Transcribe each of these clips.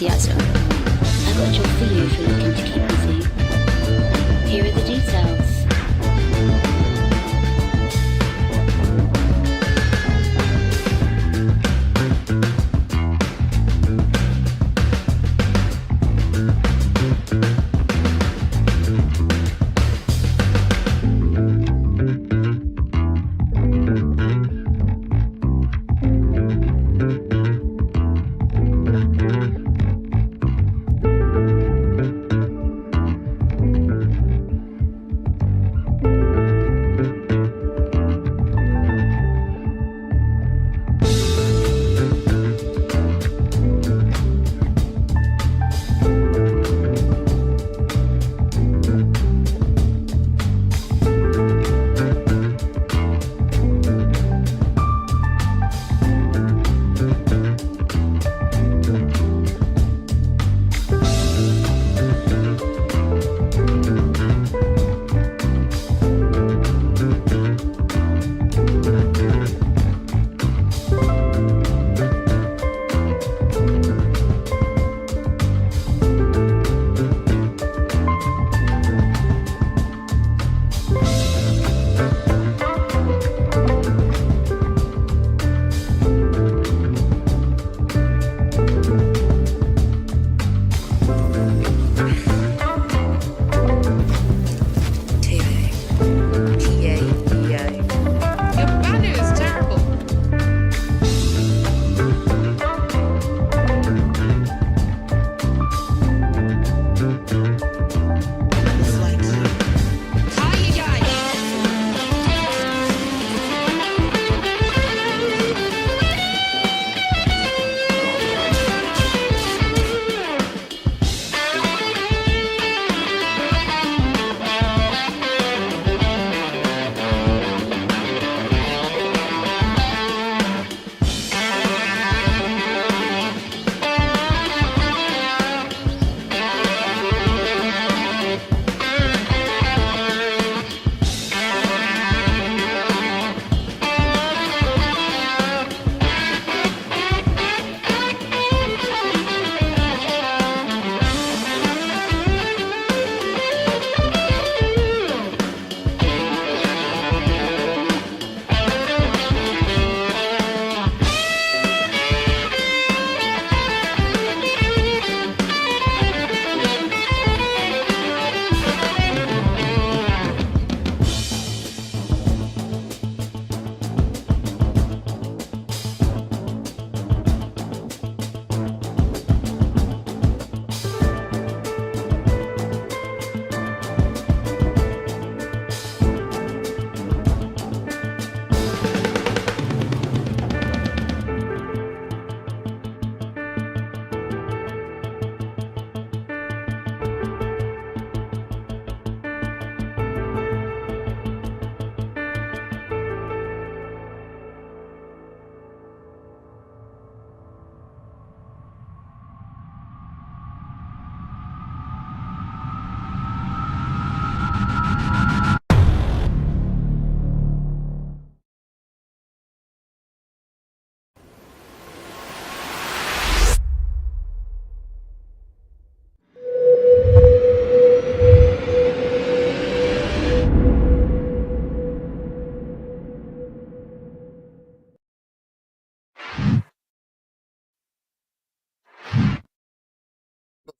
enthusiasm. I've got a job for you if you're looking to keep busy. Here are the details.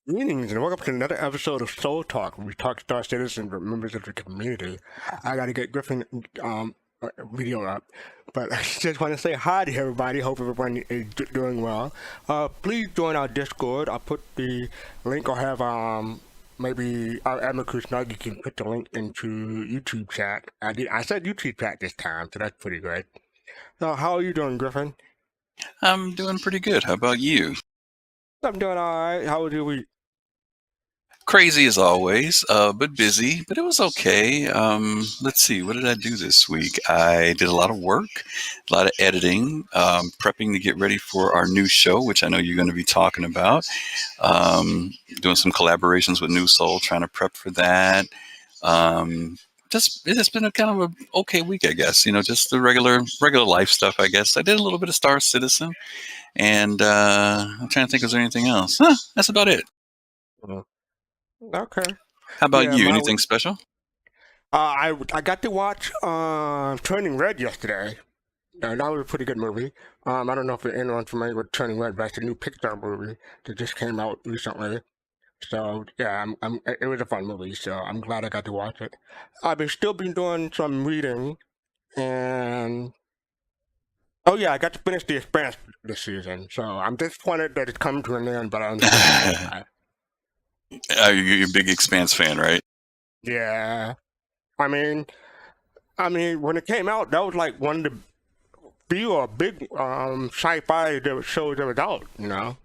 Greetings and welcome to another episode of Soul Talk, where we talk to Star Citizens and members of the community. I gotta get Griffin video up, but I just want to say hi to everybody. Hope everyone is doing well. Please join our Discord. I'll put the link. I'll have maybe our Admiral Snug. You can put the link into YouTube chat. I said YouTube chat this time, so that's pretty good. So how are you doing, Griffin? I'm doing pretty good. How about you? I'm doing all right. How was your week? Crazy as always, but busy, but it was okay. Let's see, what did I do this week? I did a lot of work, a lot of editing, prepping to get ready for our new show, which I know you're going to be talking about. Doing some collaborations with New Soul, trying to prep for that. It's been a kind of a okay week, I guess. You know, just the regular life stuff, I guess. I did a little bit of Star Citizen, And I'm trying to think, is there anything else? That's about it. Okay. How about Yeah, you? Anything special? I got to watch Turning Red yesterday. That was a pretty good movie. I don't know if anyone's familiar with Turning Red, but it's a new Pixar movie that just came out recently. So yeah, it was a fun movie. So I'm glad I got to watch it. I've still been doing some reading, and oh yeah, I got to finish The Expanse this season. So I'm disappointed that it's come to an end, but I'm You're a big Expanse fan, right? yeah. I mean, when it came out, that was like one of the few big sci-fi shows that was out. You know.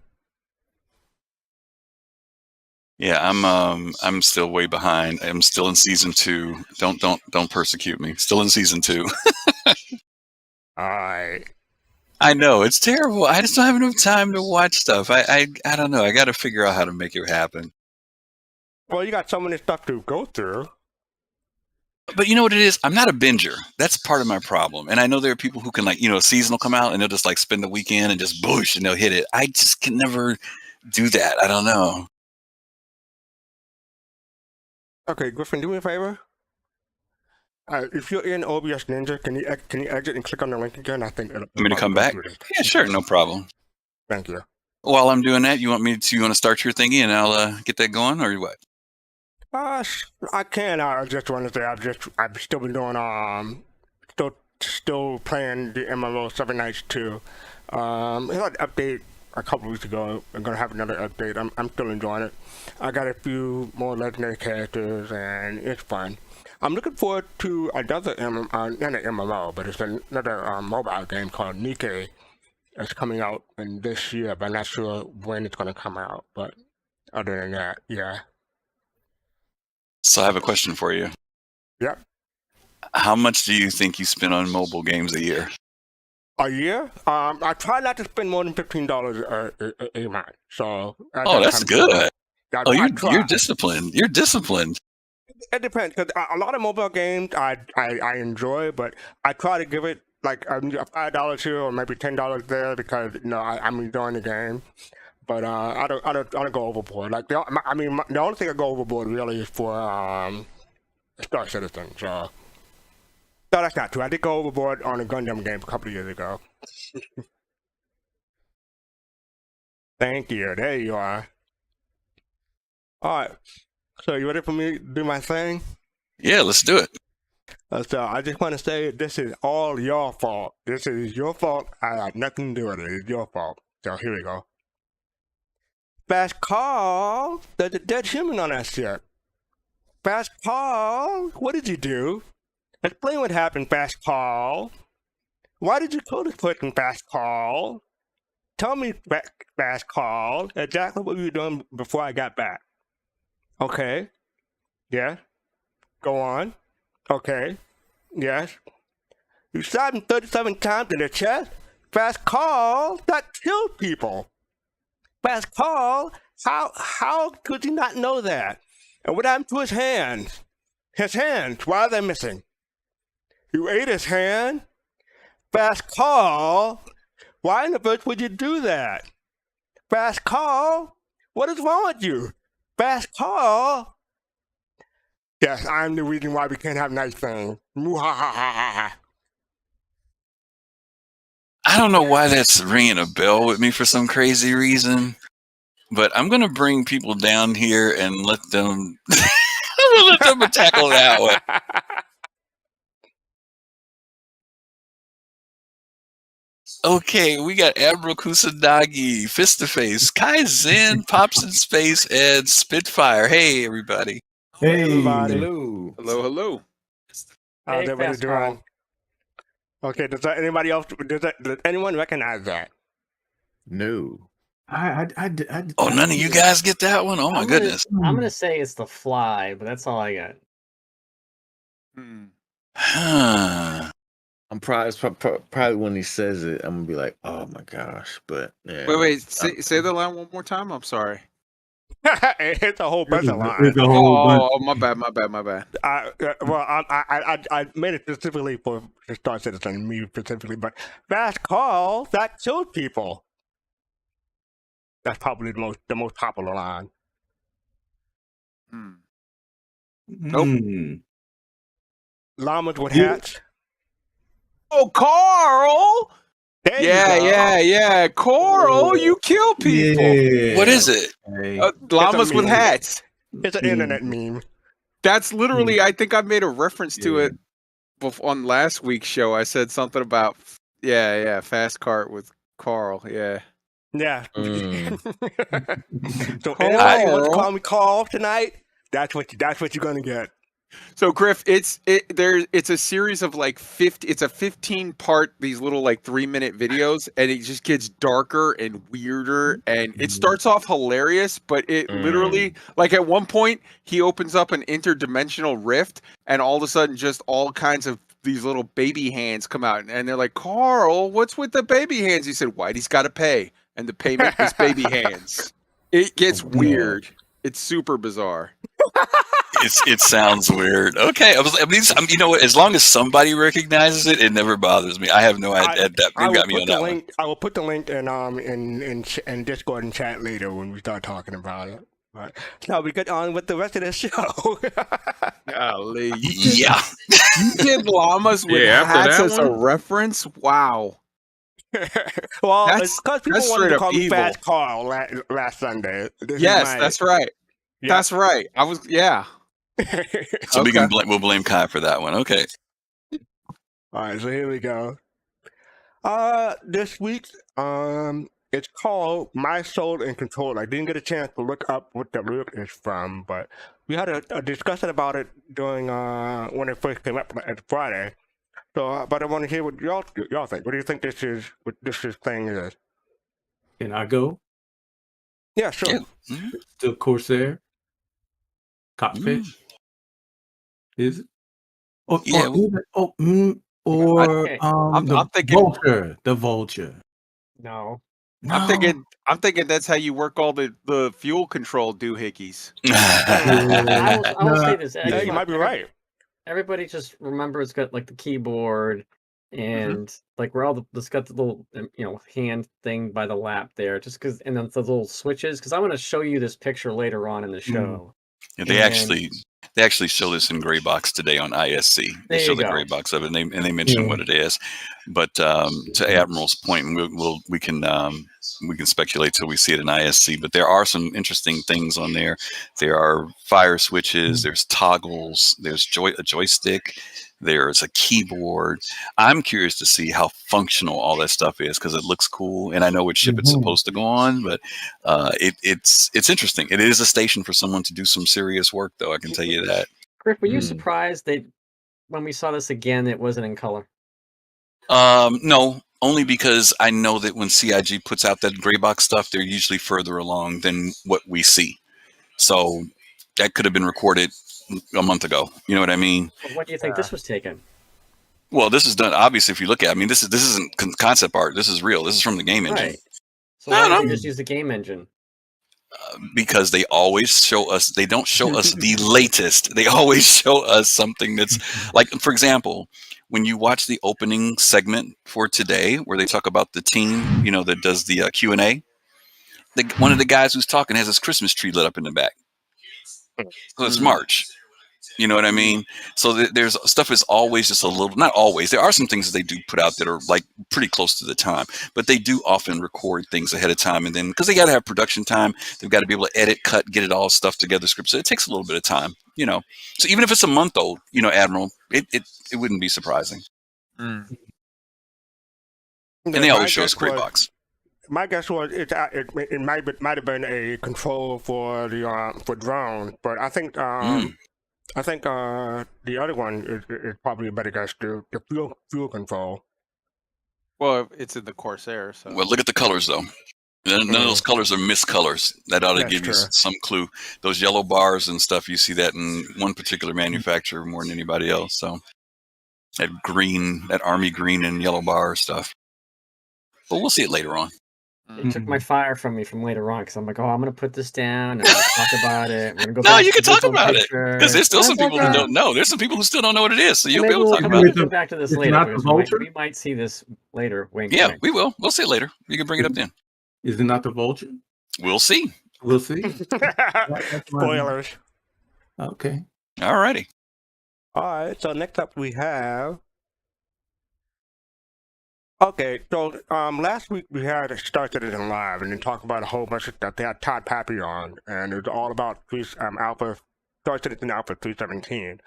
Yeah, I'm still way behind. I'm still in season 2. Don't persecute me. Still in season 2. Alright. I know it's terrible. I just don't have enough time to watch stuff. I don't know. I got to figure out how to make it happen. Well, you got so many stuff to go through. But you know what it is? I'm not a binger. That's part of my problem. And I know there are people who can, like, a season will come out and they'll just like spend the weekend and just boosh and they'll hit it. I just can never do that. I don't know. Okay, Griffin, do me a favor. If you're in OBS Ninja, can you exit and click on the link again? I think it'll. Want me to come back? Yeah, sure, no problem. Thank you. While I'm doing that, you want to start your thingy and I'll get that going, or what? I can. I just want to say I've still been doing still playing the MMO 7 Nights 2. It had an update a couple weeks ago. I'm gonna have another update. I'm still enjoying it. I got a few more legendary characters and it's fun. I'm looking forward to another not an MMO, but it's another mobile game called Nike. It's coming out in this year, but I'm not sure when it's gonna come out. But other than that, yeah. So I have a question for you. Yep. How much do you think you spend on mobile games a year? A year? I try not to spend more than $15 a month. So. That's good. You're disciplined. You're disciplined. It depends, because a lot of mobile games I enjoy, but I try to give it like $5 here or maybe $10 there because I'm enjoying the game. But I don't go overboard. Like the only thing I go overboard really is for Star Citizen. So no, that's not true. I did go overboard on a Gundam game a couple of years ago. Thank you. There you are. All right. So you ready for me to do my thing? Yeah, let's do it. So I just want to say this is all your fault. This is your fault. I had nothing to do with it. It's your fault. So here we go. Fast call. There's a dead human on that ship. Fast call. What did you do? Explain what happened, Fast call. Why did you kill this person, Fast call? Tell me, Fast call, exactly what you were doing before I got back. Okay. Yeah. Go on. Okay. Yes. You shot him 37 times in the chest? Fast call. That killed people. Fast call. How could you not know that? And what happened to his hands? His hands, why are they missing? You ate his hand? Fast call. Why in the first would you do that? Fast call. What is wrong with you? Fast call. Yes, I'm the reason why we can't have nice things. I don't know why that's ringing a bell with me for some crazy reason, but I'm going to bring people down here and let them tackle that one. Okay, we got Admiral Kusanagi, Fist to Face, Kaizen, Pops in Space, and Spitfire. Hey, everybody. Hey, everybody. Hello. Hello. How's everybody doing? Okay, does anyone recognize that? No. Oh, none of you guys get that one? Oh, my goodness. I'm going to say it's The Fly, but that's all I got. Huh. I'm probably when he says it, I'm gonna be like, "Oh my gosh!" But yeah. Wait. Say the line one more time. I'm sorry. It's a whole bunch of lines. Oh, my bad. I made it specifically for Star Citizen, me specifically, but fast call that killed people. That's probably the most popular line. Nope. Llamas with Yeah. hats. Oh, Carl! There you Yeah. go. Carl, you kill people. Yeah. What is it? Hey. Llamas with meme. hats. It's an internet meme. That's literally, I think I made a reference to Yeah. it on last week's show. I said something about, fast cart with Carl. Yeah. Yeah. Mm. So anybody who wants to Carl. call me Carl tonight, that's what you're gonna get. So Griff, it's a series of like 50. It's a 15-part these little like 3-minute videos, and it just gets darker and weirder. And it starts off hilarious, but it literally, like at one point, he opens up an interdimensional rift, and all of a sudden, just all kinds of these little baby hands come out, and they're like, "Carl, what's with the baby hands?" He said, "Whitey's got to pay, and the payment is baby hands." It gets weird. It's super bizarre. It sounds weird. Okay, you know what? As long as somebody recognizes it, it never bothers me. I have no idea. You got me on that one. I will put the link in Discord and chat later when we start talking about it. But now we get on with the rest of the show. Golly. Yeah. You did llamas with after hats that as a one? reference? Wow. Well, That's- it's because people that's wanted to straight call up me evil. Fast Carl last Sunday. Yes, that's right. Yeah. That's right. So Okay. we'll blame Kai for that one. Okay. All right, so here we go. This week, it's called My Soul in Control. I didn't get a chance to look up what the lyric is from, but we had a discussion about it during when it first came up at Friday. So, but I want to hear what y'all think. What do you think this thing is? Can I go? Yeah, sure. Yeah. Mhm. The Corsair? Cockpit? Is it? Or Okay. I'm the thinking- Vulture. The Vulture. No. I'm thinking that's how you work all the fuel control doohickeys. I will say this. Yeah, you might be right. Everybody just remember it's got like the keyboard and like where it's got the little hand thing by the lap there, just because, and then the little switches. Because I want to show you this picture later on in the show. Yeah, they actually show this in gray box today on ISC. They There show you the go. gray box of it, and they mention Yeah. what it is. But to Admiral's point, we can speculate till we see it in ISC. But there are some interesting things on there. There are fire switches. There's toggles. There's a joystick. There's a keyboard. I'm curious to see how functional all that stuff is because it looks cool, and I know which ship it's supposed to go on. But it's interesting. It is a station for someone to do some serious work, though. I can tell you that. Griff, were you surprised that when we saw this again, it wasn't in color? No, only because I know that when CIG puts out that gray box stuff, they're usually further along than what we see. So that could have been recorded a month ago. You know what I mean? But what do you think this was taken? Well, this is done. Obviously, if you look at it, I mean, this isn't concept art. This is real. This is from the game engine. Right. So why don't you just use the game engine? Because they always show us. They don't show us the latest. They always show us something that's like, for example, when you watch the opening segment for today, where they talk about the team, that does the Q&A. One of the guys who's talking has his Christmas tree lit up in the back. So it's March. You know what I mean? So there's stuff is always just a little, not always. There are some things that they do put out that are like pretty close to the time, but they do often record things ahead of time. And then because they got to have production time, they've got to be able to edit, cut, get it all stuff together, script. So it takes a little bit of time, So even if it's a month old, Admiral, it wouldn't be surprising. And they always show us gray box. My guess was it might have been a control for the drone, but I think the other one is probably a better guess. The fuel control. Well, it's in the Corsair. So. Well, look at the colors though. None of those colors are miscolors. That ought to give you some clue. Those yellow bars and stuff, you see that in one particular manufacturer more than anybody else. So that green, that army green and yellow bar stuff. But we'll see it later on. It took my fire from me from later on because I'm like, I'm going to put this down and I'll talk about it. We're gonna go No, back you to can this talk one about it picture. because there's still some people who don't know. There's some people who still don't know what it is. So you'll be able to talk about We'll it. come back to this It's later. not the because Vulture? we might see this later. Wink, Yeah, wink. we will. We'll see it later. You can bring it up then. Is it not the Vulture? We'll see. We'll see. That's my- Spoilers. Okay. All righty. All right. So next up we have. Okay, so last week we had Star Citizen Live and then talk about a whole bunch of stuff. They had Todd Pappy on, and it was all about Alpha, Star Citizen Alpha 317.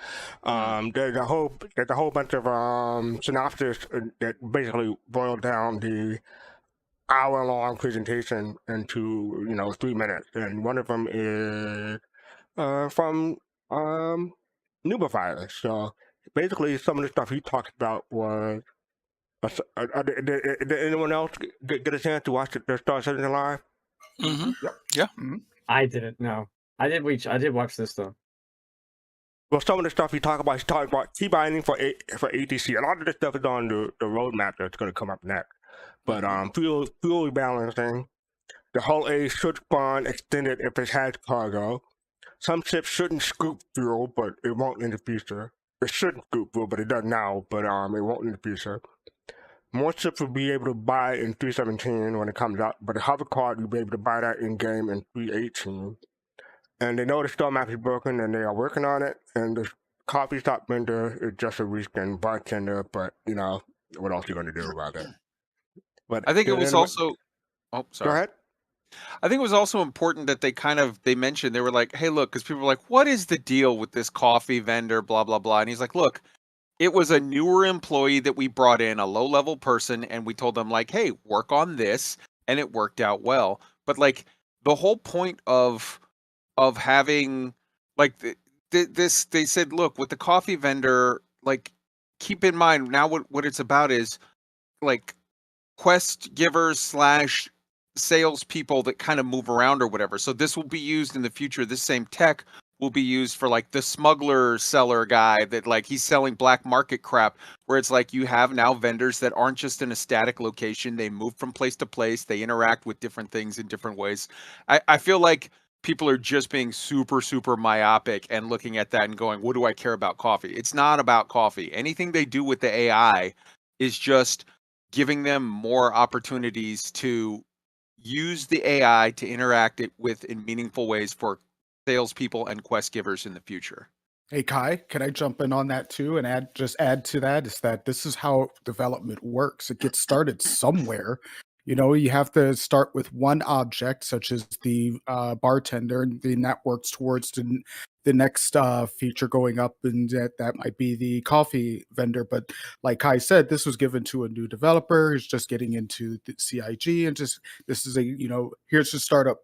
There's a whole bunch of synopsis that basically boiled down the hour-long presentation into 3 minutes, and one of them is from Nubifier. So basically, some of the stuff he talked about was. Did anyone else get a chance to watch the Star Citizen Live? Mm-hmm. Yep. Yeah. Mm-hmm. I didn't know. I did watch this though. Well, some of the stuff he talked about key binding for ATC. A lot of this stuff is on the roadmap that's going to come up next. But fuel rebalancing, the hull A should spawn extended if it has cargo. Some ships shouldn't scoop fuel, but it won't in the future. It shouldn't scoop fuel, but it does now. But it won't in the future. More ships will be able to buy in 317 when it comes out, but the hover card you'll be able to buy that in game in 318. And they know the store map is broken, and they are working on it. And the coffee shop vendor is just a weekend bartender, but what else are you going to do about it? But I think it was also. Oh, sorry. Go ahead. I think it was also important that they mentioned, they were like, hey, look, because people were like, what is the deal with this coffee vendor, blah, blah, blah. And he's like, look, it was a newer employee that we brought in, a low-level person, and we told them, like, hey, work on this, and it worked out well. But, like, the whole point of having, like, this, they said, look, with the coffee vendor, like, keep in mind, now what it's about is, like, quest givers / salespeople that kind of move around or whatever. So this will be used in the future. This same tech will be used for like the smuggler seller guy that like he's selling black market crap, where it's like you have now vendors that aren't just in a static location. They move from place to place. They interact with different things in different ways. I feel like people are just being super, super myopic and looking at that and going, what do I care about coffee? It's not about coffee. Anything they do with the AI is just giving them more opportunities to use the AI to interact it with in meaningful ways for salespeople and quest givers in the future. Hey Kai, can I jump in on that too and add to that? Is that this is how development works. It gets started somewhere. You have to start with one object, such as the bartender, and then that works towards the next feature going up, and that might be the coffee vendor. But like Kai said, this was given to a new developer who's just getting into the CIG, and just this is here's a startup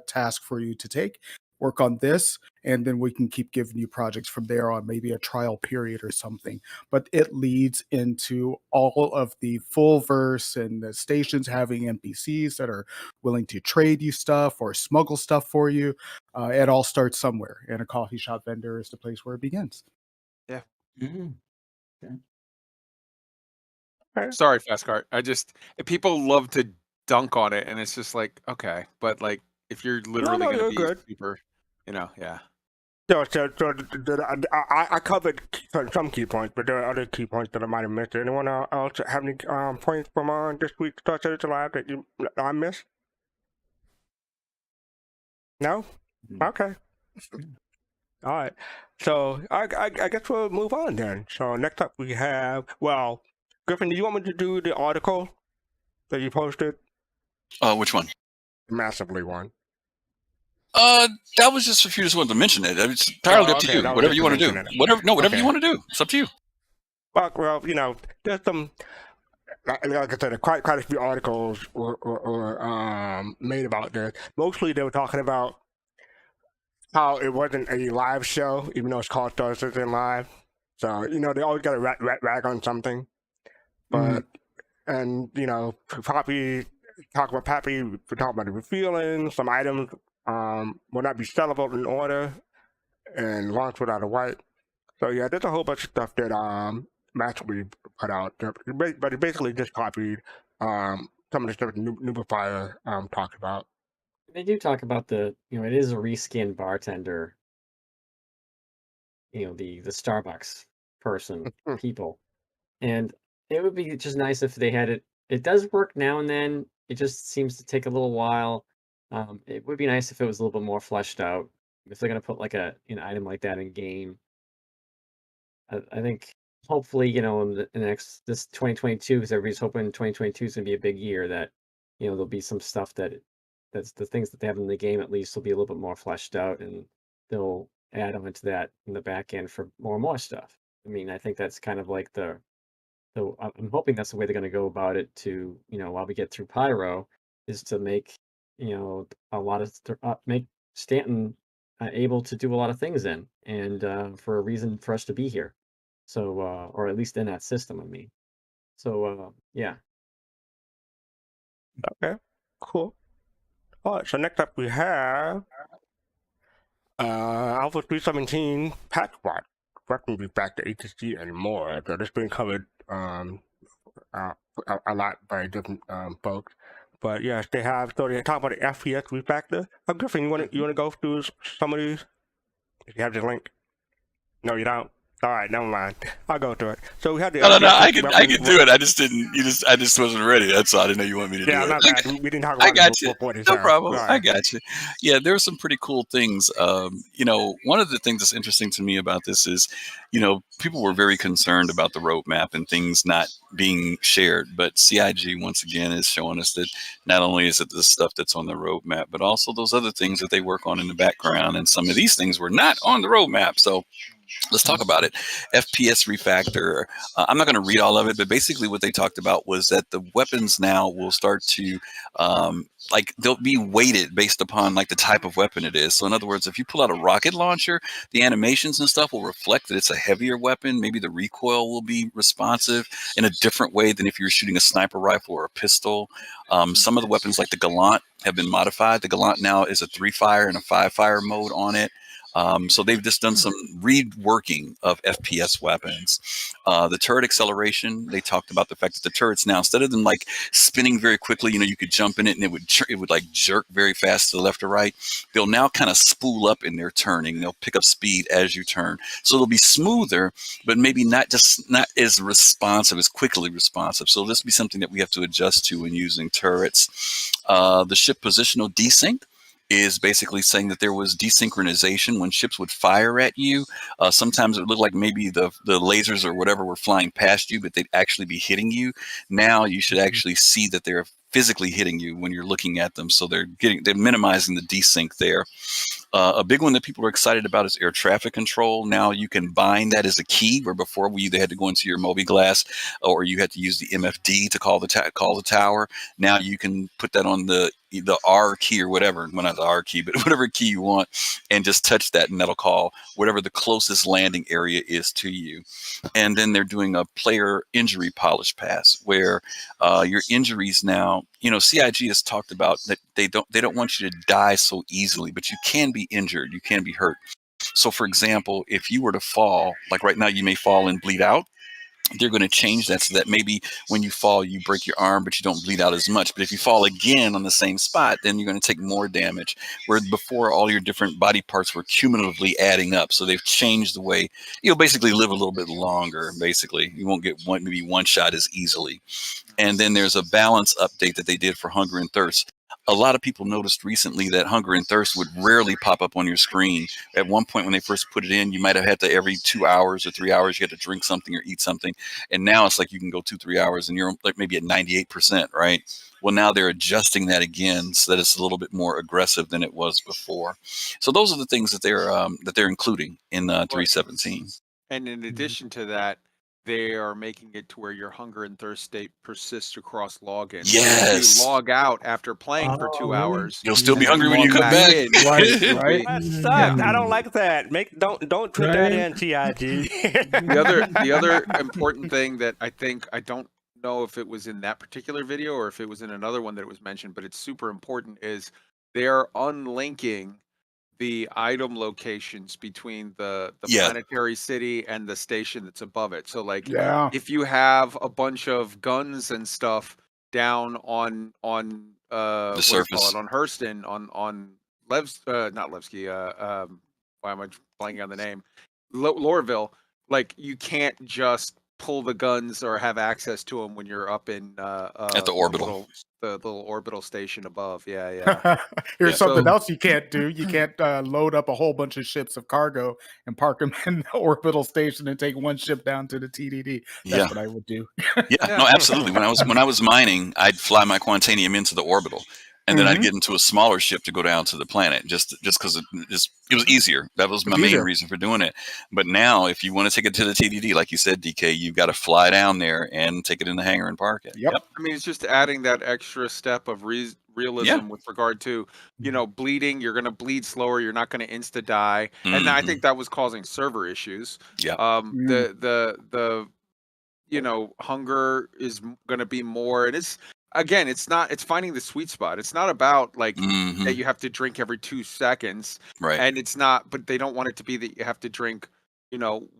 task for you to take. Work on this, and then we can keep giving you projects from there on, maybe a trial period or something. But it leads into all of the full verse and the stations having NPCs that are willing to trade you stuff or smuggle stuff for you. It all starts somewhere, and a coffee shop vendor is the place where it begins. Yeah. Mhm. Sorry, Fastcart. People love to dunk on it, and it's just like, okay, but like if you're literally No, going to you're be good. super, yeah. So I covered some key points, but there are other key points that I might have missed. Anyone else have any points from this week's Star Citizen Live that I missed? No? Okay. All right. So I guess we'll move on then. So next up we have, Griffin, do you want me to do the article that you posted? Which one? The massively one. That was just if you just wanted to mention it. It's entirely up to you. Whatever you want to do. Whatever you want to do. It's up to you. Well, there's some, like I said, quite a few articles were made about this. Mostly they were talking about how it wasn't a live show, even though it's called Star Citizen Live. So they always got to rag on something. But and Pappy talk about the refueling. Some items will not be sellable in order and launched without a wipe. So yeah, there's a whole bunch of stuff that Matchly put out, but it basically just copied some of the stuff that Nubifier talked about. They do talk about it is a reskinned bartender. The Starbucks person, people. And it would be just nice if they had it. It does work now and then. It just seems to take a little while. It would be nice if it was a little bit more fleshed out. If they're gonna put like an item like that in game, I think hopefully in the next this 2022, because everybody's hoping 2022 is gonna be a big year. That there'll be some stuff that's the things that they have in the game at least will be a little bit more fleshed out, and they'll add on to that in the back end for more and more stuff. I mean, I think that's kind of like I'm hoping that's the way they're going to go about it. To while we get through Pyro, is to make a lot of make Stanton able to do a lot of things in, and for a reason for us to be here. So, or at least in that system, I mean. So, yeah. Okay, cool. All right, so next up we have Alpha 317 Patch Watch. That can be back to HSG anymore. So this been covered a lot by different folks. But yes, they have. So they talk about the FPS refactor. Griffin, you want to go through some of these? If you have the link. No, you don't. All right, never mind. I'll go through it. So we had the. No, I can do it. I just didn't. I just wasn't ready. That's all. I didn't know you want me to do it. Yeah, we didn't talk I about got it you. before this. No problem. Right. I got you. Yeah, there are some pretty cool things. One of the things that's interesting to me about this is, people were very concerned about the roadmap and things not being shared. But CIG once again is showing us that not only is it the stuff that's on the roadmap, but also those other things that they work on in the background. And some of these things were not on the roadmap. So let's talk about it. FPS refactor. I'm not going to read all of it, but basically what they talked about was that the weapons now will start to, they'll be weighted based upon like the type of weapon it is. So in other words, if you pull out a rocket launcher, the animations and stuff will reflect that it's a heavier weapon. Maybe the recoil will be responsive in a different way than if you're shooting a sniper rifle or a pistol. Some of the weapons like the Gallant have been modified. The Gallant now is a 3-fire and a 5-fire mode on it. So they've just done some reworking of FPS weapons. The turret acceleration, they talked about the fact that the turrets now, instead of them like spinning very quickly, you could jump in it and it would like jerk very fast to the left or right. They'll now kind of spool up in their turning. They'll pick up speed as you turn. So they'll be smoother, but maybe not as responsive, as quickly responsive. So this will be something that we have to adjust to when using turrets. The ship positional desync is basically saying that there was desynchronization when ships would fire at you. Sometimes it would look like maybe the lasers or whatever were flying past you, but they'd actually be hitting you. Now you should actually see that they're physically hitting you when you're looking at them. So they're minimizing the desync there. A big one that people are excited about is air traffic control. Now you can bind that as a key, where before we either had to go into your mobiGlas or you had to use the MFD to call the tower. Now you can put that on the R key or whatever, well, not the R key, but whatever key you want, and just touch that, and that'll call whatever the closest landing area is to you. And then they're doing a player injury polish pass, where your injuries now, CIG has talked about that they don't want you to die so easily, but you can be injured, you can be hurt. So for example, if you were to fall, like right now you may fall and bleed out, they're going to change that so that maybe when you fall, you break your arm, but you don't bleed out as much. But if you fall again on the same spot, then you're going to take more damage. Where before, all your different body parts were cumulatively adding up. So they've changed the way you'll basically live a little bit longer. Basically, you won't get maybe one shot as easily. And then there's a balance update that they did for Hunger and Thirst. A lot of people noticed recently that Hunger and Thirst would rarely pop up on your screen. At one point when they first put it in, you might have had to every 2 hours or 3 hours, you had to drink something or eat something. And now it's like you can go 2-3 hours and you're like maybe at 98%, right? Well, now they're adjusting that again so that it's a little bit more aggressive than it was before. So those are the things that they're including in 317. And in addition to that, they are making it to where your hunger and thirst state persists across login. Yes. So if you log out after playing for 2 really? hours, You'll still be hungry when you come back. Right. That sucks. I don't like that. Don't put that in, TIG. The other important thing that I don't know if it was in that particular video or if it was in another one that it was mentioned, but it's super important, is they are unlinking the item locations between the planetary city and the station that's above it. So like if you have a bunch of guns and stuff down on the surface on Hurston, on not Levski, why am I blanking on the name? Lorville, like you can't just pull the guns or have access to them when you're up in At the orbital. the little orbital station above. Yeah. Here's Yeah, something so- else you can't do. You can't load up a whole bunch of ships of cargo and park them in the orbital station and take one ship down to the TDD. That's Yeah. what I would do. Yeah, no, absolutely. When I was mining, I'd fly my Quantanium into the orbital, and then I'd get into a smaller ship to go down to the planet, just because it was easier. That was my main reason for doing it. But now, if you want to take it to the TDD, like you said, DK, you've got to fly down there and take it in the hangar and park it. Yep. I mean, it's just adding that extra step of realism with regard to, bleeding. You're going to bleed slower. You're not going to insta die, and I think that was causing server issues. Yeah. The hunger is going to be more, and it's finding the sweet spot. It's not about that you have to drink every 2 seconds, Right. and it's not, but they don't want it to be that you have to drink,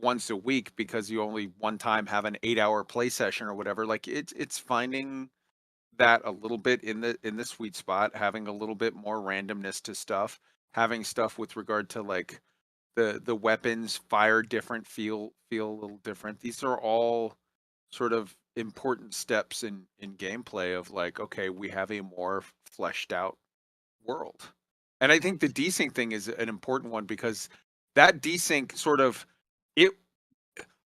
once a week because you only one time have an 8-hour play session or whatever. Like it's finding that a little bit in the sweet spot, having a little bit more randomness to stuff, having stuff with regard to like the weapons fire different, feel a little different. These are all sort of important steps in gameplay of like, okay, we have a more fleshed out world. And I think the desync thing is an important one because that desync sort of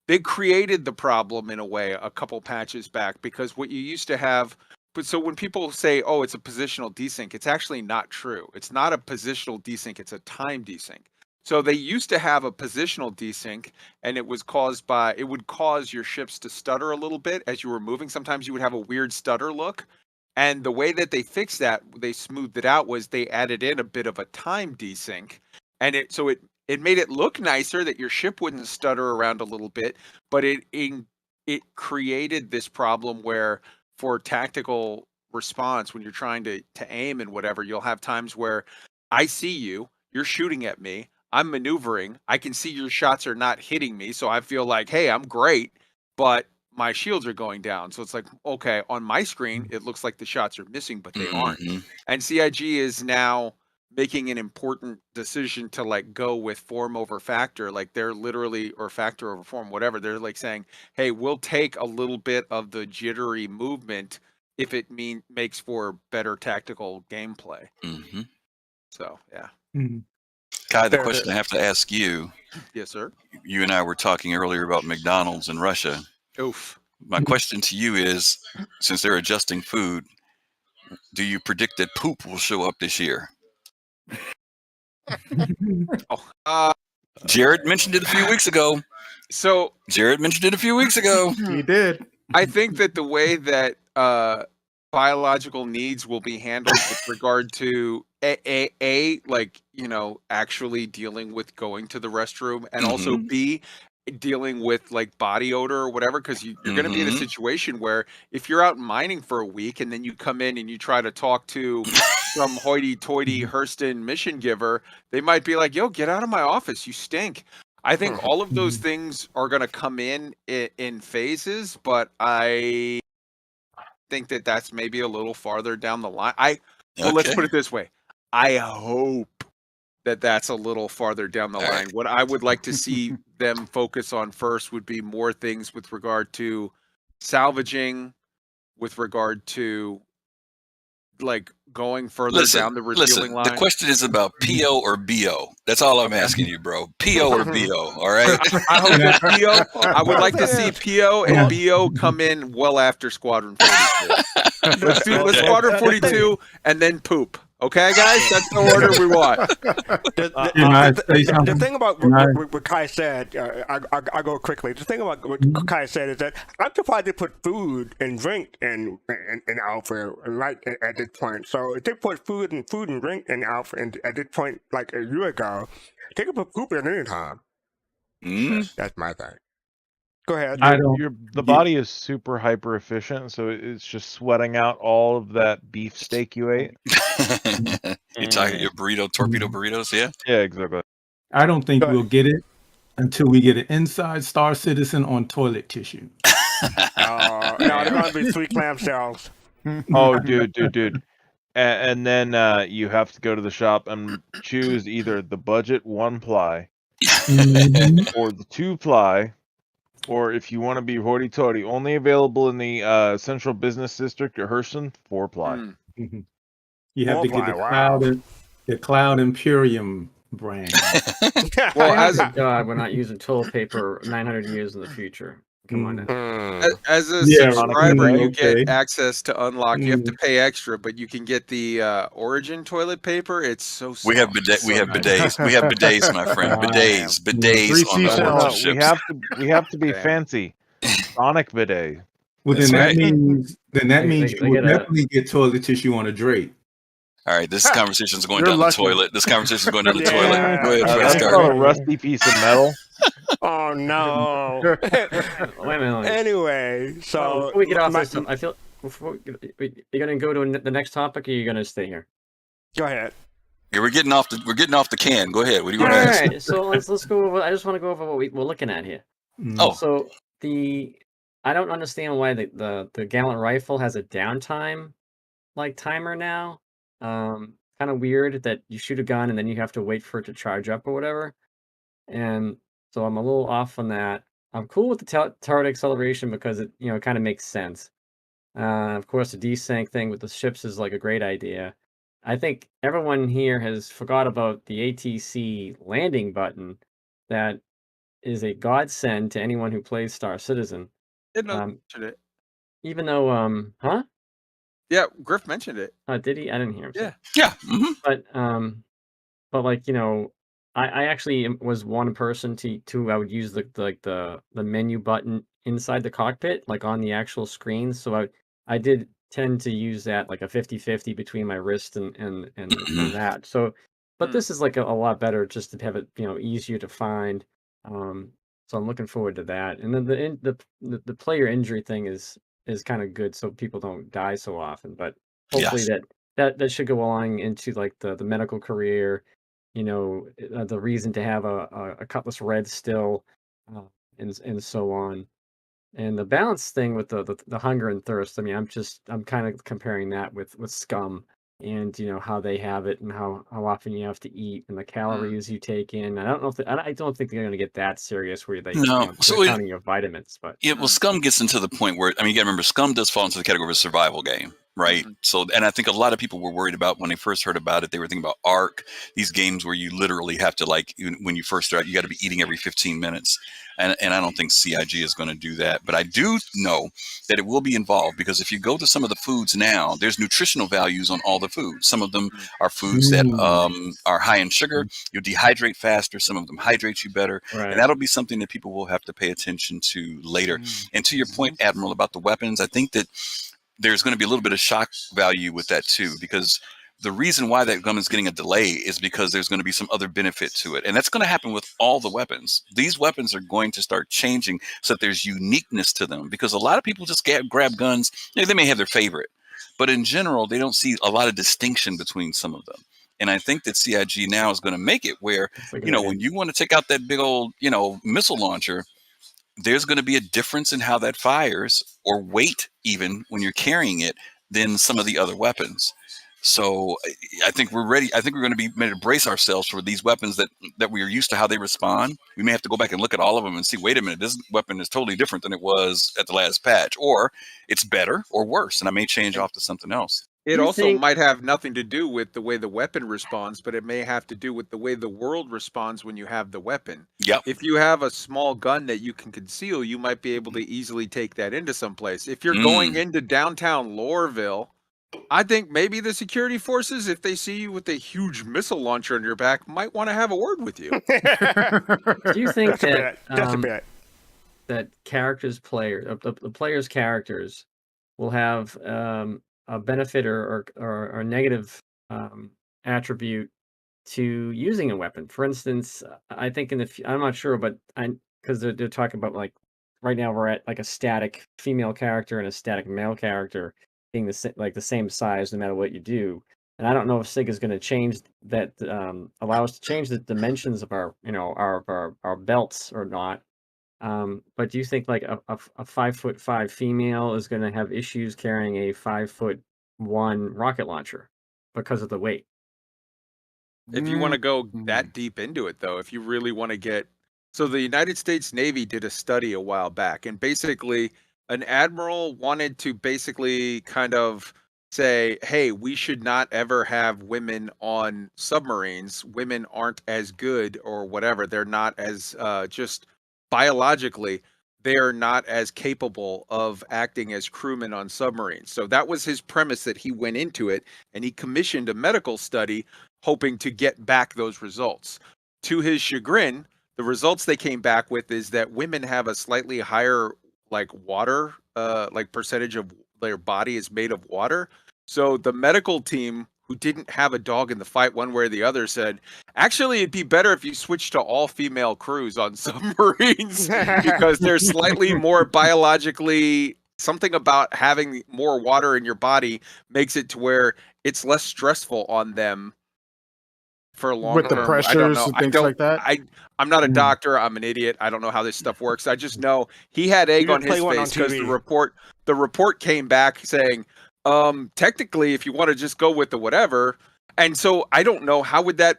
they created the problem in a way a couple patches back, because what you used to have, but so when people say, oh, it's a positional desync, it's actually not true. It's not a positional desync, it's a time desync. So they used to have a positional desync, and it would cause your ships to stutter a little bit as you were moving. Sometimes you would have a weird stutter look. And the way that they fixed that, they smoothed it out, was they added in a bit of a time desync. And it made it look nicer that your ship wouldn't stutter around a little bit, but it created this problem where for tactical response, when you're trying to aim and whatever, you'll have times where I see you, you're shooting at me, I'm maneuvering, I can see your shots are not hitting me, so I feel like, hey, I'm great, but my shields are going down. So it's like, okay, on my screen, it looks like the shots are missing, but they aren't. And CIG is now making an important decision to like go with form over factor. Like they're literally, or factor over form, whatever. They're like saying, hey, we'll take a little bit of the jittery movement if it makes for better tactical gameplay. So, yeah. Kai, the question I have to ask you. Yes, sir. You and I were talking earlier about McDonald's in Russia. Oof. My question to you is, since they're adjusting food, do you predict that poop will show up this year? Jared mentioned it a few weeks ago. He did. I think that the way that biological needs will be handled with regard to actually dealing with going to the restroom, and also B, dealing with like body odor or whatever, because you're going to be in a situation where if you're out mining for a week and then you come in and you try to talk to some hoity-toity Hurston mission giver, they might be like, yo, get out of my office, you stink. I think all of those things are going to come in phases, but I think that that's maybe a little farther down the line. Let's put it this way. I hope that that's a little farther down the line. What I would like to see them focus on first would be more things with regard to salvaging, with regard to like going further down the refueling line. The question is about PO or BO. That's all I'm asking you, bro. PO or BO, all right? I hope that PO. I would like to see PO and BO come in well after Squadron 42. Let's Squadron 42 and then poop. Okay, guys, that's the order we want. The thing about what Kai said, I go quickly. The thing about what Kai said is that I'm surprised they put food and drink in Alpha right at this point. So if they put food and drink in Alpha at this point, like a year ago, they could put poop in any time. That's my thing. Go ahead. The body is super hyper efficient, so it's just sweating out all of that beef steak you ate. You're talking your torpedo burritos, yeah? Yeah, exactly. I don't think we'll get it until we get an inside Star Citizen on toilet tissue. No, they're going to be 3 clamshells. Oh, dude. And then you have to go to the shop and choose either the budget 1-ply or the 2-ply Or if you want to be hoity-toity, only available in the Central Business District of Hurston, 4-ply. Mm. Mhm. You have to get Four-ply, the wow. Cloud Imperium brand. Well, Thank as God we're not using toilet paper 900 years in the future. Come on now. as a Yeah, subscriber, you okay. get access to unlock. You have to Mm. pay extra, but you can get the Origin toilet paper. It's so soft. We have bidet. We so have nice. bidets. We have bidets, my friend. Wow. Bidets. Yeah. Bidets on the 3C Origin no, ships. we have to be Damn. fancy. Sonic bidet. Well, That's then that right. means They you will get a definitely get toilet tissue on a Drake. All right, this conversation is going You're down lucky. the toilet. This conversation is going down the Yeah. toilet. Go ahead, That's Fresco. not a rusty piece of metal. Oh no. wait a minute. Anyway, so Before we get off my- this, I feel you're gonna go to the next topic, or you're gonna stay here. go ahead. Yeah, we're getting off the can. Go ahead. What do you All want to ask? right, so let's go over. I just want to go over what we're looking at here. Oh. So I don't understand why the Gallant rifle has a downtime like timer now. Kind of weird that you shoot a gun and then you have to wait for it to charge up or whatever. And so I'm a little off on that. I'm cool with the turret acceleration because it kind of makes sense. Of course, the desync thing with the ships is like a great idea. I think everyone here has forgot about the ATC landing button that is a godsend to anyone who plays Star Citizen. Didn't know Um, mentioned it. Even though, huh? Yeah, Griff mentioned it. Did he? I didn't hear him. Say. Yeah. Yeah. But like I actually was one person to I would use the menu button inside the cockpit, like on the actual screen. So I did tend to use that like a 50-50 between my wrist and that. So, but this is like a lot better just to have it easier to find. So I'm looking forward to that. And then the player injury thing is kind of good, so people don't die so often. But hopefully Yes. that should go along into like the medical career, the reason to have a Cutlass Red still, and so on. And the balance thing with the hunger and thirst, I mean, I'm kind of comparing that with Scum, and how they have it and how often you have to eat and the calories you take in. I don't know if I don't think they're going to get that serious where they No. they're So counting your vitamins, but yeah, well, Scum gets into the point where you got to remember, Scum does fall into the category of a survival game, right? So, and I think a lot of people were worried about when they first heard about it. They were thinking about Ark, these games where you literally have to when you first start, you got to be eating every 15 minutes. And I don't think CIG is going to do that. But I do know that it will be involved, because if you go to some of the foods now, there's nutritional values on all the foods. Some of them are foods that are high in sugar. You dehydrate faster. Some of them hydrate you better. right. And that'll be something that people will have to pay attention to later. And to your point, Admiral, about the weapons, I think that there's going to be a little bit of shock value with that too, because the reason why that gun is getting a delay is because there's going to be some other benefit to it. And that's going to happen with all the weapons. These weapons are going to start changing so that there's uniqueness to them, because a lot of people just grab guns. They may have their favorite, but in general, they don't see a lot of distinction between some of them. And I think that CIG now is going to make it where, when you want to take out that big old, missile launcher, there's going to be a difference in how that fires, or weight even when you're carrying it, than some of the other weapons. So I think we're ready. I think we're going to be ready to brace ourselves for these weapons that we are used to how they respond. We may have to go back and look at all of them and see, wait a minute, this weapon is totally different than it was at the last patch, or it's better or worse, and I may change off to something else. It also might have nothing to do with the way the weapon responds, but it may have to do with the way the world responds when you have the weapon. Yep. If you have a small gun that you can conceal, you might be able to easily take that into someplace. If you're going into downtown Loreville, I think maybe the security forces, if they see you with a huge missile launcher on your back, might want to have a word with you. Do you think That's a bet. that the players' characters will have a benefit or negative attribute to using a weapon? For instance, I think I'm not sure, but because they're talking about, like, right now we're at like a static female character and a static male character being the same size no matter what you do. And I don't know if SIG is going to change that, allow us to change the dimensions of our our belts or not. But do you think like a 5'5" female is going to have issues carrying a 5'1" rocket launcher because of the weight? If you want to go that deep into it, though, if you really want to get So the United States Navy did a study a while back, and basically an admiral wanted to basically kind of say, hey, we should not ever have women on submarines. Women aren't as good or whatever. They're not as just biologically, they are not as capable of acting as crewmen on submarines. So that was his premise that he went into it, and he commissioned a medical study hoping to get back those results. To his chagrin, the results they came back with is that women have a slightly higher like water like percentage of their body is made of water. So the medical team, who didn't have a dog in the fight one way or the other, said actually it'd be better if you switch to all female crews on submarines because they're slightly more biologically, something about having more water in your body makes it to where it's less stressful on them for long With the term. I don't pressures know. and things like that? I'm not a Mm. doctor. I'm an idiot. I don't know how this stuff works. I just know he had egg You on just play his one on face because TV. the report came back saying, technically, if you want to just go with the whatever, and so I don't know how would that,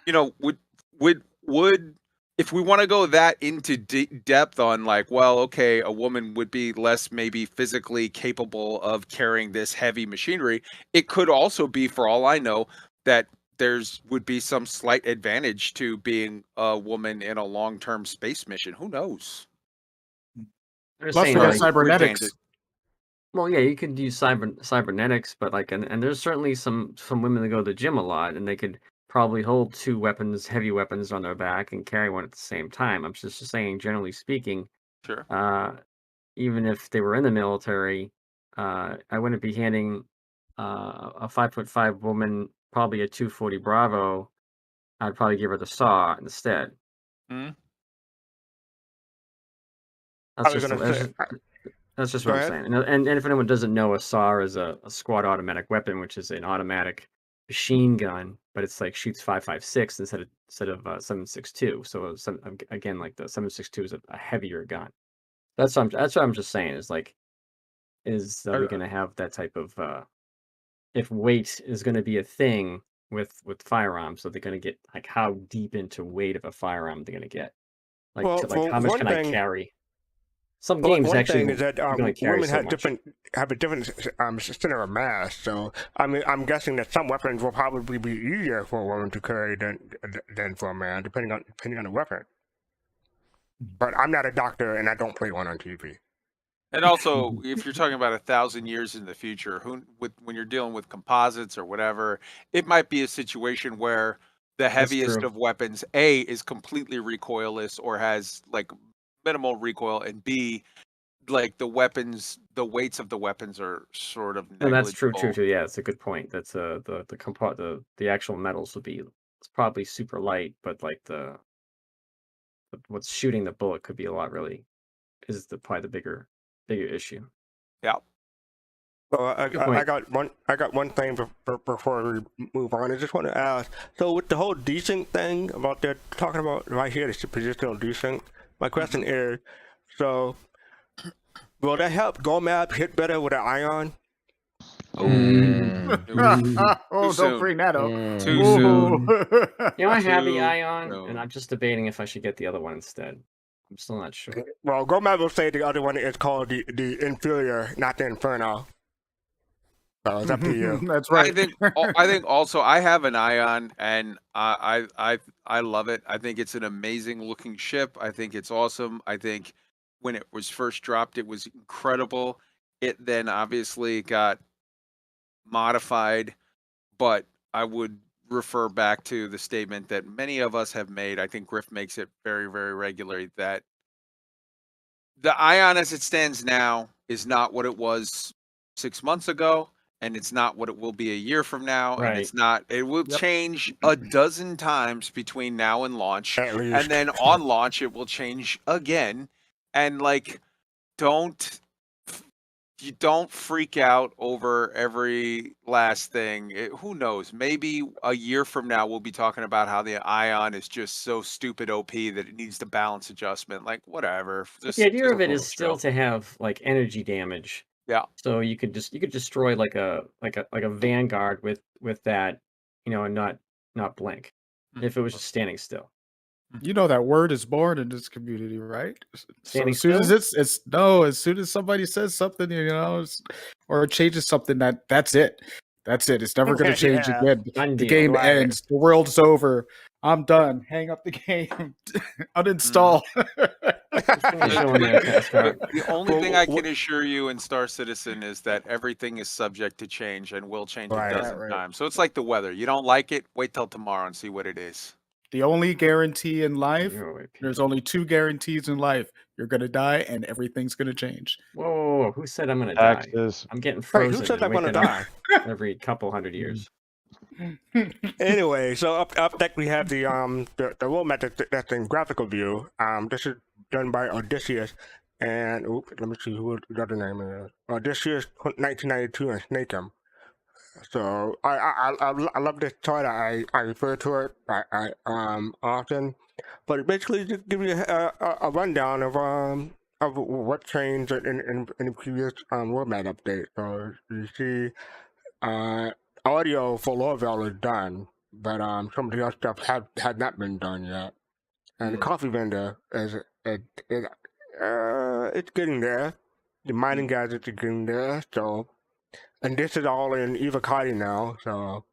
would if we want to go that into depth on like, well, okay, a woman would be less maybe physically capable of carrying this heavy machinery. It could also be, for all I know, that would be some slight advantage to being a woman in a long-term space mission. Who knows? They're Plus, saying we got like, cybernetics. well, yeah, you could use cybernetics, but like, and there's certainly some women that go to the gym a lot, and they could probably hold two weapons, heavy weapons on their back, and carry one at the same time. I'm just saying, generally speaking, Sure. even if they were in the military, I wouldn't be handing a 5'5" woman probably a 240 Bravo. I'd probably give her the saw instead. Hmm? I was gonna say. That's just Go what I'm ahead. saying. And if anyone doesn't know, a SAW is a squad automatic weapon, which is an automatic machine gun, but it's like shoots 5.56 instead of 7.62. So again, like the 7.62 is a heavier gun. That's what I'm just saying is like, are we going to have that type of if weight is going to be a thing with firearms? So they're going to get like, how deep into weight of a firearm they're going to get? Like Well, like for how much one can I thing, carry? Some well, games one actually thing is that you can only carry women so much. have a different center of mass. So I mean, I'm guessing that some weapons will probably be easier for a woman to carry than for a man, depending on the weapon. But I'm not a doctor, and I don't play one on TV. And also, if you're talking about 1,000 years in the future, when you're dealing with composites or whatever, it might be a situation where the heaviest true. of weapons, A, is completely recoilless or has like minimal recoil, and B, like the weights of the weapons are sort of And that's true negligible. too. Yeah, it's a good point. That's the actual metals would be, it's probably super light, but like what's shooting the bullet could be a lot, really is probably the bigger issue. Yeah. So Good I point. got one thing before we move on. I just want to ask. So with the whole desync thing about they're talking about right here, the positional desync. My question is, so will that help GoMap hit better with an ion? Oh, soon. don't bring that up. Too Ooh. You know, I have the Too Ion, soon. and I'm just debating if I should get the other one instead. I'm still not sure. Well, GoMap will say the other one is called the inferior, not the inferno. So it's up to you. That's right. I think also I have an Ion, and I love it. I think it's an amazing looking ship. I think it's awesome. I think when it was first dropped, it was incredible. It then obviously got modified, but I would refer back to the statement that many of us have made. I think Griff makes it very, very regularly, that the Ion as it stands now is not what it was 6 months ago, and it's not what it will be a year from now, and Right. it's not. It will change a dozen times between now and launch, At least. and then on launch it will change again. And like, you don't freak out over every last thing. Who knows? Maybe a year from now we'll be talking about how the Ion is just so stupid OP that it needs the balance adjustment. Like, whatever. The idea of it go is still show. to have like energy damage. Yeah. So you could destroy like a Vanguard with that, and not blink if it was just standing still. You know that word is born in this community, right? So Standing as soon as still? as soon as somebody says something, or changes something, that's it. That's it. It's never going to change Yeah. again. Done The deal. game Right. ends. The world's over. I'm done. Hang up the game. Uninstall. Finish showing there, Scott. The only thing I Well, can assure you in Star Citizen is that everything is subject to change and will change Right. a dozen Right. times. So it's like the weather. You don't like it, wait till tomorrow and see what it is. The only guarantee in life, Whoa, there's only 2 guarantees in life. You're going to die and everything's going to change. whoa, who said I'm gonna die? Taxes. I'm getting Right, who frozen said and I'm gonna waking up die? every couple hundred years. Anyway, so up next we have the roadmap that's in graphical view. This is done by Odysseus, and let me see who the other name is. Odysseus 1992 and Snakem. So I love this chart. I refer to it often, but it basically just gives you a rundown of what changed in the previous roadmap update. So you see audio for Lorville is done, but some of the other stuff had not been done yet. And the coffee vendor it's getting there. The mining guys are getting there. So, and this is all in Evocati now. So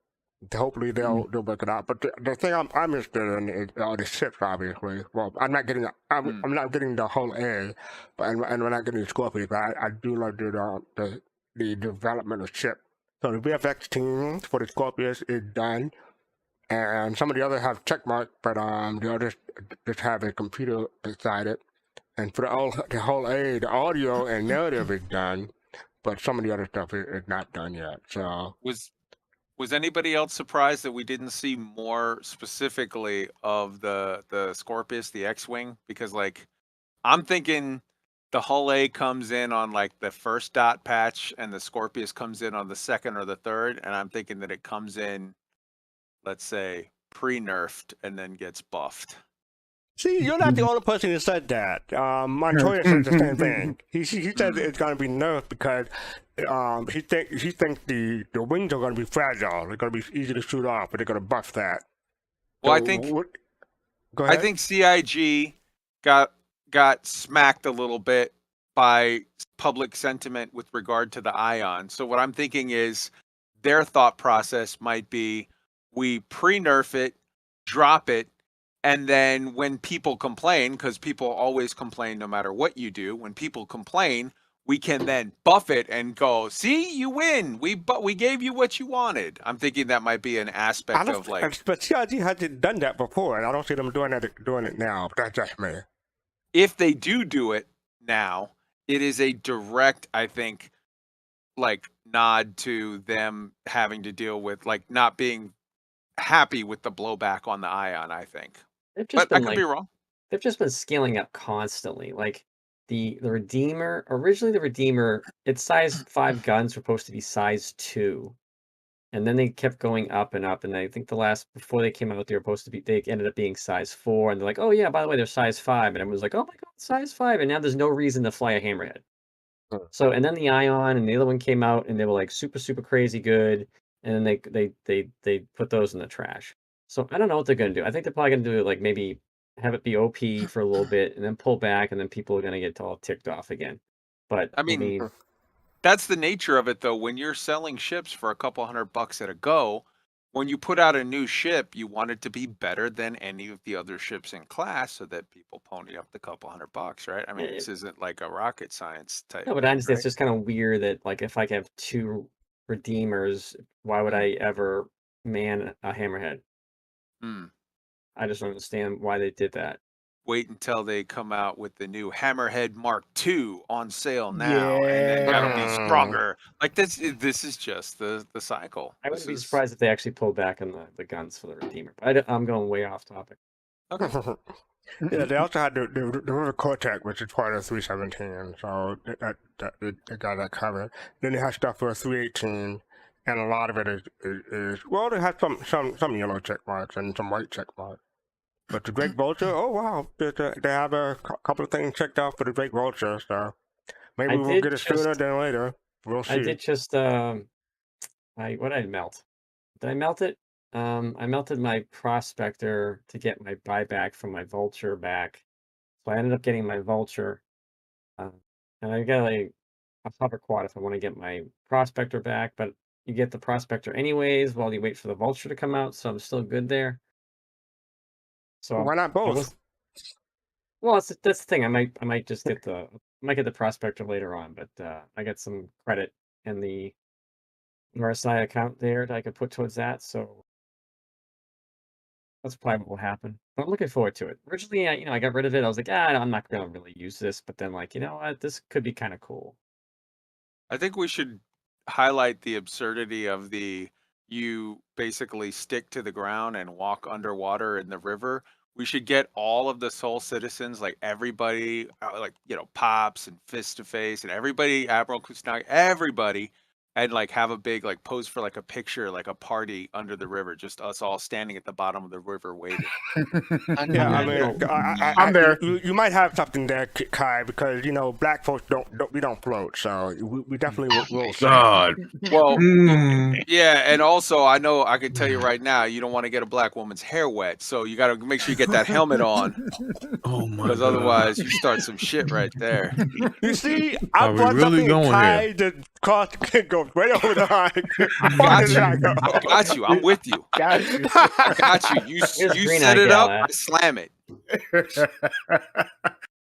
hopefully they'll work it out. But the thing I'm interested in is the ships, obviously. Well, I'm not getting the whole A, but and we're not getting the Scorpion. But I do like the development of ship. So the VFX team for the Scorpius is done, and some of the others have check mark, but the others just have a computer beside it. And for the whole A, the audio and narrative is done, but some of the other stuff is not done yet. So Was anybody else surprised that we didn't see more specifically of the Scorpius, the X-Wing? Because like I'm thinking the Hull A comes in on like the first dot patch and the Scorpius comes in on the second or the third, and I'm thinking that it comes in, let's say, pre-nerfed and then gets buffed. see, you're not the only person who said that. Montoya said the same thing. He said it's going to be nerfed because he thinks the wings are going to be fragile. They're going to be easy to shoot off, but they're going to buff that. Well, So go I ahead. think CIG got smacked a little bit by public sentiment with regard to the Ion. So what I'm thinking is their thought process might be we pre-nerf it, drop it, and then when people complain, because people always complain no matter what you do, when people complain, we can then buff it and go, see, you win. We gave you what you wanted. I'm thinking that might be an aspect of like, but CIG hasn't done that before, and I don't see them doing it now. But that's just me. if they do it now, it is a direct, I think, like nod to them having to deal with like not being happy with the blowback on the Ion, I think. They've just But I been could be wrong. they've just been scaling up constantly. Like the Redeemer, originally the Redeemer, its size 5 guns were supposed to be size 2. And then they kept going up and up, and I think before they came out, they were supposed to be, they ended up being size 4, and they're like, oh yeah, by the way, they're size 5, and everyone's like, oh my god, size 5, and now there's no reason to fly a hammerhead. So, and then the Ion and the other one came out, and they were like super, super crazy good, and then they put those in the trash. So I don't know what they're gonna do. I think they're probably gonna do like maybe have it be OP for a little bit, and then pull back, and then people are gonna get all ticked off again. But I mean, that's the nature of it though. When you're selling ships for a couple $100 at a go, when you put out a new ship, you want it to be better than any of the other ships in class so that people pony up the couple $100, right? I mean, this isn't like a rocket science type. no, but thing, I just it's right? just kind of weird that like if I have 2 Redeemers, why would I ever man a hammerhead? Hmm. I just don't understand why they did that. Wait until they come out with the new Hammerhead Mark II on sale now, and then that'll be Yeah. stronger. Like this is just the cycle. I wouldn't be surprised if they actually pulled back on the guns for the Redeemer. But I'm going way off topic. Yeah, they also had the River Cortex, which is part of 317, so they got that covered. Then they have stuff for 318, and a lot of it is well, they have some yellow check marks and some white check marks. But the Drake Vulture, oh wow, they have a couple of things checked out for the Drake Vulture, so maybe we'll get it sooner than later. We'll see. I did just what did I melt? Did I melt it? I melted my prospector to get my buyback from my vulture back. So I ended up getting my vulture. And I got a hover quad if I want to get my prospector back, but you get the prospector anyways while you wait for the vulture to come out, so I'm still good there. So Why not both? Well, that's the thing. I might just get the prospector later on, but I got some credit in the RSI account there that I could put towards that, so that's probably what will happen. But I'm looking forward to it. Originally, I got rid of it. I was like, I'm not gonna really use this, but then like, you know what, this could be kind of cool. I think we should highlight the absurdity of you basically stick to the ground and walk underwater in the river. We should get all of the Soul citizens, like everybody, like, Pops and Fist to Face and everybody, Admiral Kusanagi, everybody, and like have a big like pose for like a picture, like a party under the river, just us all standing at the bottom of the river waiting. Yeah, I mean, I'm there. You might have something there, Kai, because black folks don't float, so we definitely will. God. Well, Mm. yeah, and also I know I can tell you right now, you don't want to get a black woman's hair wet, so you got to make sure you get that helmet on, Oh my because God. otherwise you start some shit right there. You see, I Are we brought really something going Kai here? to cross go right over the line. I got you. I'm with you. Got you. I got you. You Green set Eye it Gal up, at. I slam it.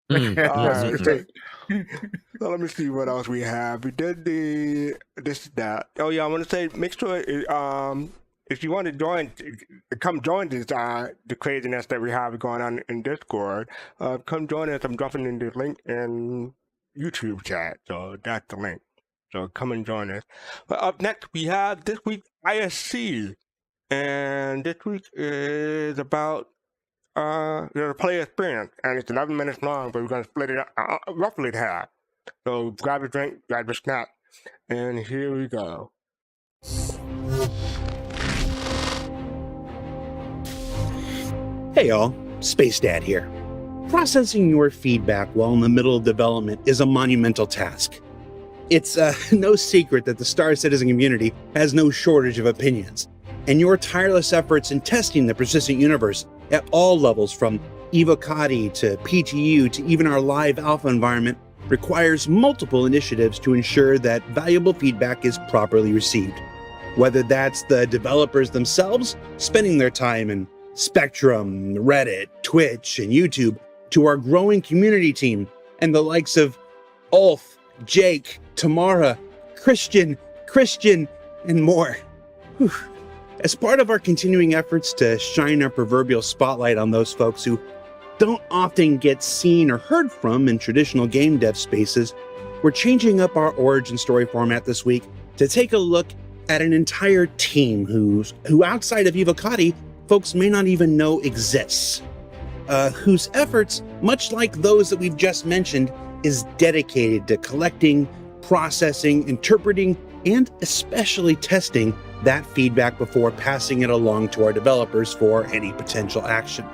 Alright, so let me see what else we have. We did that. Oh yeah, I want to say, make sure if you want to join, come join this the craziness that we have going on in Discord. Come join us. I'm dropping in the link in YouTube chat, so that's the link. So come and join us. But up next we have this week ISC, and this week is about the player experience, and it's 11 minutes long, but we're gonna split it up, roughly in half. So grab a drink, grab a snack, and here we go. Hey y'all, Space Dad here. Processing your feedback while in the middle of development is a monumental task. It's no secret that the Star Citizen community has no shortage of opinions, and your tireless efforts in testing the persistent universe at all levels, from Evocati to PTU to even our live alpha environment, requires multiple initiatives to ensure that valuable feedback is properly received. Whether that's the developers themselves spending their time in Spectrum, Reddit, Twitch, and YouTube, to our growing community team and the likes of Ulf, Jake, Tamara, Christian, and more. Whew. As part of our continuing efforts to shine our proverbial spotlight on those folks who don't often get seen or heard from in traditional game dev spaces, we're changing up our origin story format this week to take a look at an entire team who outside of Evocati, folks may not even know exists, whose efforts, much like those that we've just mentioned, is dedicated to collecting, processing, interpreting, and especially testing that feedback before passing it along to our developers for any potential action.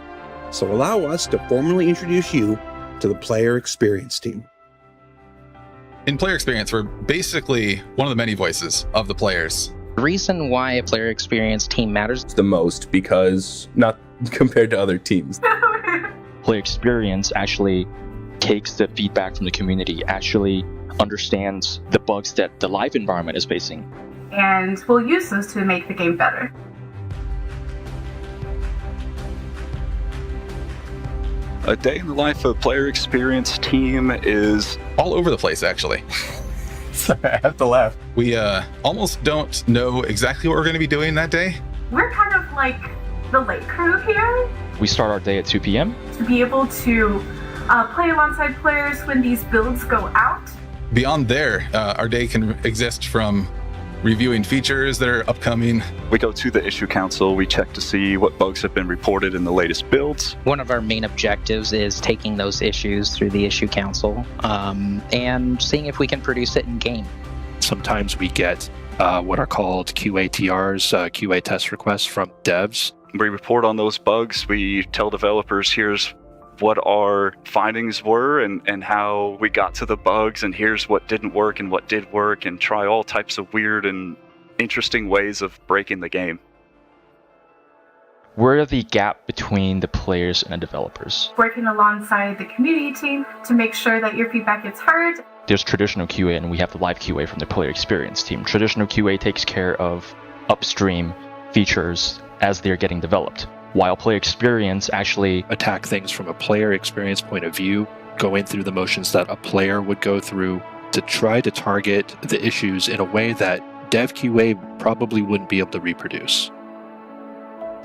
So allow us to formally introduce you to the player experience team. In player experience, we're basically one of the many voices of the players. The reason why a player experience team matters the most, because not compared to other teams. Player experience actually takes the feedback from the community, actually understands the bugs that the live environment is facing, and we'll use those to make the game better. A day in the life of player experience team is all over the place, actually. Sorry, I have to laugh. We almost don't know exactly what we're going to be doing that day. We're kind of like the late crew here. We start our day at 2 p.m. to be able to play alongside players when these builds go out. Beyond there, our day can exist from reviewing features that are upcoming. We go to the issue council, we check to see what bugs have been reported in the latest builds. One of our main objectives is taking those issues through the issue council and seeing if we can produce it in game. Sometimes we get what are called QATRs, QA test requests from devs. We report on those bugs, we tell developers here's what our findings were and how we got to the bugs, and here's what didn't work and what did work, and try all types of weird and interesting ways of breaking the game. We're the gap between the players and the developers. Working alongside the community team to make sure that your feedback gets heard. There's traditional QA and we have the live QA from the player experience team. Traditional QA takes care of upstream features as they're getting developed, while player experience actually attack things from a player experience point of view, going through the motions that a player would go through to try to target the issues in a way that Dev QA probably wouldn't be able to reproduce.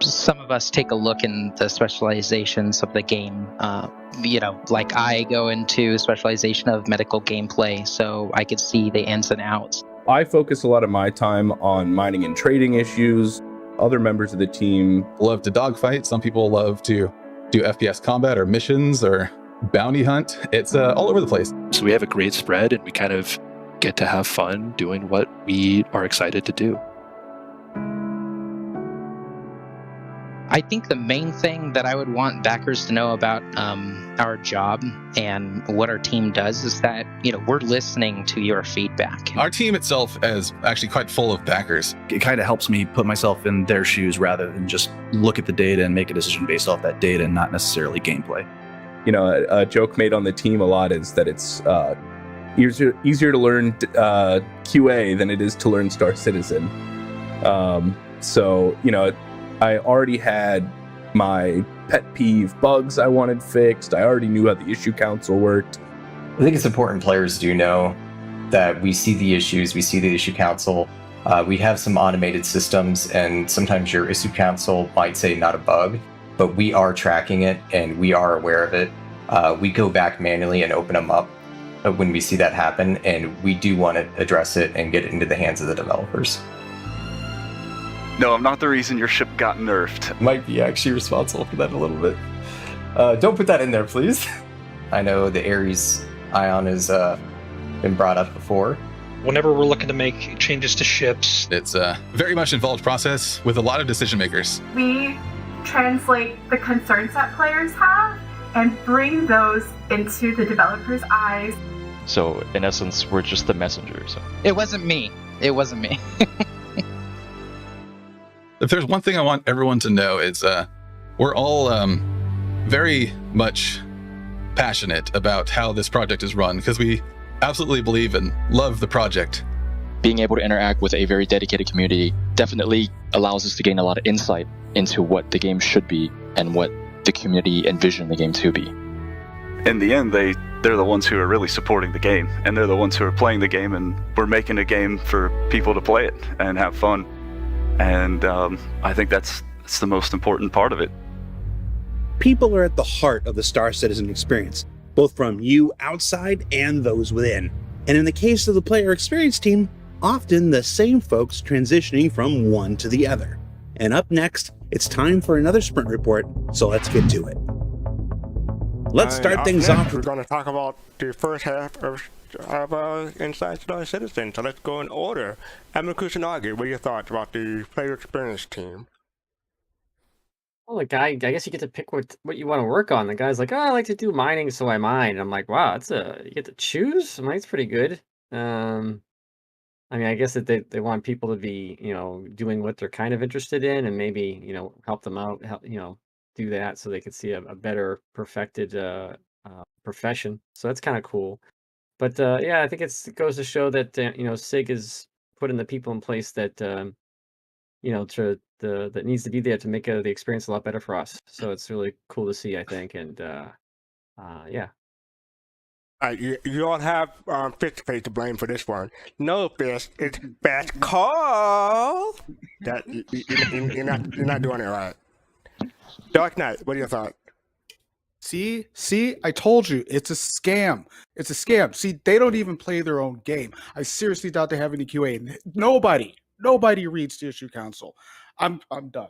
Some of us take a look in the specializations of the game. Like I go into specialization of medical gameplay, so I could see the ins and outs. I focus a lot of my time on mining and trading issues. Other members of the team love to dogfight. Some people love to do FPS combat or missions or bounty hunt. It's all over the place. So we have a great spread and we kind of get to have fun doing what we are excited to do. I think the main thing that I would want backers to know about our job and what our team does is that, we're listening to your feedback. Our team itself is actually quite full of backers. It kind of helps me put myself in their shoes rather than just look at the data and make a decision based off that data and not necessarily gameplay. A joke made on the team a lot is that it's easier to learn QA than it is to learn Star Citizen. I already had my pet peeve bugs I wanted fixed. I already knew how the issue council worked. I think it's important players do know that we see the issues, we see the issue council. We have some automated systems, and sometimes your issue council might say not a bug, but we are tracking it and we are aware of it. We go back manually and open them up when we see that happen, and we do want to address it and get it into the hands of the developers. No, I'm not the reason your ship got nerfed. Might be actually responsible for that a little bit. Don't put that in there, please. I know the Ares Ion has been brought up before. Whenever we're looking to make changes to ships, it's a very much involved process with a lot of decision makers. We translate the concerns that players have and bring those into the developers' eyes. So in essence, we're just the messengers. It wasn't me. If there's one thing I want everyone to know is we're all very much passionate about how this project is run because we absolutely believe and love the project. Being able to interact with a very dedicated community definitely allows us to gain a lot of insight into what the game should be and what the community envisioned the game to be. In the end, they're the ones who are really supporting the game, and they're the ones who are playing the game, and we're making a game for people to play it and have fun. And I think that's the most important part of it. People are at the heart of the Star Citizen experience, both from you outside and those within. And in the case of the player experience team, often the same folks transitioning from one to the other. And up next, it's time for another sprint report, so let's get to it. Let's start things off. We're going to talk about the first half of Inside Star Citizen, so let's go in order. Emma Kusanagi, what are your thoughts about the player experience team? Well, the guy, I guess you get to pick what you want to work on. The guy's like, I like to do mining, so I mine. And I'm like, wow, you get to choose? Mine's pretty good. I guess that they want people to be, doing what they're kind of interested in and maybe, help them out, do that so they can see a better perfected profession. So that's kind of cool. But I think it goes to show that SIG is putting the people in place that that needs to be there to make the experience a lot better for us. So it's really cool to see, I think, and You all have Fist Face to blame for this one. No, Fist, it's best call. That you're not doing it right. Dark Knight, what are your thoughts? See, I told you, it's a scam. It's a scam. See, they don't even play their own game. I seriously doubt they have any QA. Nobody reads the issue council. I'm done.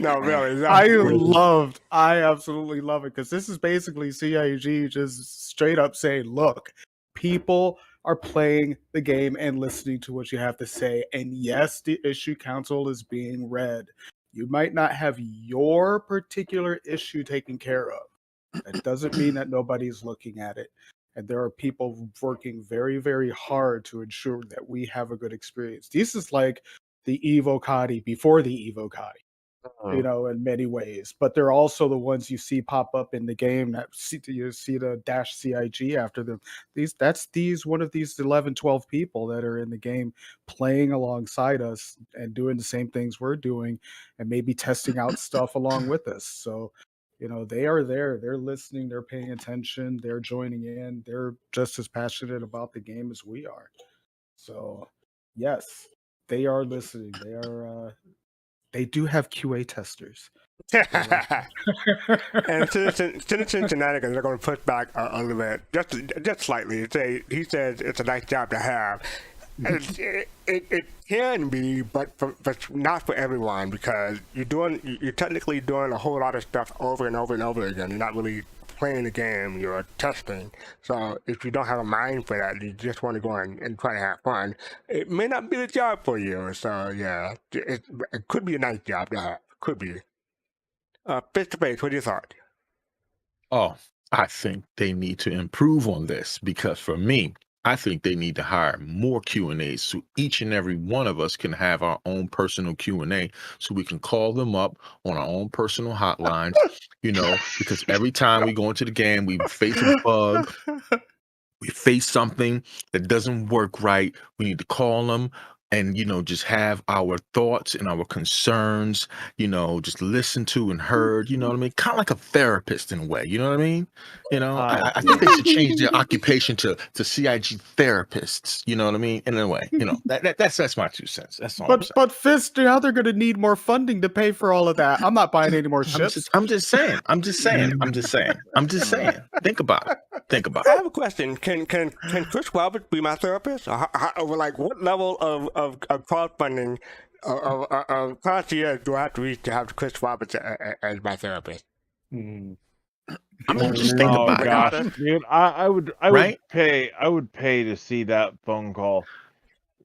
No, really. I absolutely love it because this is basically CIG just straight up saying, look, people are playing the game and listening to what you have to say. And yes, the issue council is being read. You might not have your particular issue taken care of. That doesn't mean that nobody's looking at it. And there are people working very, very hard to ensure that we have a good experience. This is like the Evocati before the Evocati. You know, in many ways, but they're also the ones you see pop up in the game that you see the -CIG after them. That's one of these 11, 12 people that are in the game playing alongside us and doing the same things we're doing and maybe testing out stuff along with us. So, you know, they are there, they're listening, they're paying attention, they're joining in, they're just as passionate about the game as we are. So, yes, they are listening. They do have QA testers. And Citizen Shenanigans are going to push back a little bit, just slightly. He says it's a nice job to have. It can be, but not for everyone, because you're technically doing a whole lot of stuff over and over and over again. You're not really playing the game, you're testing. So if you don't have a mind for that, you just want to go and try to have fun, it may not be the job for you. So yeah, it could be a nice job to have. Could be. Face to face, what do you thought? Oh, I think they need to improve on this, because for me, I think they need to hire more Q&As so each and every one of us can have our own personal Q&A, so we can call them up on our own personal hotlines, you know, because every time we go into the game, we face a bug, we face something that doesn't work right, we need to call them and, you know, just have our thoughts and our concerns, you know, just listened to and heard, you know what I mean? Kind of like a therapist in a way, you know what I mean? You know, I think they should change their occupation to CIG therapists, you know what I mean? In a way, you know, that's my 2 cents. That's all I'm saying. But Fist, now they're going to need more funding to pay for all of that. I'm not buying any more ships. I'm just saying. Think about it. I have a question. Can Chris Roberts be my therapist? Like, what level of crowdfunding of concierge do I have to reach to have Chris Roberts as my therapist? I mean, just think about it, dude. I would pay to see that phone call.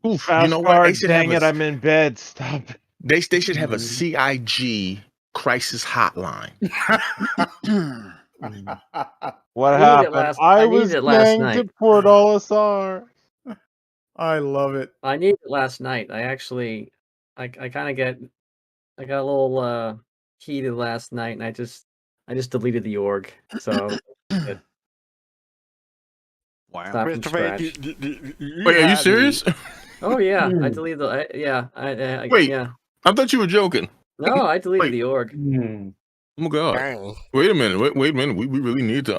Oof, you know what? They should dang it, I'm in bed. Stop. They should have a CIG crisis hotline. What happened? I was playing to Port Olisar. I love it. I needed it last night. I kind of got a little heated last night, and I just deleted the org. So good. Wow. Start from scratch. Wait, are you serious? Oh yeah, I deleted the Wait, yeah. I thought you were joking. No, I deleted the org. Oh my god! Dang. Wait a minute! Wait a minute! We really need to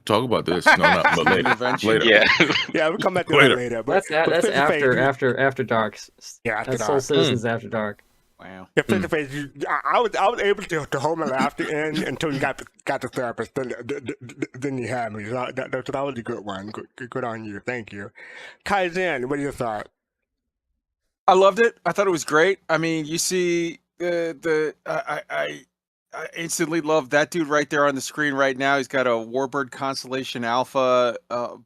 talk about this. No, not but later. Yeah, we'll come back to that later. But That's after dark. Yeah, after that's dark. Soul Citizens After Dark. Wow. Yeah, face to face. I was able to hold my laughter in until you got the therapist. Then you had me. So that was a good one. Good on you. Thank you. Kaizen, what are your thoughts? I loved it. I thought it was great. I mean, you see I instantly love that dude right there on the screen right now. He's got a Warbird Constellation Alpha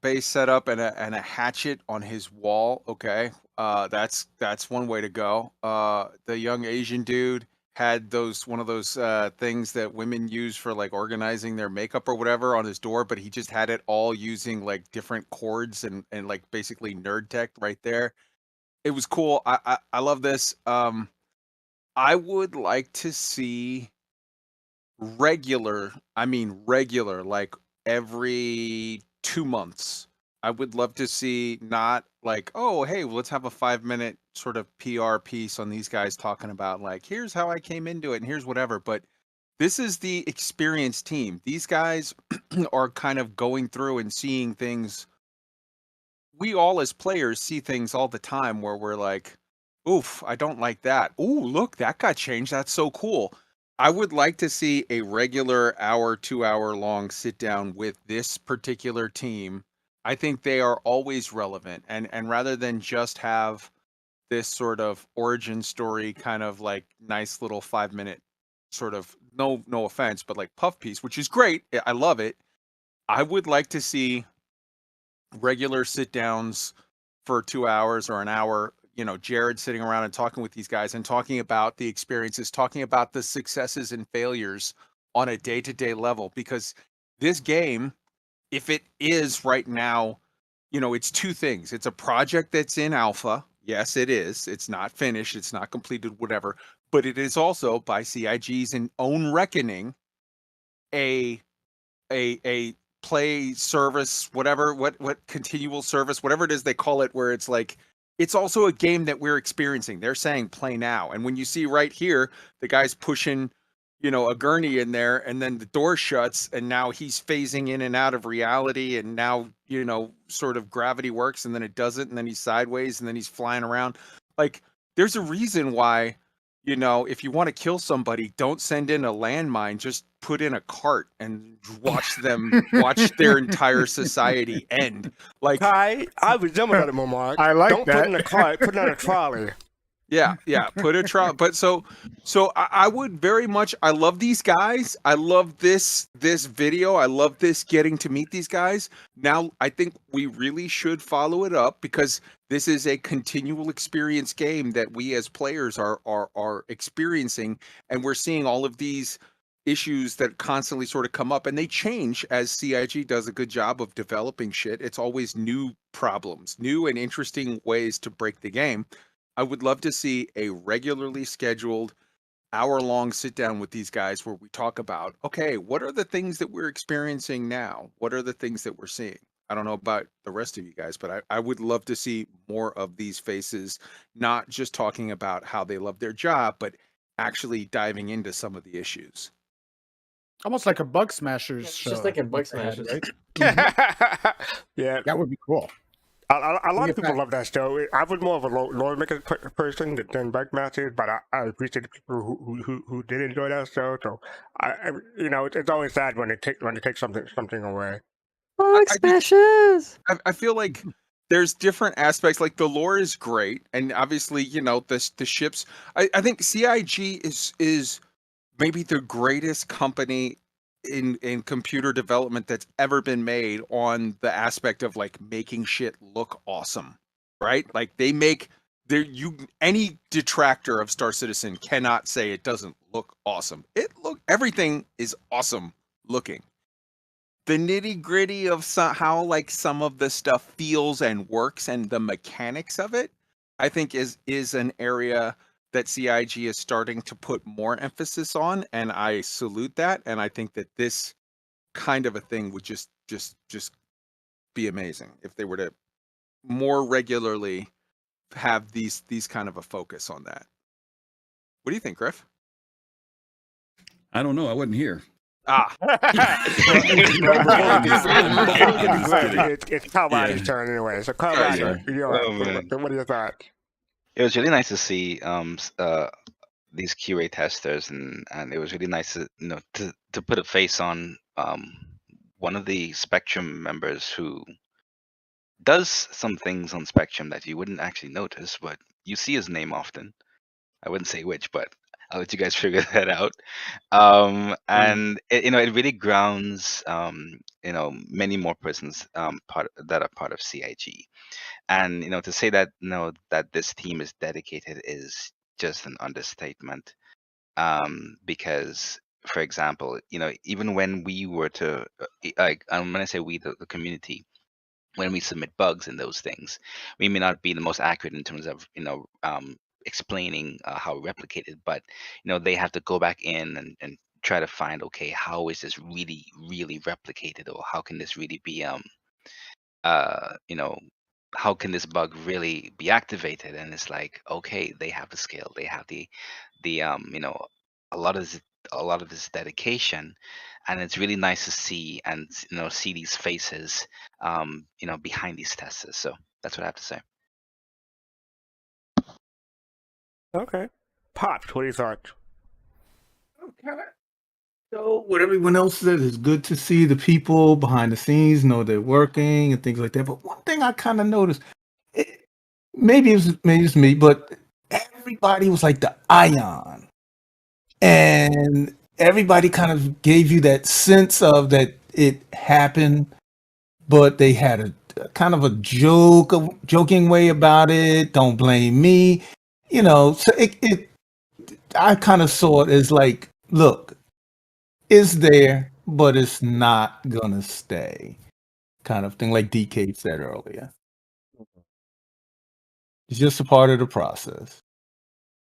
base set up and a hatchet on his wall. Okay, that's one way to go. The young Asian dude had one of those things that women use for like organizing their makeup or whatever on his door, but he just had it all using like different cords and like basically nerd tech right there. It was cool. I love this. I would like to see regular, like every 2 months. I would love to see not like, oh, hey, let's have a 5-minute sort of PR piece on these guys talking about like, here's how I came into it and here's whatever. But this is the experienced team. These guys are kind of going through and seeing things. We all as players see things all the time where we're like, oof, I don't like that. Ooh, look, that got changed. That's so cool. I would like to see a regular 2-hour long sit down with this particular team. I think they are always relevant. And rather than just have this sort of origin story kind of like nice little 5-minute sort of, no offense, but like puff piece, which is great. I love it. I would like to see regular sit downs for 2 hours or an hour. You know, Jared sitting around and talking with these guys and talking about the experiences, talking about the successes and failures on a day-to-day level. Because this game, if it is right now, you know, it's two things. It's a project that's in alpha. Yes, it is. It's not finished. It's not completed, whatever. But it is also, by CIG's own reckoning, a play service, whatever, what continual service, whatever it is they call it, where it's like, it's also a game that we're experiencing. They're saying play now. And when you see right here, the guy's pushing, a gurney in there, and then the door shuts, and now he's phasing in and out of reality, and now, sort of gravity works, and then it doesn't, and then he's sideways, and then he's flying around. Like, there's a reason why, if you want to kill somebody, don't send in a landmine, just put in a cart and watch their entire society end. Like, I resemble that more, Mark. I like Don't that. put in a cart, put it on a trolley. Yeah, put a trial. But so I would very much. I love these guys. I love this video. I love this getting to meet these guys. Now I think we really should follow it up, because this is a continual experience game that we as players are experiencing, and we're seeing all of these issues that constantly sort of come up, and they change as CIG does a good job of developing shit. It's always new problems, new and interesting ways to break the game. I would love to see a regularly scheduled hour-long sit-down with these guys where we talk about, okay, what are the things that we're experiencing now? What are the things that we're seeing? I don't know about the rest of you guys, but I would love to see more of these faces, not just talking about how they love their job, but actually diving into some of the issues. Almost like a Bug Smashers show. Just like a Bug that they had, Smashers. right? Yeah, that would be cool. A lot of people love that show. I was more of a lore maker person than Bug Masters, but I appreciate the people who did enjoy that show. So it's always sad when they take something away. Bug Smashers. I feel like there's different aspects. Like, the lore is great, and obviously, the ships. I think CIG is maybe the greatest company in computer development that's ever been made, on the aspect of like making shit look awesome, right? Like, they make any detractor of Star Citizen cannot say it doesn't look awesome. Everything is awesome looking. The nitty gritty of how like some of the stuff feels and works, and the mechanics of it, I think is an area that CIG is starting to put more emphasis on, and I salute that. And I think that this kind of a thing would just be amazing if they were to more regularly have these kind of a focus on that. What do you think, Griff? I don't know. I wasn't here. It's Calvary's turn anyway. So Calvary, what are your thoughts? It was really nice to see these QA testers, and it was really nice to put a face on one of the Spectrum members who does some things on Spectrum that you wouldn't actually notice, but you see his name often. I wouldn't say which, but I'll let you guys figure that out. And it really grounds many more persons that are part of CIG. And to say that that this team is dedicated is just an understatement, because, for example, even when we were to when I say we, the community, when we submit bugs and those things, we may not be the most accurate in terms of explaining how replicated, but they have to go back in and try to find, okay, how is this really replicated, or how can this really be how can this bug really be activated? And it's like, okay, they have the skill, they have the a lot of this dedication, and it's really nice to see and see these faces behind these testers. So that's what I have to say. Okay, Pops, what do you thought? Okay. So what everyone else said, is good to see the people behind the scenes know they're working and things like that. But one thing I kind of noticed, maybe it's me, but everybody was like the ion, and everybody kind of gave you that sense of that it happened, but they had a kind of a joking way about it. Don't blame me, So I kind of saw it as like, look, it's there, but it's not gonna stay, kind of thing, like DK said earlier. It's just a part of the process.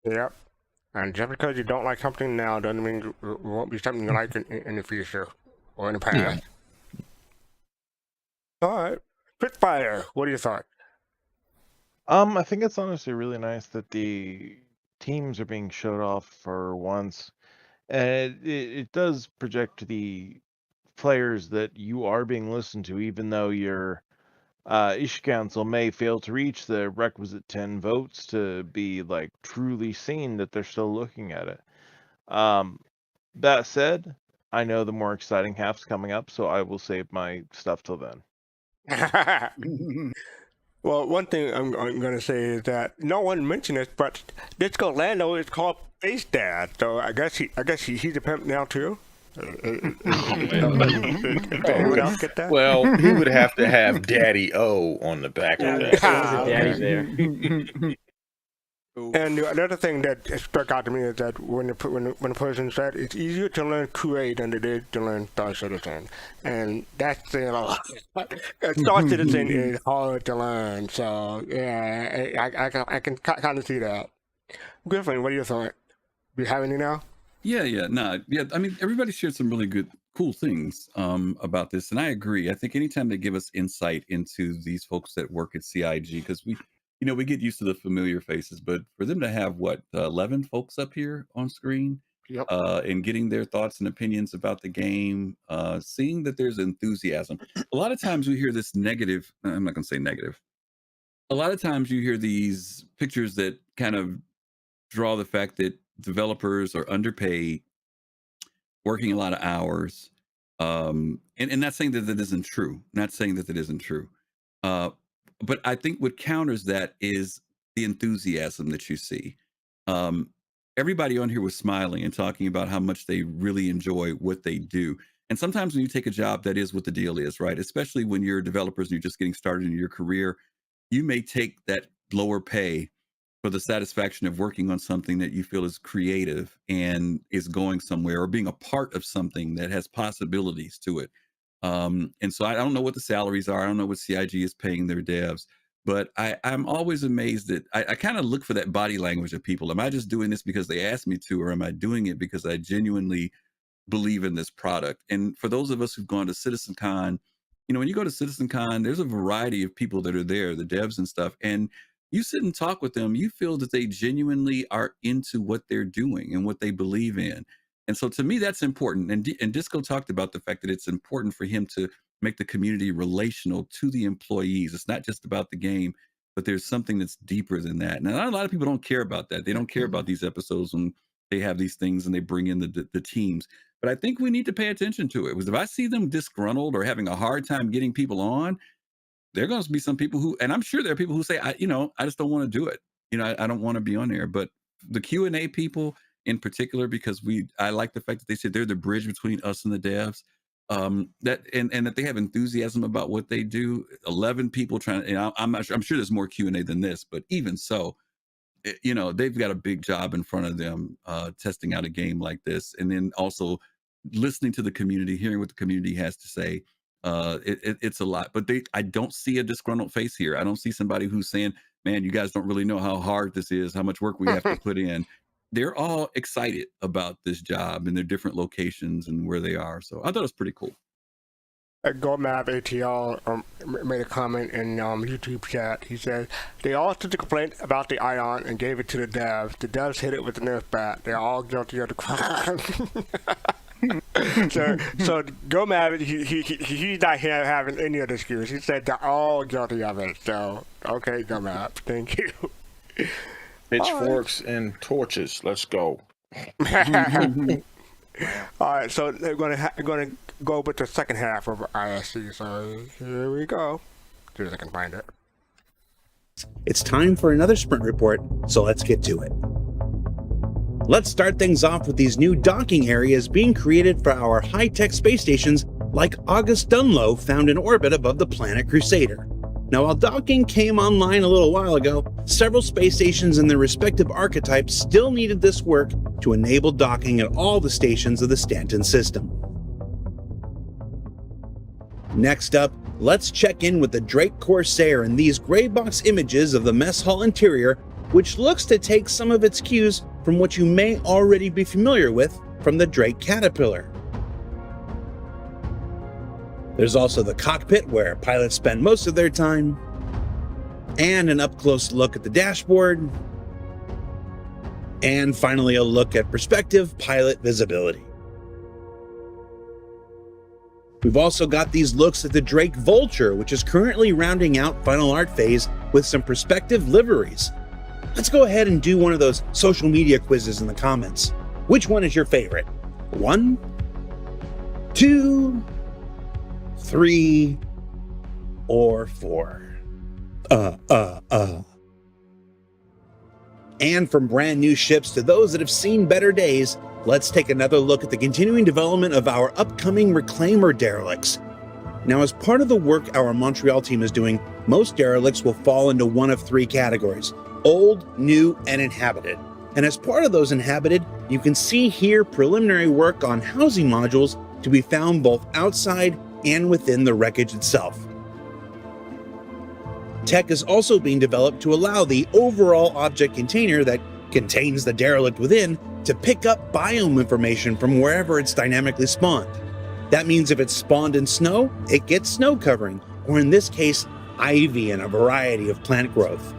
Yep. And just because you don't like something now doesn't mean it won't be something you like in the future or in the past. Yeah. All right. Spitfire, what do you thought? I think it's honestly really nice that the teams are being showed off for once. And it does project to the players that you are being listened to, even though your issue council may fail to reach the requisite 10 votes to be like truly seen, that they're still looking at it. That said, I know the more exciting half's coming up, so I will save my stuff till then. Well, one thing I'm going to say is that no one mentioned this, but Disco Lando is called Space Dad, so I guess he's a pimp now too. Anyone else get that? Well, he would have to have Daddy O on the back of that. Daddy there. And the other thing that struck out to me is that when a person said it's easier to learn QA than it is to learn Star Citizen, and that's saying a lot. Star Citizen is hard to learn, so yeah, I can kind of see that. Griffin, what do you think? Do you have any now? Yeah. I mean, everybody shared some really cool things about this, and I agree. I think anytime they give us insight into these folks that work at CIG, because we get used to the familiar faces, but for them to have 11 folks up here on screen, yep, and getting their thoughts and opinions about the game, seeing that there's enthusiasm. A lot of times we hear this negative. I'm not going to say negative. A lot of times you hear these pictures that kind of draw the fact that developers are underpaid, working a lot of hours, and not saying that that isn't true. Not saying that that isn't true. But I think what counters that is the enthusiasm that you see. Everybody on here was smiling and talking about how much they really enjoy what they do. And sometimes when you take a job, that is what the deal is, right? Especially when you're developers and you're just getting started in your career, you may take that lower pay for the satisfaction of working on something that you feel is creative and is going somewhere, or being a part of something that has possibilities to it. And so I don't know what the salaries are. I don't know what CIG is paying their devs, but I'm always amazed that I kind of look for that body language of people. Am I just doing this because they asked me to, or am I doing it because I genuinely believe in this product? And for those of us who've gone to CitizenCon, when you go to CitizenCon, there's a variety of people that are there, the devs and stuff, and you sit and talk with them, you feel that they genuinely are into what they're doing and what they believe in. And so to me, that's important. And Disco talked about the fact that it's important for him to make the community relational to the employees. It's not just about the game, but there's something that's deeper than that. And a lot of people don't care about that. They don't care about these episodes when they have these things and they bring in the teams. But I think we need to pay attention to it. Because if I see them disgruntled or having a hard time getting people on, there are going to be some people who, and I'm sure there are people who say, I just don't want to do it. I don't want to be on there. But the Q&A people in particular, because I like the fact that they said they're the bridge between us and the devs, that they have enthusiasm about what they do. 11 people trying, and I'm sure there's more Q&A than this, but even so, they've got a big job in front of them, testing out a game like this, and then also listening to the community, hearing what the community has to say. It's a lot, but I don't see a disgruntled face here. I don't see somebody who's saying, man, you guys don't really know how hard this is, how much work we have to put in. They're all excited about this job and their different locations and where they are. So I thought it was pretty cool. GoMap ATL made a comment in YouTube chat. He said, they all took the complaint about the Ion and gave it to the devs. The devs hit it with the Nerf bat. They're all guilty of the crime. so GoMap, he's not here having any other excuse. He said they're all guilty of it. So, okay, GoMap, thank you. Pitchforks and torches. Let's go. All right, so they're going to go with the second half of ISC. So here we go. See if I can find it. It's time for another sprint report, so let's get to it. Let's start things off with these new docking areas being created for our high-tech space stations like August Dunlow found in orbit above the planet Crusader. Now, while docking came online a little while ago, several space stations and their respective archetypes still needed this work to enable docking at all the stations of the Stanton system. Next up, let's check in with the Drake Corsair in these gray box images of the mess hall interior, which looks to take some of its cues from what you may already be familiar with from the Drake Caterpillar. There's also the cockpit where pilots spend most of their time, and an up-close look at the dashboard, and finally a look at perspective pilot visibility. We've also got these looks at the Drake Vulture, which is currently rounding out final art phase with some perspective liveries. Let's go ahead and do one of those social media quizzes in the comments. Which one is your favorite? 1, 2, 3, or 4? And from brand new ships to those that have seen better days, let's take another look at the continuing development of our upcoming Reclaimer Derelicts. Now, as part of the work our Montreal team is doing, most Derelicts will fall into one of 3 categories: old, new, and inhabited. And as part of those inhabited, you can see here preliminary work on housing modules to be found both outside and within the wreckage itself. Tech is also being developed to allow the overall object container that contains the derelict within to pick up biome information from wherever it's dynamically spawned. That means if it's spawned in snow, it gets snow covering, or in this case, ivy and a variety of plant growth.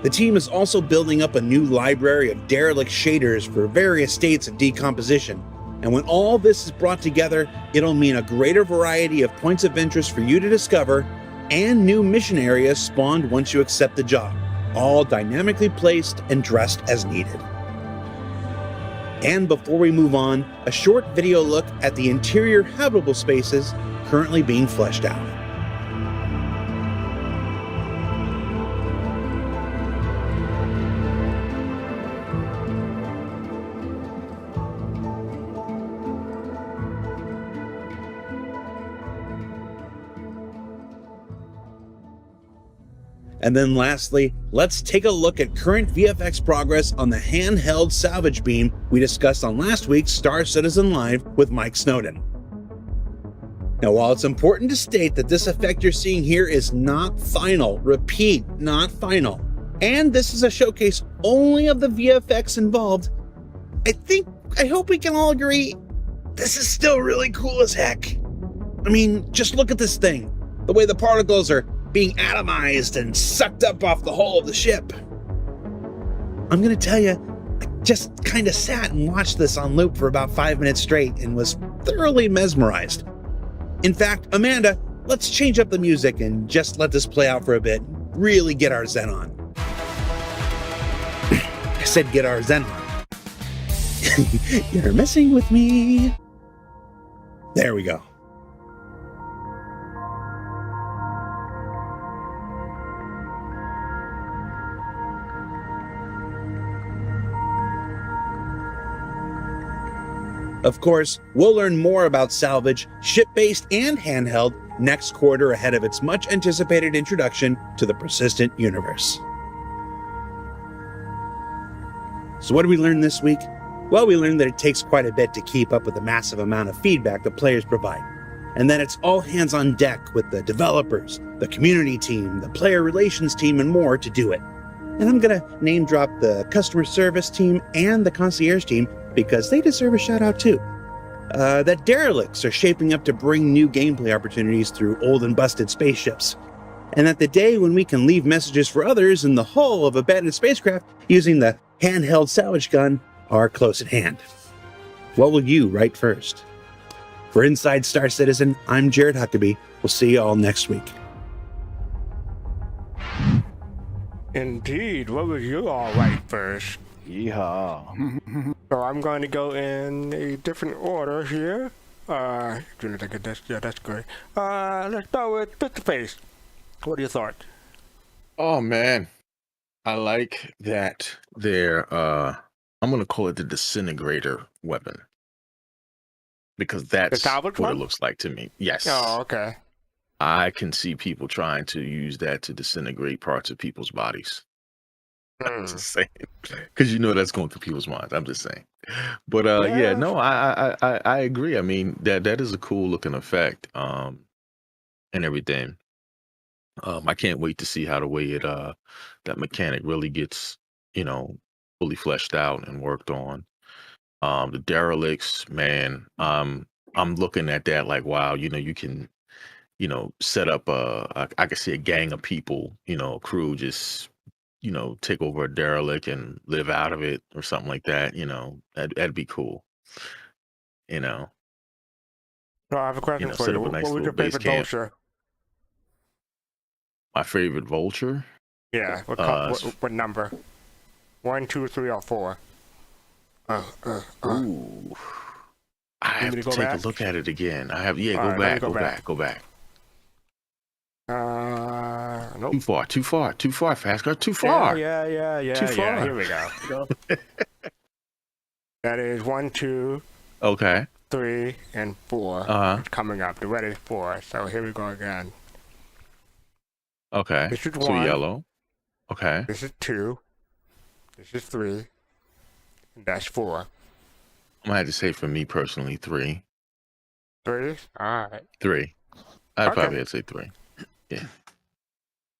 The team is also building up a new library of derelict shaders for various states of decomposition, and when all this is brought together, it'll mean a greater variety of points of interest for you to discover and new mission areas spawned once you accept the job, all dynamically placed and dressed as needed. And before we move on, a short video look at the interior habitable spaces currently being fleshed out. And then lastly, let's take a look at current VFX progress on the handheld Salvage beam we discussed on last week's Star Citizen Live with Mike Snowden. Now, while it's important to state that this effect you're seeing here is not final, repeat, not final, and this is a showcase only of the VFX involved, I hope we can all agree, this is still really cool as heck. I mean, just look at this thing, the way the particles are being atomized and sucked up off the hull of the ship. I'm gonna tell you, I just kind of sat and watched this on loop for about 5 minutes straight and was thoroughly mesmerized. In fact, Amanda, let's change up the music and just let this play out for a bit, really get our zen on. I said get our zen on. You're messing with me. There we go. Of course, we'll learn more about Salvage, ship-based and handheld, next quarter ahead of its much-anticipated introduction to the persistent universe. So what did we learn this week? Well, we learned that it takes quite a bit to keep up with the massive amount of feedback the players provide, and that it's all hands on deck with the developers, the community team, the player relations team, and more to do it. And I'm gonna name drop the customer service team and the concierge team because they deserve a shout out too. That derelicts are shaping up to bring new gameplay opportunities through old and busted spaceships. And that the day when we can leave messages for others in the hull of abandoned spacecraft using the handheld salvage gun are close at hand. What will you write first? For Inside Star Citizen, I'm Jared Huckabee. We'll see you all next week. Indeed, what would you all write first? Yeehaw. So I'm going to go in a different order here. Yeah, that's great. Let's start with Mr. Face. What are your thoughts? Oh man, I like that they're I'm gonna call it the disintegrator weapon because that's what it looks like to me. Yes. Oh, okay. I can see people trying to use that to disintegrate parts of people's bodies. I'm just saying, because you know that's going through people's minds. I'm just saying, but yeah, no, I agree. I mean, that is a cool looking effect, and everything. I can't wait to see how the way it that mechanic really gets, fully fleshed out and worked on. The derelicts, man, I'm looking at that like, wow, you can, set up I can see a gang of people, a crew just, take over a derelict and live out of it or something like that. That'd be cool. You know, So I have a question for set you. up a nice What was little your base favorite camp. vulture? My favorite vulture? Yeah. What number? 1, 2, 3, or 4? Ooh. I have to take a look at it again. I have, All go right, back, let me go back. Nope. Too far, fast car, too far. Yeah. Too far. Here we go. That is 1, 2, Okay. 3, and 4. It's coming up. The red is 4. So here we go again. Okay. This is So 1. yellow. Okay. This is 2. This is 3. And that's 4. I'm gonna have to say for me personally, 3. 3? All right. 3. I'd Okay. probably have to say 3. Yeah.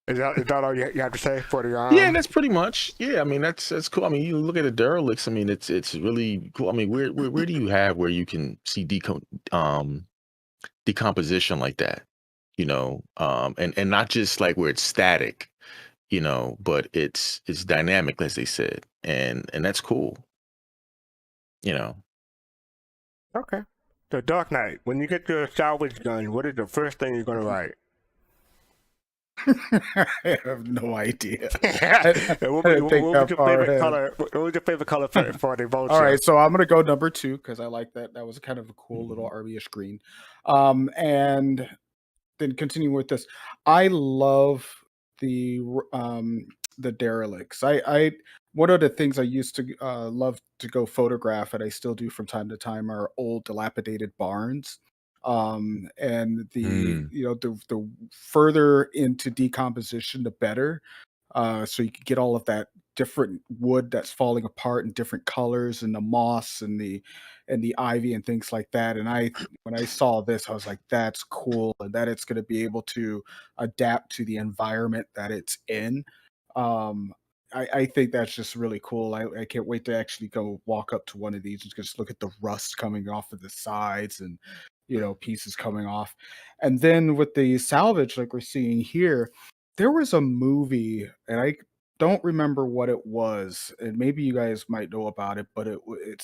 Is that all you have to say for the Yeah, that's pretty much. Yeah, I mean that's cool. I mean, you look at the derelicts. I mean, it's really cool. I mean, where do you have where you can see decomposition like that? And not just like where it's static, but it's dynamic, as they said, and that's cool. Okay. So Dark Knight, when you get your salvage gun, what is the first thing you're gonna write? I have no idea. What was your favorite color? What was your favorite color for the vulture? All right, so I'm gonna go number 2 because I like that. That was kind of a cool little Arby-ish green. And then continuing with this, I love the derelicts. I one of the things I used to love to go photograph, and I still do from time to time, are old dilapidated barns. And the further into decomposition, the better. So you can get all of that different wood that's falling apart in different colors, and the moss and the ivy and things like that. And when I saw this, I was like, that's cool, and that it's going to be able to adapt to the environment that it's in. I think that's just really cool. I can't wait to actually go walk up to one of these and just look at the rust coming off of the sides and pieces coming off. And then with the salvage, like we're seeing here, there was a movie, and I don't remember what it was, and maybe you guys might know about it, but it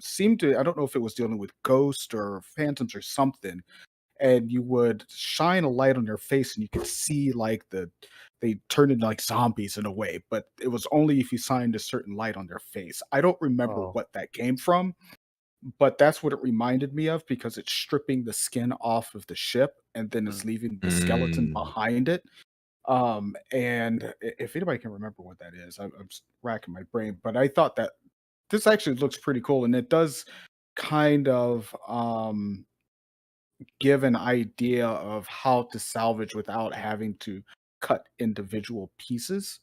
seemed to, I don't know if it was dealing with ghosts or phantoms or something, and you would shine a light on their face and you could see like they turned into like zombies in a way, but it was only if you shined a certain light on their face. I don't remember what that came from, but that's what it reminded me of, because it's stripping the skin off of the ship and then it's leaving the skeleton behind it. And if anybody can remember what that is, I'm racking my brain, but I thought that this actually looks pretty cool, and it does kind of give an idea of how to salvage without having to cut individual pieces,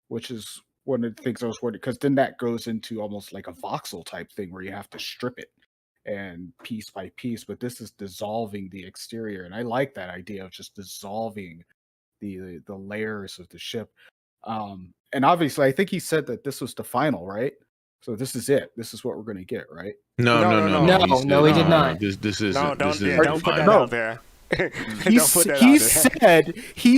which is one of the things I was worried, because then that goes into almost like a voxel type thing where you have to strip it and piece by piece, but this is dissolving the exterior, and I like that idea of just dissolving the layers of the ship. And obviously I think he said that this was the final, right? So this is it. This is what we're going to get, right? No. No, he did not. This is No, this is don't put that out there. He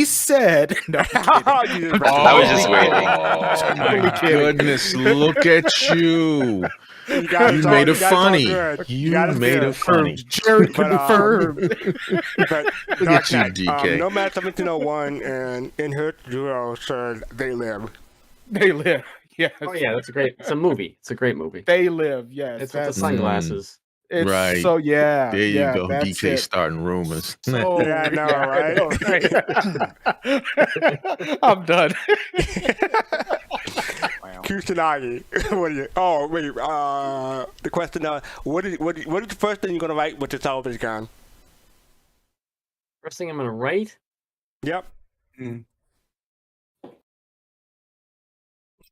said. No, I was just waiting. Oh my goodness! Look at you. You made it funny. You made it funny. Jared confirmed. But Look at you, DK. Nomad 1701 and In Her Zero said they live. They live. Yes. Oh yeah, that's a great. It's a movie. It's a great movie. They live. Yes. It's with the sunglasses. It's right. So yeah. There you go. That's DK it. starting rumors. So, Yeah, I know, right? I'm done. Kusanagi. What are you? Oh wait. The question. What is the first thing you're gonna write with the salvage gun? First thing I'm gonna write. Yep.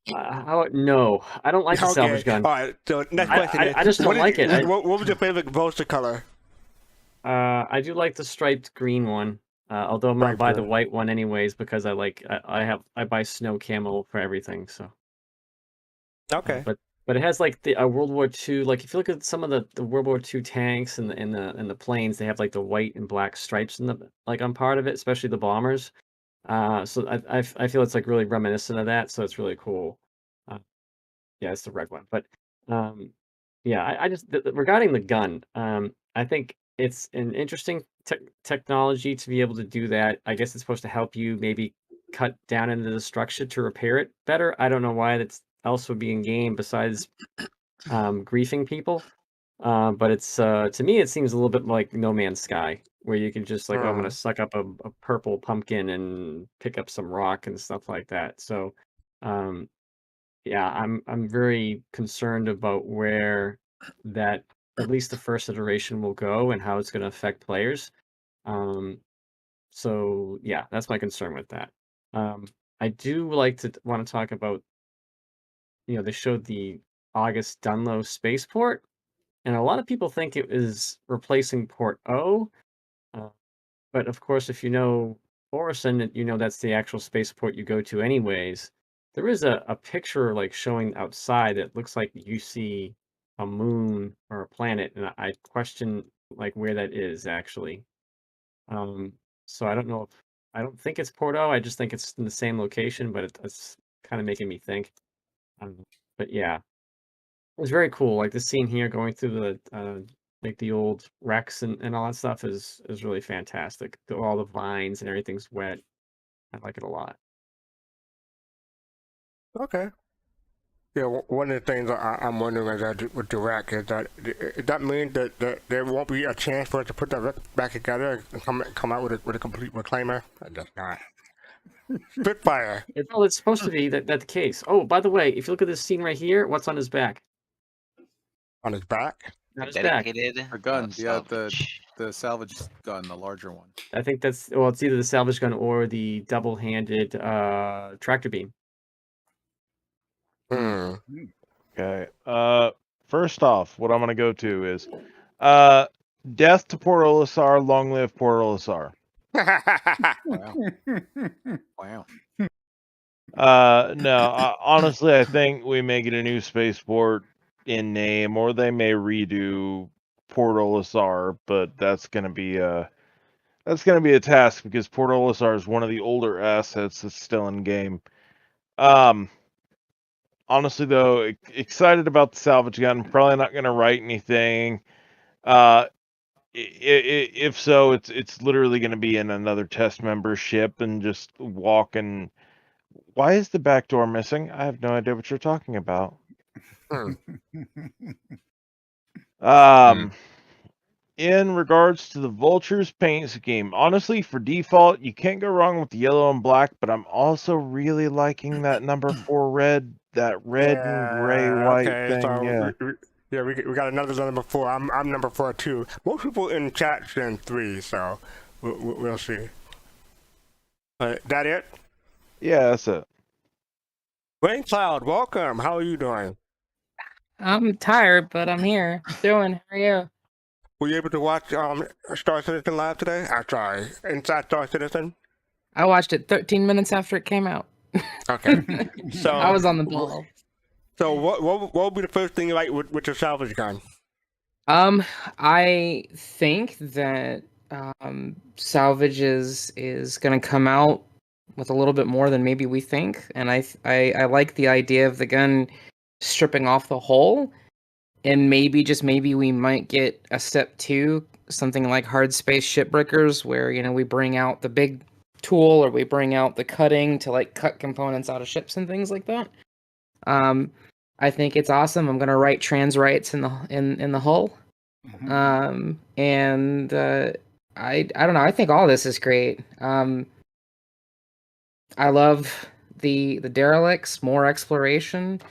No, I don't like the Okay. salvage gun. All right. So next question is, I just don't like it. What was your favorite vulture color? I do like the striped green one. Although I'm gonna Striped buy the green. white one anyways because I buy snow camo for everything. So Okay. but it has like the World War II. Like if you look at some of the World War II tanks and the planes, they have like the white and black stripes in the like on part of it, especially the bombers. So I feel it's like really reminiscent of that. So it's really cool. Yeah, it's the red one. But yeah, I just regarding the gun, I think it's an interesting technology to be able to do that. I guess it's supposed to help you maybe cut down into the structure to repair it better. I don't know why that's also being game besides griefing people. But it's to me it seems a little bit like No Man's Sky, where you can just like, oh, I'm gonna suck up a purple pumpkin and pick up some rock and stuff like that. So yeah, I'm very concerned about where that at least the first iteration will go and how it's going to affect players. Um, so yeah, that's my concern with that. I do like to want to talk about, they showed the August Dunlow spaceport, and a lot of people think it is replacing Port O. Uh, but of course, if you know Orison, you know that's the actual spaceport you go to anyways. There is a picture like showing outside that looks like you see a moon or a planet, and I question like where that is actually. Um, so I don't know if I don't think it's Porto. I just think it's in the same location, but it's kind of making me think. But yeah, it was very cool. Like the scene here going through the like the old wrecks and all that stuff is really fantastic. All the vines and everything's wet. I like it a lot. Okay. Yeah, one of the things I'm wondering with the rack is that mean that there won't be a chance for us to put that rack back together and come out with a complete reclaimer? That's not. Spitfire. It's supposed to be that the case. Oh, by the way, if you look at this scene right here, what's on his back? On his back? On his back. A gun, yeah, the salvage gun, the larger one. I think that's it's either the salvage gun or the double-handed tractor beam. Okay. First off, what I'm gonna go to is death to Port Olisar, long live Port Olisar. Wow. No, honestly, I think we may get a new spaceport in name, or they may redo Port Olisar, but that's gonna be a task because Port Olisar is one of the older assets that's still in game. Honestly, though, excited about the salvage gun. Probably not going to write anything. If so, it's literally going to be in another test membership and just walking. Why is the back door missing? I have no idea what you're talking about. In regards to the Vultures paint scheme, honestly, for default, you can't go wrong with the yellow and black, but I'm also really liking that number 4 red, that red and gray white thing. So we got another number 4. I'm number 4 too. Most people in chat saying 3, so we'll see. That it? Yeah, that's it. Rain Cloud, welcome. How are you doing? I'm tired, but I'm here. Doing. How are you? Were you able to watch Star Citizen live today? I'm sorry, Inside Star Citizen. I watched it 13 minutes after it came out. Okay, so I was on the ball. So what would be the first thing you like with your salvage gun? I think that salvage is going to come out with a little bit more than maybe we think, and I like the idea of the gun stripping off the hull. And maybe we might get a step 2, something like hard space shipbreakers, where we bring out the big tool or we bring out the cutting to like cut components out of ships and things like that. I think it's awesome. I'm gonna write trans rights in the hull. And I don't know. I think all this is great. I love the derelicts, more exploration,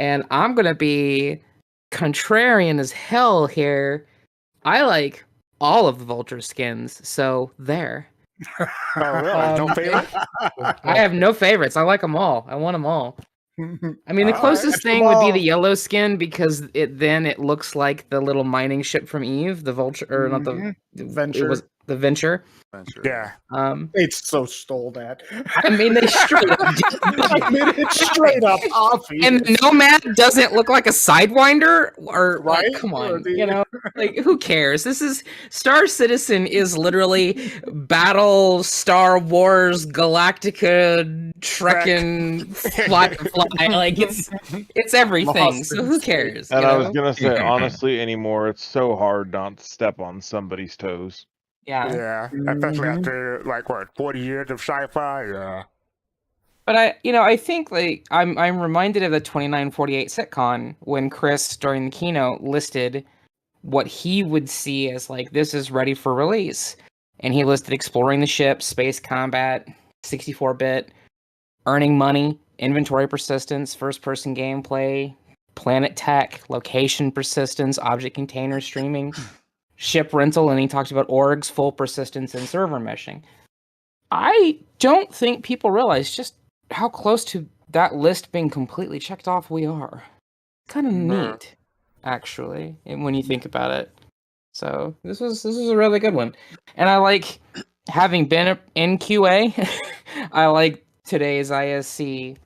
and I'm gonna be contrarian as hell here. I like all of the vulture skins, so there. Oh, really? No favorites? I have no favorites. I like them all. I want them all. I mean, the All right. closest thing would be the yellow skin because it looks like the little mining ship from Eve, the Vulture, or not the Venture. It was the Venture. Yeah. It's so stole that. I mean, they straight up did. I mean, it's straight up obvious. And the Nomad doesn't look like a Sidewinder, or like, Right? come Or on, the- you know, like who cares? This is Star Citizen is literally Battle Star Wars Galactica Trekking fly. Like it's everything. So who cares? And you I know? was gonna say, honestly, anymore, it's so hard not to step on somebody's toes. Yeah. Especially after like what 40 years of sci-fi. Yeah. But I think like I'm reminded of the 2948 sitcom when Chris during the keynote listed what he would see as like this is ready for release, and he listed exploring the ship, space combat, 64-bit, earning money, inventory persistence, first-person gameplay, planet tech, location persistence, object container streaming, ship rental, and he talked about orgs, full persistence, and server meshing. I don't think people realize just how close to that list being completely checked off we are. Kind of neat, actually, when you think about it. So this was a really good one, and I like having been in QA. I like today's ISC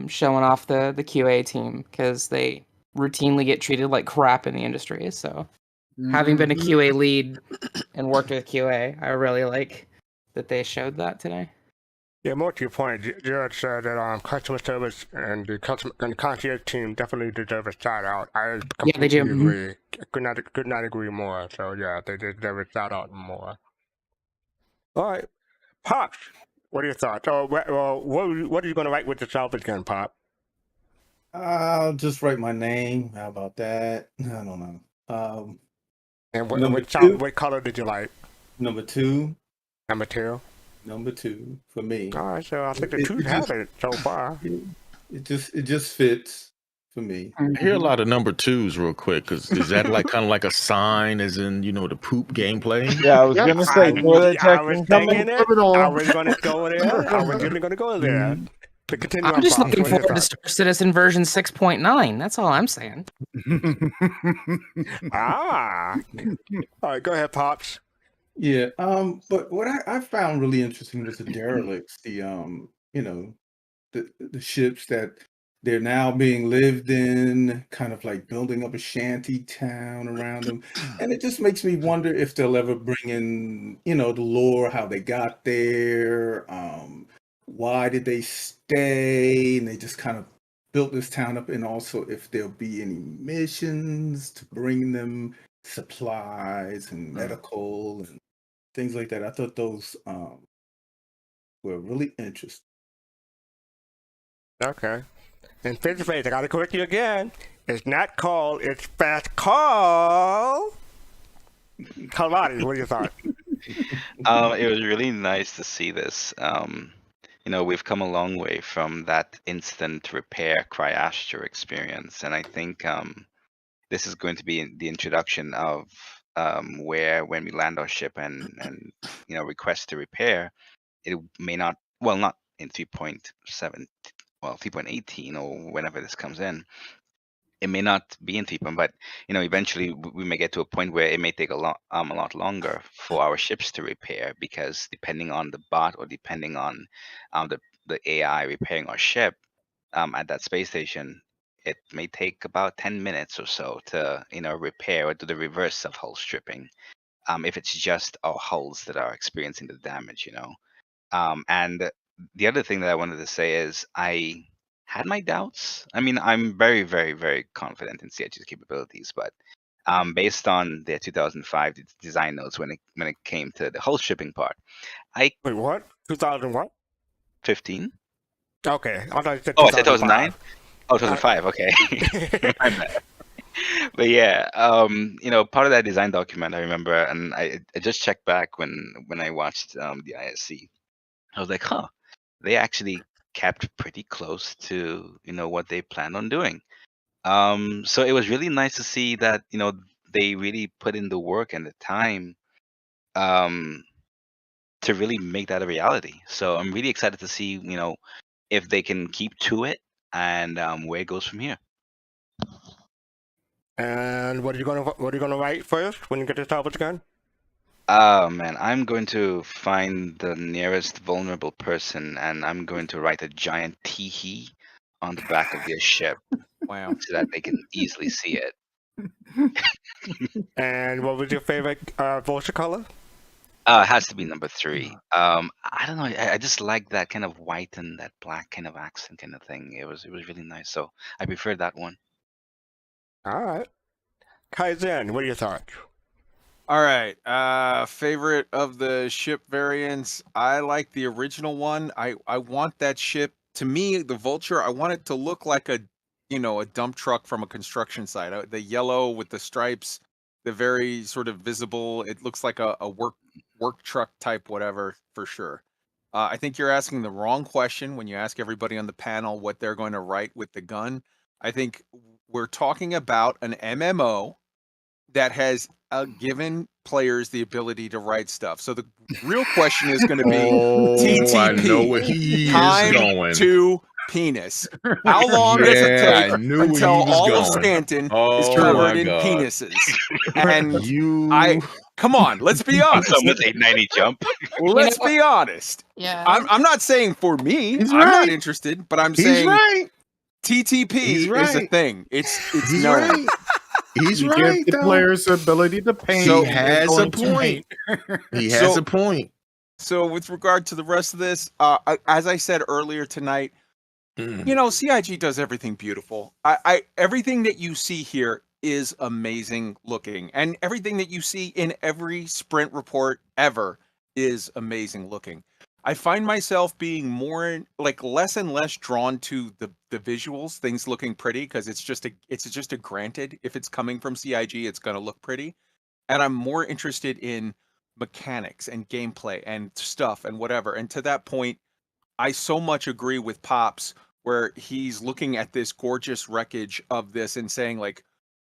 showing off the QA team because they routinely get treated like crap in the industry. So having been a QA lead and worked with QA, I really like that they showed that today. Yeah, more to your point, Jared said that customer service and the concierge team definitely deserve a shout out. I they do. agree. Could not agree more. So yeah, they deserve a shout out more. All right, Pops, what are your thoughts? Oh, well, what are you going to write with the Salvage gun, Pop? I'll just write my name. How about that? I don't know. And Number what color did you like? Number 2. Number 2. Number 2 for me. All right, so I think the two have it so far. It just fits for me. I hear a lot of number 2s real quick. Because is that like kind of like a sign, as in the poop gameplay? Yeah, I was gonna say, I was thinking it. I was going to go there. I was really going to go there. To continue I'm on, just Pops, looking what are your forward to thoughts? Star Citizen version 6.9. That's all I'm saying. All right, go ahead, Pops. Yeah. But what I found really interesting was the derelicts, the ships that they're now being lived in, kind of like building up a shanty town around them. And it just makes me wonder if they'll ever bring in, the lore, how they got there, why did they stay, and they just kind of built this town up, and also if there'll be any missions to bring them supplies and medical and things like that. I thought those were really interesting. Okay. And face to face, I gotta correct you again. It's not call, it's fast call. Kalmati, what are your thoughts? It was really nice to see this. We've come a long way from that instant repair Cryastro experience, and I think this is going to be the introduction of where when we land our ship and request to repair, it may not, well, not in 3.7, well, 3.18 or whenever this comes in. It may not be in 3. But eventually we may get to a point where it may take a lot longer for our ships to repair, because depending on the bot or depending on the AI repairing our ship at that space station, it may take about 10 minutes or so to repair or do the reverse of hull stripping, if it's just our hulls that are experiencing the damage. And the other thing that I wanted to say is I had my doubts. I mean, I'm very, very, very confident in CH's capabilities, but based on their 2005 design notes when it came to the hull stripping part, Wait, what? 2000 what? 15. Okay, I thought you said 2005. Oh, I said 2009. Oh, 2005. Okay. My bad. But yeah, part of that design document I remember, and I just checked back when I watched the ISC. I was like, huh, they actually kept pretty close to what they planned on doing. So it was really nice to see that they really put in the work and the time to really make that a reality. So I'm really excited to see if they can keep to it and where it goes from here. And what are you gonna write first when you get to Salvage again? Oh man, I'm going to find the nearest vulnerable person, and I'm going to write a giant teehee on the back of their ship. Wow. So that they can easily see it. And what was your favorite vulture color? It has to be number 3. I don't know. I just like that kind of white and that black kind of accent kind of thing. It was really nice. So I preferred that one. All right. Kaizen, what are your thoughts? All right. Favorite of the ship variants. I like the original one. I want that ship. To me, the Vulture, I want it to look like a dump truck from a construction site. The yellow with the stripes, the very sort of visible. It looks like a work truck type, whatever, for sure. I think you're asking the wrong question when you ask everybody on the panel what they're going to write with the gun. I think we're talking about an MMO that has given players the ability to write stuff. So the real question is going to be TTP. I know where he time is going. to penis. How long does it take I knew where until he was all of going. Stanton is Oh covered my in God. penises? And come on, let's be honest. Someone's 890 jump. Let's be honest. Yeah. I'm not saying for me. He's I'm not right. interested, but I'm He's saying right. TTP He's is a right. thing. It's He's known. right. He's You right. give the though. players the ability to paint. So- He and they're has a going to point. paint. He has So- a point. So with regard to the rest of this, as I said earlier tonight, Mm. CIG does everything beautiful. Everything that you see here is amazing looking, and everything that you see in every sprint report ever is amazing looking. I find myself being less and less drawn to the visuals, things looking pretty, because it's just a granted. If it's coming from CIG, it's going to look pretty, and I'm more interested in mechanics and gameplay and stuff and whatever. And to that point, I so much agree with Pops, where he's looking at this gorgeous wreckage of this and saying, like,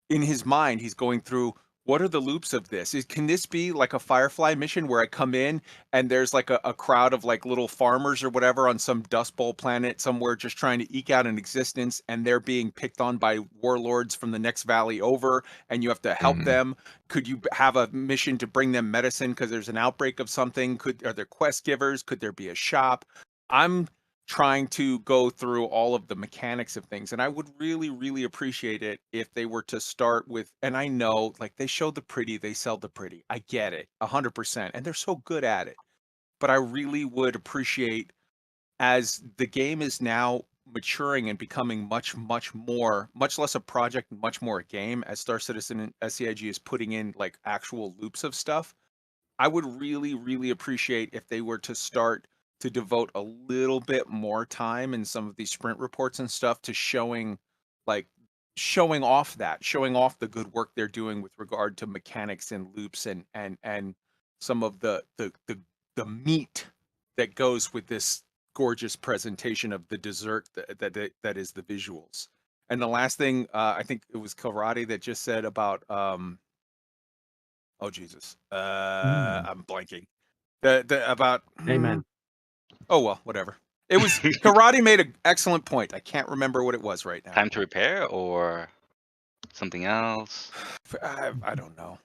in his mind, he's going through, what are the loops of this? Can this be like a Firefly mission where I come in and there's like a crowd of like little farmers or whatever on some Dust Bowl planet somewhere just trying to eke out an existence, and they're being picked on by warlords from the next valley over, and you have to help them? Could you have a mission to bring them medicine because there's an outbreak of something? Are there quest givers? Could there be a shop? I'm trying to go through all of the mechanics of things, and I would really, really appreciate it if they were to start with, and I know, like, they show the pretty, they sell the pretty, I get it 100%, and they're so good at it, but I really would appreciate, as the game is now maturing and becoming much less a project, much more a game, as Star Citizen and SCIG is putting in like actual loops of stuff. I would really, really appreciate if they were to start to devote a little bit more time in some of these sprint reports and stuff to showing off the good work they're doing with regard to mechanics and loops and some of the meat that goes with this gorgeous presentation of the dessert that is the visuals. And the last thing, I think it was Karate that just said about oh Jesus, I'm blanking. About Amen. Oh well, whatever. It was Karate made an excellent point. I can't remember what it was right now. Time to repair or something else? I don't know.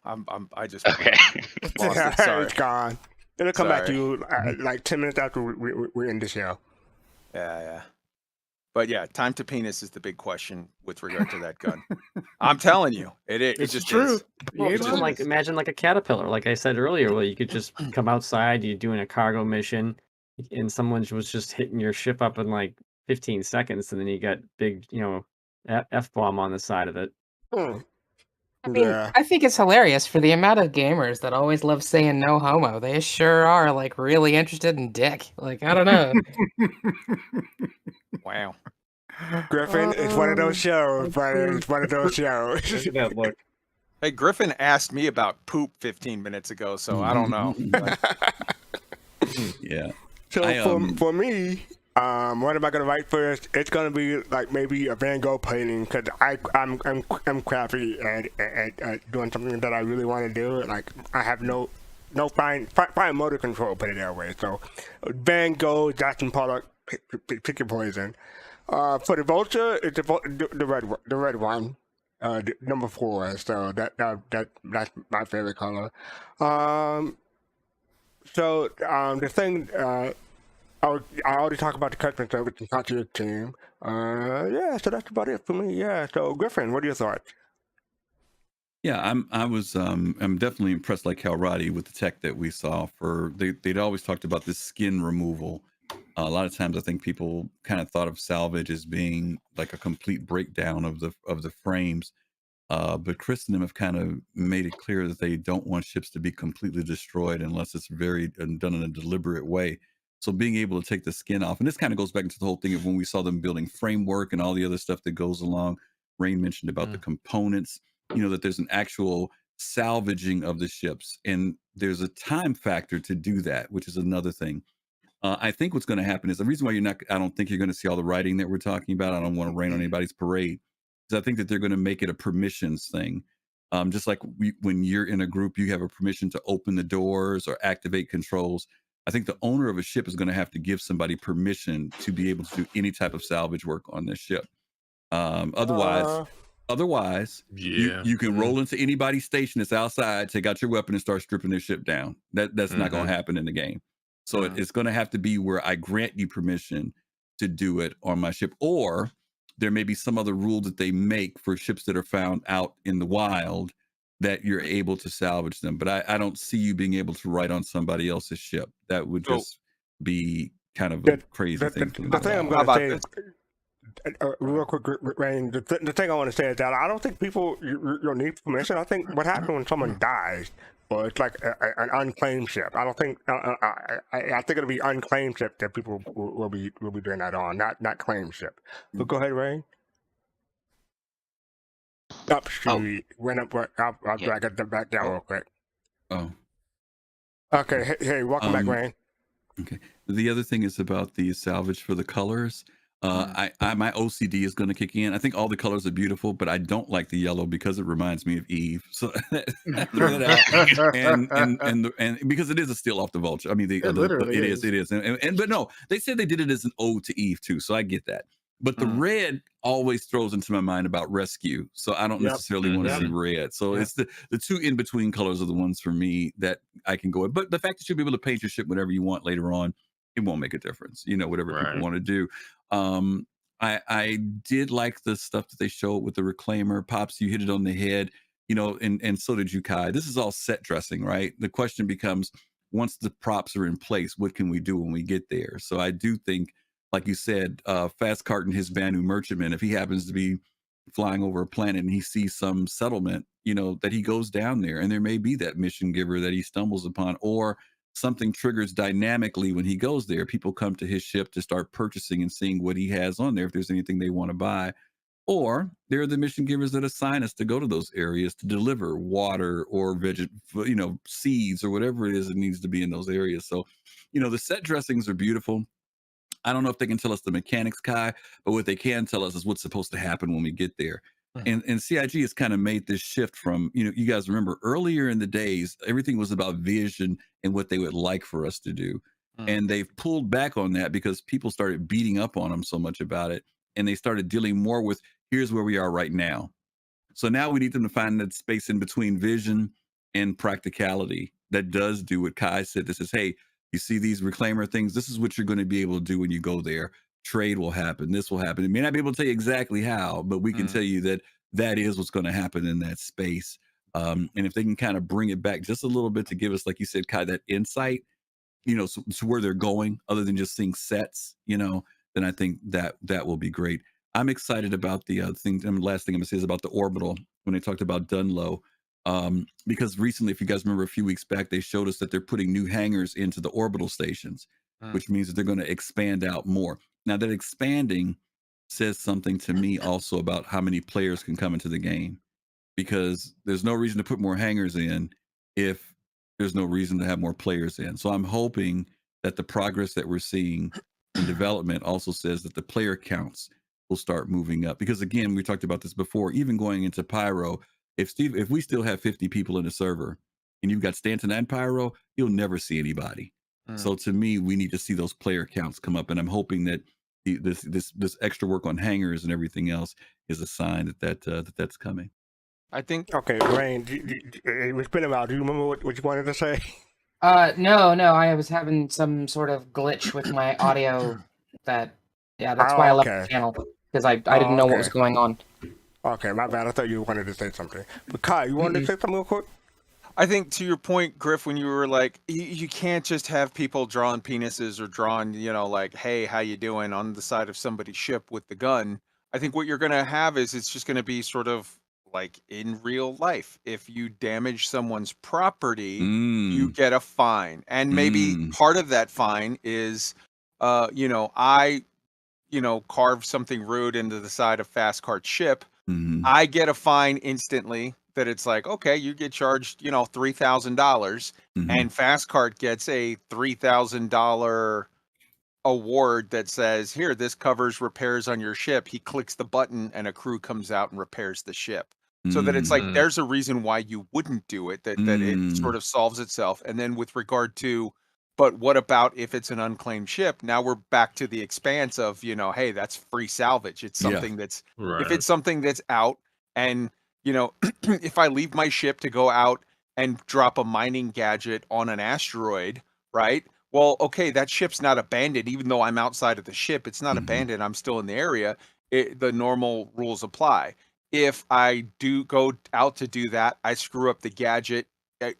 I just Okay. lost it. Sorry. It's gone. It'll come back to Sorry. you like 10 minutes after we end the show. Yeah. But yeah, time to penis is the big question with regard to that gun. I'm telling you, it just true. is. Well, It just just like is. imagine like a caterpillar, like I said earlier, where you could just come outside, you're doing a cargo mission, and someone was just hitting your ship up in like 15 seconds, and then you got big, F-bomb on the side of it. Hmm. I mean, I think it's hilarious for the amount of gamers that always love saying no homo. They sure are like really interested in dick. Like, I don't know. Wow. Griffin, it's one of those shows, brother. It's one of those shows. Look at that look. Hey, Griffin asked me about poop 15 minutes ago, so I don't know. Yeah. So I, for me, what am I gonna write first? It's gonna be like maybe a Van Gogh painting, because I'm crafty at doing something that I really want to do. Like I have no fine motor control, put it that way. So Van Gogh, Jackson Pollock, pick your poison. For the vulture, it's the red one, number 4. So that's my favorite color. The thing I already talked about the customer service and talk to your team. Yeah, so that's about it for me. Yeah. So Griffin, what are your thoughts? Yeah, I'm definitely impressed, like how Roddy, with the tech that we saw for they'd always talked about this skin removal. A lot of times I think people kind of thought of Salvage as being like a complete breakdown of the frames. But Chris and them have kind of made it clear that they don't want ships to be completely destroyed unless it's very and done in a deliberate way. So being able to take the skin off, and this kind of goes back into the whole thing of when we saw them building framework and all the other stuff that goes along. Rain mentioned about the components, that there's an actual salvaging of the ships, and there's a time factor to do that, which is another thing. I think what's going to happen is the reason why I don't think you're going to see all the writing that we're talking about. I don't want to rain on anybody's parade. Is I think that they're going to make it a permissions thing. Just like when you're in a group, you have a permission to open the doors or activate controls. I think the owner of a ship is going to have to give somebody permission to be able to do any type of salvage work on this ship. Otherwise, you can roll into anybody's station that's outside, take out your weapon, and start stripping their ship down. That's not going to happen in the game. So it's going to have to be where I grant you permission to do it on my ship, or there may be some other rule that they make for ships that are found out in the wild that you're able to salvage them. But I don't see you being able to write on somebody else's ship. That would just be kind of a crazy thing. The thing I'm going to say, real quick, Rain, the thing I want to say is that I don't think people you'll need permission. I think what happens when someone dies, or it's like an unclaimed ship. I don't think I think it'll be unclaimed ship that people will be doing that on, not claimed ship. But go ahead, Ray. Up, she went up. I'll drag it back down real quick. Oh. Okay. Hey, welcome back, Rain. Okay. The other thing is about the salvage for the colors. My OCD is going to kick in. I think all the colors are beautiful, but I don't like the yellow because it reminds me of Eve. So throw that out. And because it is a steal off the vulture. I mean, it is. But no, they said they did it as an ode to Eve too, so I get that. But the red always throws into my mind about rescue, so I don't necessarily want to see red. So it's the two in between colors are the ones for me that I can go with. But the fact that you'll be able to paint your ship whatever you want later on, it won't make a difference. Whatever people want to do. I did like the stuff that they showed with the reclaimer. Pops, you hit it on the head, and so did you, Kai. This is all set dressing, right? The question becomes, once the props are in place, what can we do when we get there? So I do think, like you said, Fast Cart and his Banu merchantman, if he happens to be flying over a planet and he sees some settlement, that he goes down there, and there may be that mission giver that he stumbles upon, or something triggers dynamically when he goes there. People come to his ship to start purchasing and seeing what he has on there, if there's anything they want to buy. Or there are the mission givers that assign us to go to those areas to deliver water or seeds or whatever it is that needs to be in those areas. So, the set dressings are beautiful. I don't know if they can tell us the mechanics, Kai, but what they can tell us is what's supposed to happen when we get there. And CIG has kind of made this shift from, you guys remember earlier in the days, everything was about vision and what they would like for us to do. And they've pulled back on that because people started beating up on them so much about it. And they started dealing more with, here's where we are right now. So now we need them to find that space in between vision and practicality that does do what Kai said. This is, hey, you see these reclaimer things, this is what you're going to be able to do when you go there. Trade will happen. This will happen. It may not be able to tell you exactly how, but we can tell you that is what's going to happen in that space. And if they can kind of bring it back just a little bit to give us, like you said, Kai, that insight, to where they're going, other than just seeing sets, then I think that will be great. I'm excited about the thing. And the last thing I'm going to say is about the orbital when they talked about Dunlow. Because recently, if you guys remember a few weeks back, they showed us that they're putting new hangars into the orbital stations, which means that they're going to expand out more. Now, that expanding says something to me also about how many players can come into the game, because there's no reason to put more hangars in if there's no reason to have more players in. So I'm hoping that the progress that we're seeing in development also says that the player counts will start moving up. Because again, we talked about this before, even going into Pyro, if we still have 50 people in the server and you've got Stanton and Pyro, you'll never see anybody. So to me, we need to see those player counts come up, and I'm hoping that this extra work on hangars and everything else is a sign that's coming. I think. Okay, Rain, it's been a while. Do you remember what you wanted to say? No, I was having some sort of glitch with my audio. That's why I left the channel because I didn't know what was going on. Okay, my bad. I thought you wanted to say something. But Kai, you wanted to say something real quick? I think to your point, Griff, when you were like, you can't just have people drawing penises or drawing, like, hey, how you doing on the side of somebody's ship with the gun. I think what you're going to have is it's just going to be sort of like in real life. If you damage someone's property, you get a fine. And maybe part of that fine is, I carved something rude into the side of Fast Cart's ship. I get a fine instantly that it's like, okay, you get charged, $3,000, and Fast Cart gets a $3,000 award that says, here, this covers repairs on your ship. He clicks the button and a crew comes out and repairs the ship. So that it's like, there's a reason why you wouldn't do it, that it sort of solves itself. And then with regard to, but what about if it's an unclaimed ship? Now we're back to the expanse of, hey, that's free salvage. It's something that's, if it's something that's out and, if I leave my ship to go out and drop a mining gadget on an asteroid, right? Well, okay, that ship's not abandoned, even though I'm outside of the ship. It's not abandoned. I'm still in the area. The normal rules apply. If I do go out to do that, I screw up the gadget,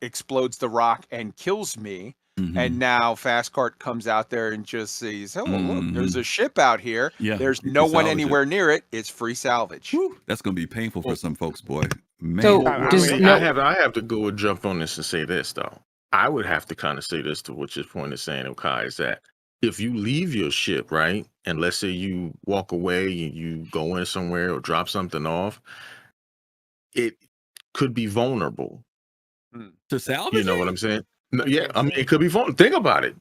explodes the rock and kills me. And now Fast Cart comes out there and just sees, oh, look, there's a ship out here. Yeah, there's you no can one salvage anywhere near it. It's free salvage. That's going to be painful for some folks, boy. Man. So, I have to go and jump on this and say this, though. I would have to kind of say this to what your point is saying, Kai, is that if you leave your ship, right, and let's say you walk away and you go in somewhere or drop something off, it could be vulnerable. To salvage? You know what I'm saying? No, yeah, I mean, it could be vulnerable. Think about it,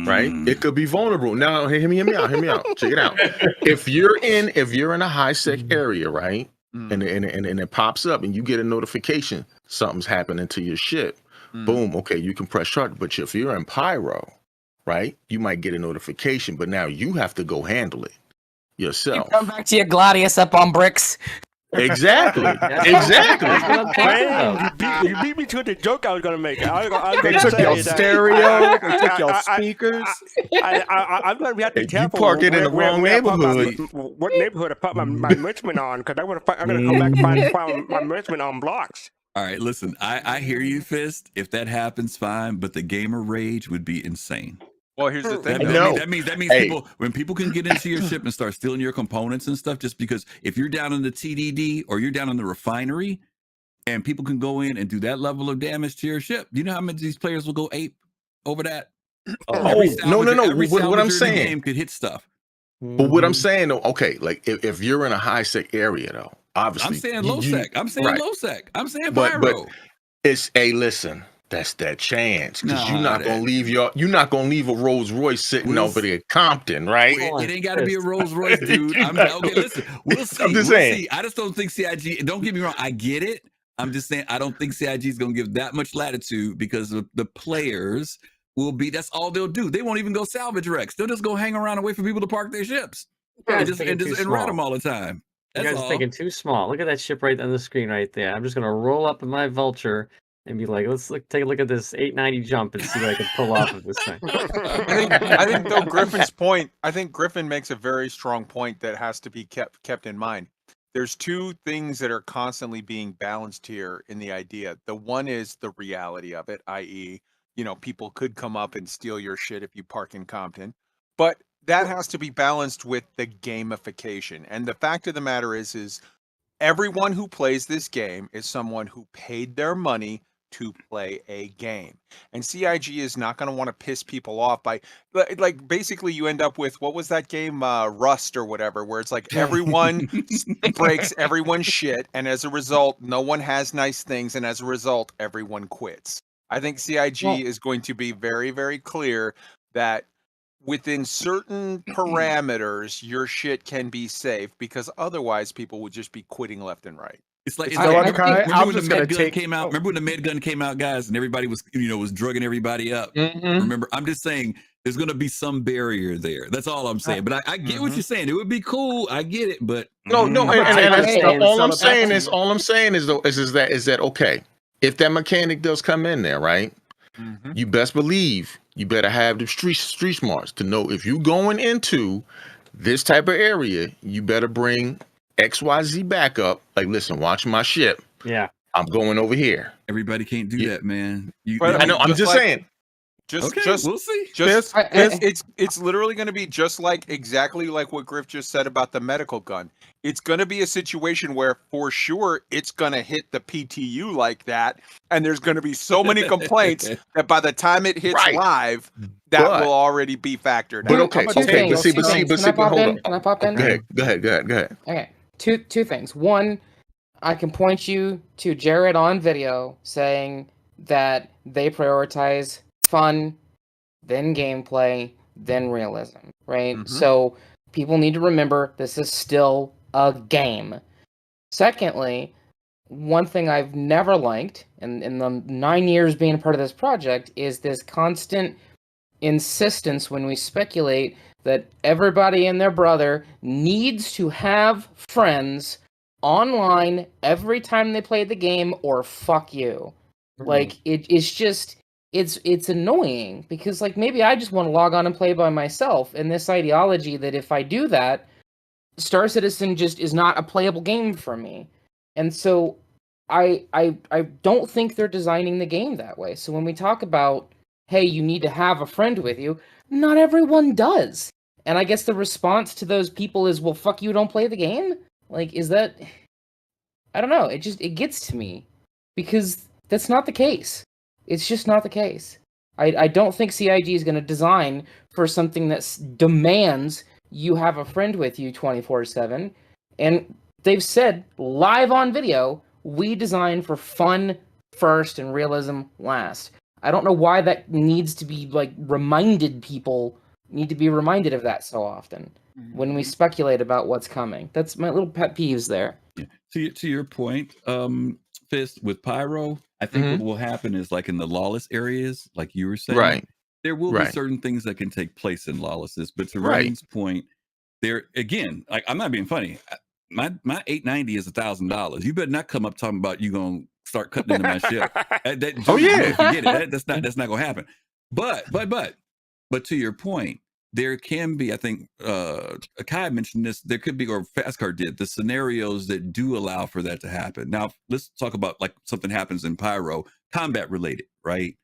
right? It could be vulnerable. Now, hey, hear me out. Check it out. If you're in a high sec area, right, and it pops up and you get a notification something's happening to your ship, boom, okay, you can press start. But if you're in pyro, right, you might get a notification, but now you have to go handle it yourself. You come back to your Gladius up on bricks. Exactly. Man, you beat me to the joke I was going to make. They took your stereo. They took your speakers. I'm going to have to be careful. You park it in the wrong neighborhood. What neighborhood I put my enrichment on? Because I'm going to come back and find my enrichment on blocks. All right, listen, I hear you, Fist. If that happens, fine. But the gamer rage would be insane. Well, here's the thing. That means when people can get into your ship and start stealing your components and stuff, just because if you're down in the TDD or you're down in the refinery and people can go in and do that level of damage to your ship, do you know how many of these players will go ape over that? No. What I'm saying, game could hit stuff. But what I'm saying, though, okay, like if you're in a high sec area, though, obviously. I'm saying low sec. I'm saying low sec. I'm saying but pyro. It's listen. That's that chance, because you're not gonna leave a Rolls Royce sitting over there at Compton, right? It ain't got to be a Rolls Royce, dude. Okay, listen, we'll see. I'm just saying. See. I just don't think CIG. Don't get me wrong, I get it. I'm just saying I don't think CIG is gonna give that much latitude because the players will be. That's all they'll do. They won't even go salvage wrecks. They'll just go hang around and wait for people to park their ships and rat them all the time. You guys are thinking too small. Look at that ship right on the screen right there. I'm just gonna roll up in my Vulture and be like, take a look at this 890 jump and see what I can pull off of this thing. I think though Griffin's point, I think Griffin makes a very strong point that has to be kept in mind. There's two things that are constantly being balanced here in the idea. The one is the reality of it, i.e., people could come up and steal your shit if you park in Compton. But that has to be balanced with the gamification. And the fact of the matter is everyone who plays this game is someone who paid their money to play a game. And CIG is not going to want to piss people off by, like, basically you end up with, what was that game, Rust or whatever, where it's like everyone breaks everyone's shit, and as a result, no one has nice things, and as a result, everyone quits. I think CIG is going to be very, very clear that within certain parameters, your shit can be safe, because otherwise people would just be quitting left and right. It's like, You know what, Kai? remember I'm when the just gonna med gun take. came out? Remember when the med gun came out, guys, and everybody was, was drugging everybody up. Remember, I'm just saying there's going to be some barrier there. That's all I'm saying. But I get what you're saying. It would be cool. I get it, but No, I'm and all I'm saying celebrating. is that okay? If that mechanic does come in there, right? You best believe you better have the street smarts to know if you going into this type of area, you better bring XYZ backup. Like, listen, watch my ship. Yeah. I'm going over here. Everybody can't do that, man. I know. I'm just saying. Just we'll see. It's literally going to be just exactly like what Griff just said about the medical gun. It's going to be a situation where, for sure, it's going to hit the PTU like that, and there's going to be so many complaints that by the time it hits live, that will already be factored. But out. but hold on. Can I pop in? Go ahead. Okay, two things. One, I can point you to Jared on video saying that they prioritize fun, then gameplay, then realism, right? So people need to remember this is still a game. Secondly, one thing I've never liked in the 9 years being a part of this project is this constant insistence when we speculate that everybody and their brother needs to have friends online every time they play the game, or fuck you. Like, it's just... It's annoying because, like, maybe I just want to log on and play by myself, and this ideology that if I do that, Star Citizen just is not a playable game for me. And so I don't think they're designing the game that way. So when we talk about, hey, you need to have a friend with you, not everyone does. And I guess the response to those people is, well, fuck you, don't play the game? Like, is that... I don't know. It gets to me because that's not the case. It's just not the case. I don't think CIG is going to design for something that demands you have a friend with you 24/7. And they've said live on video, we design for fun first and realism last. I don't know why that needs to be people need to be reminded of that so often when we speculate about what's coming. That's my little pet peeves there. Yeah. To your point, Fist, with Pyro, I think what will happen is, like, in the lawless areas, like you were saying, there will be certain things that can take place in lawlessness. But to Rain's point, there again, like, I'm not being funny. My 890 is $1,000. You better not come up talking about you gonna start cutting into my ship. Forget it. That's not gonna happen. But to your point, there can be, I think Kai mentioned this, there could be, or Fastcard did, the scenarios that do allow for that to happen. Now, let's talk about, like, something happens in Pyro, combat related, right?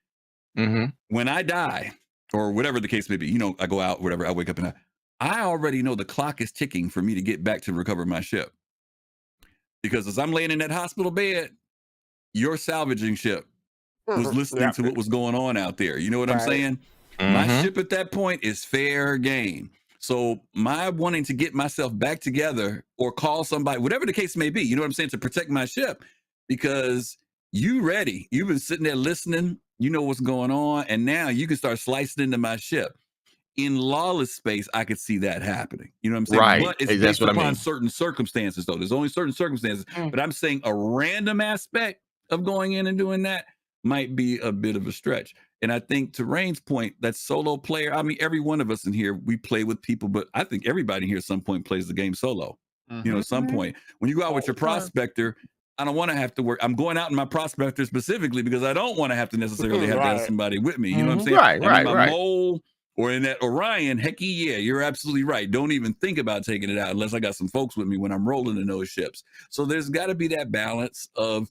When I die, or whatever the case may be, I go out, whatever, I wake up and I already know the clock is ticking for me to get back to recover my ship. Because as I'm laying in that hospital bed, your salvaging ship was listening to what was going on out there. You know what I'm saying? My ship at that point is fair game. So my wanting to get myself back together or call somebody, whatever the case may be, you know what I'm saying, to protect my ship, because you ready. You've been sitting there listening, you know what's going on, and now you can start slicing into my ship. In lawless space, I could see that happening. You know what I'm saying? Right. But it's based upon certain circumstances, though. There's only certain circumstances. But I'm saying a random aspect of going in and doing that might be a bit of a stretch. And I think, to Rain's point, that solo player, I mean, every one of us in here, we play with people, but I think everybody here at some point plays the game solo. At some point. When you go out with your prospector, I don't want to have to work. I'm going out in my prospector specifically because I don't want to have to necessarily have to have somebody with me. You know what I'm saying? My mole or in that Orion, hecky, yeah, you're absolutely right. Don't even think about taking it out unless I got some folks with me when I'm rolling in those ships. So there's got to be that balance of,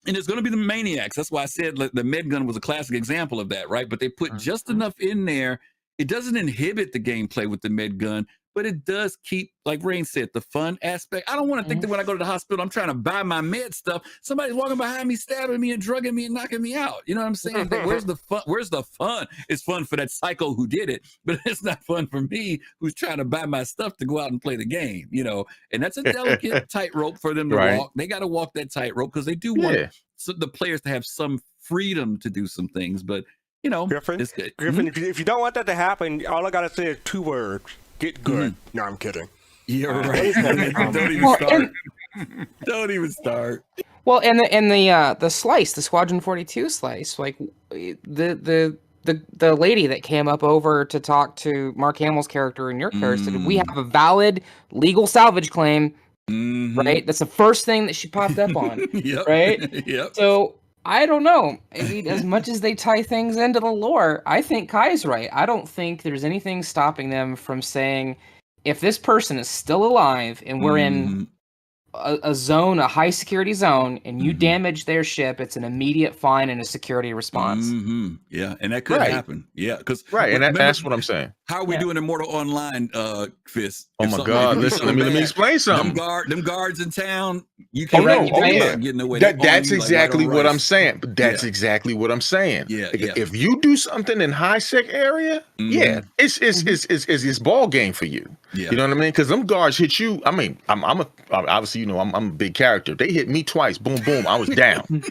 and it's going to be the maniacs. That's why I said the med gun was a classic example of that, right? But they put just enough in there. It doesn't inhibit the gameplay with the med gun, but it does keep, like Rain said, the fun aspect. I don't want to think that when I go to the hospital, I'm trying to buy my med stuff, somebody's walking behind me, stabbing me and drugging me and knocking me out. You know what I'm saying? Where's the fun? Where's the fun? It's fun for that psycho who did it, but it's not fun for me who's trying to buy my stuff to go out and play the game, and that's a delicate tightrope for them to walk. They got to walk that tightrope because they do want the players to have some freedom to do some things, but Griffin, it's good. If you don't want that to happen, all I gotta say is 2 words: get good. No, I'm kidding. Yeah, right. Don't even start. Don't even start. Well, and the slice, the Squadron 42 slice, like the lady that came up over to talk to Mark Hamill's character and your character said, we have a valid legal salvage claim, right? That's the first thing that she popped up on, Yep. right? Yep. So I don't know. I mean, as much as they tie things into the lore, I think Kai's right. I don't think there's anything stopping them from saying, if this person is still alive and we're in a zone, a high security zone, and you damage their ship, it's an immediate fine and a security response. Yeah, and that could happen. Yeah, because and that's what I'm saying. How are we doing Immortal Online, Fist? Oh my God! Listen, let me explain something. Them guards in town, you can't getting away. That's exactly what I'm saying. That's exactly what I'm saying. Yeah, if you do something in high sec area, it's ball game for you. Yeah. You know what I mean? Because them guards hit you. I mean, I'm obviously, I'm a big character. They hit me twice. Boom, boom. I was down.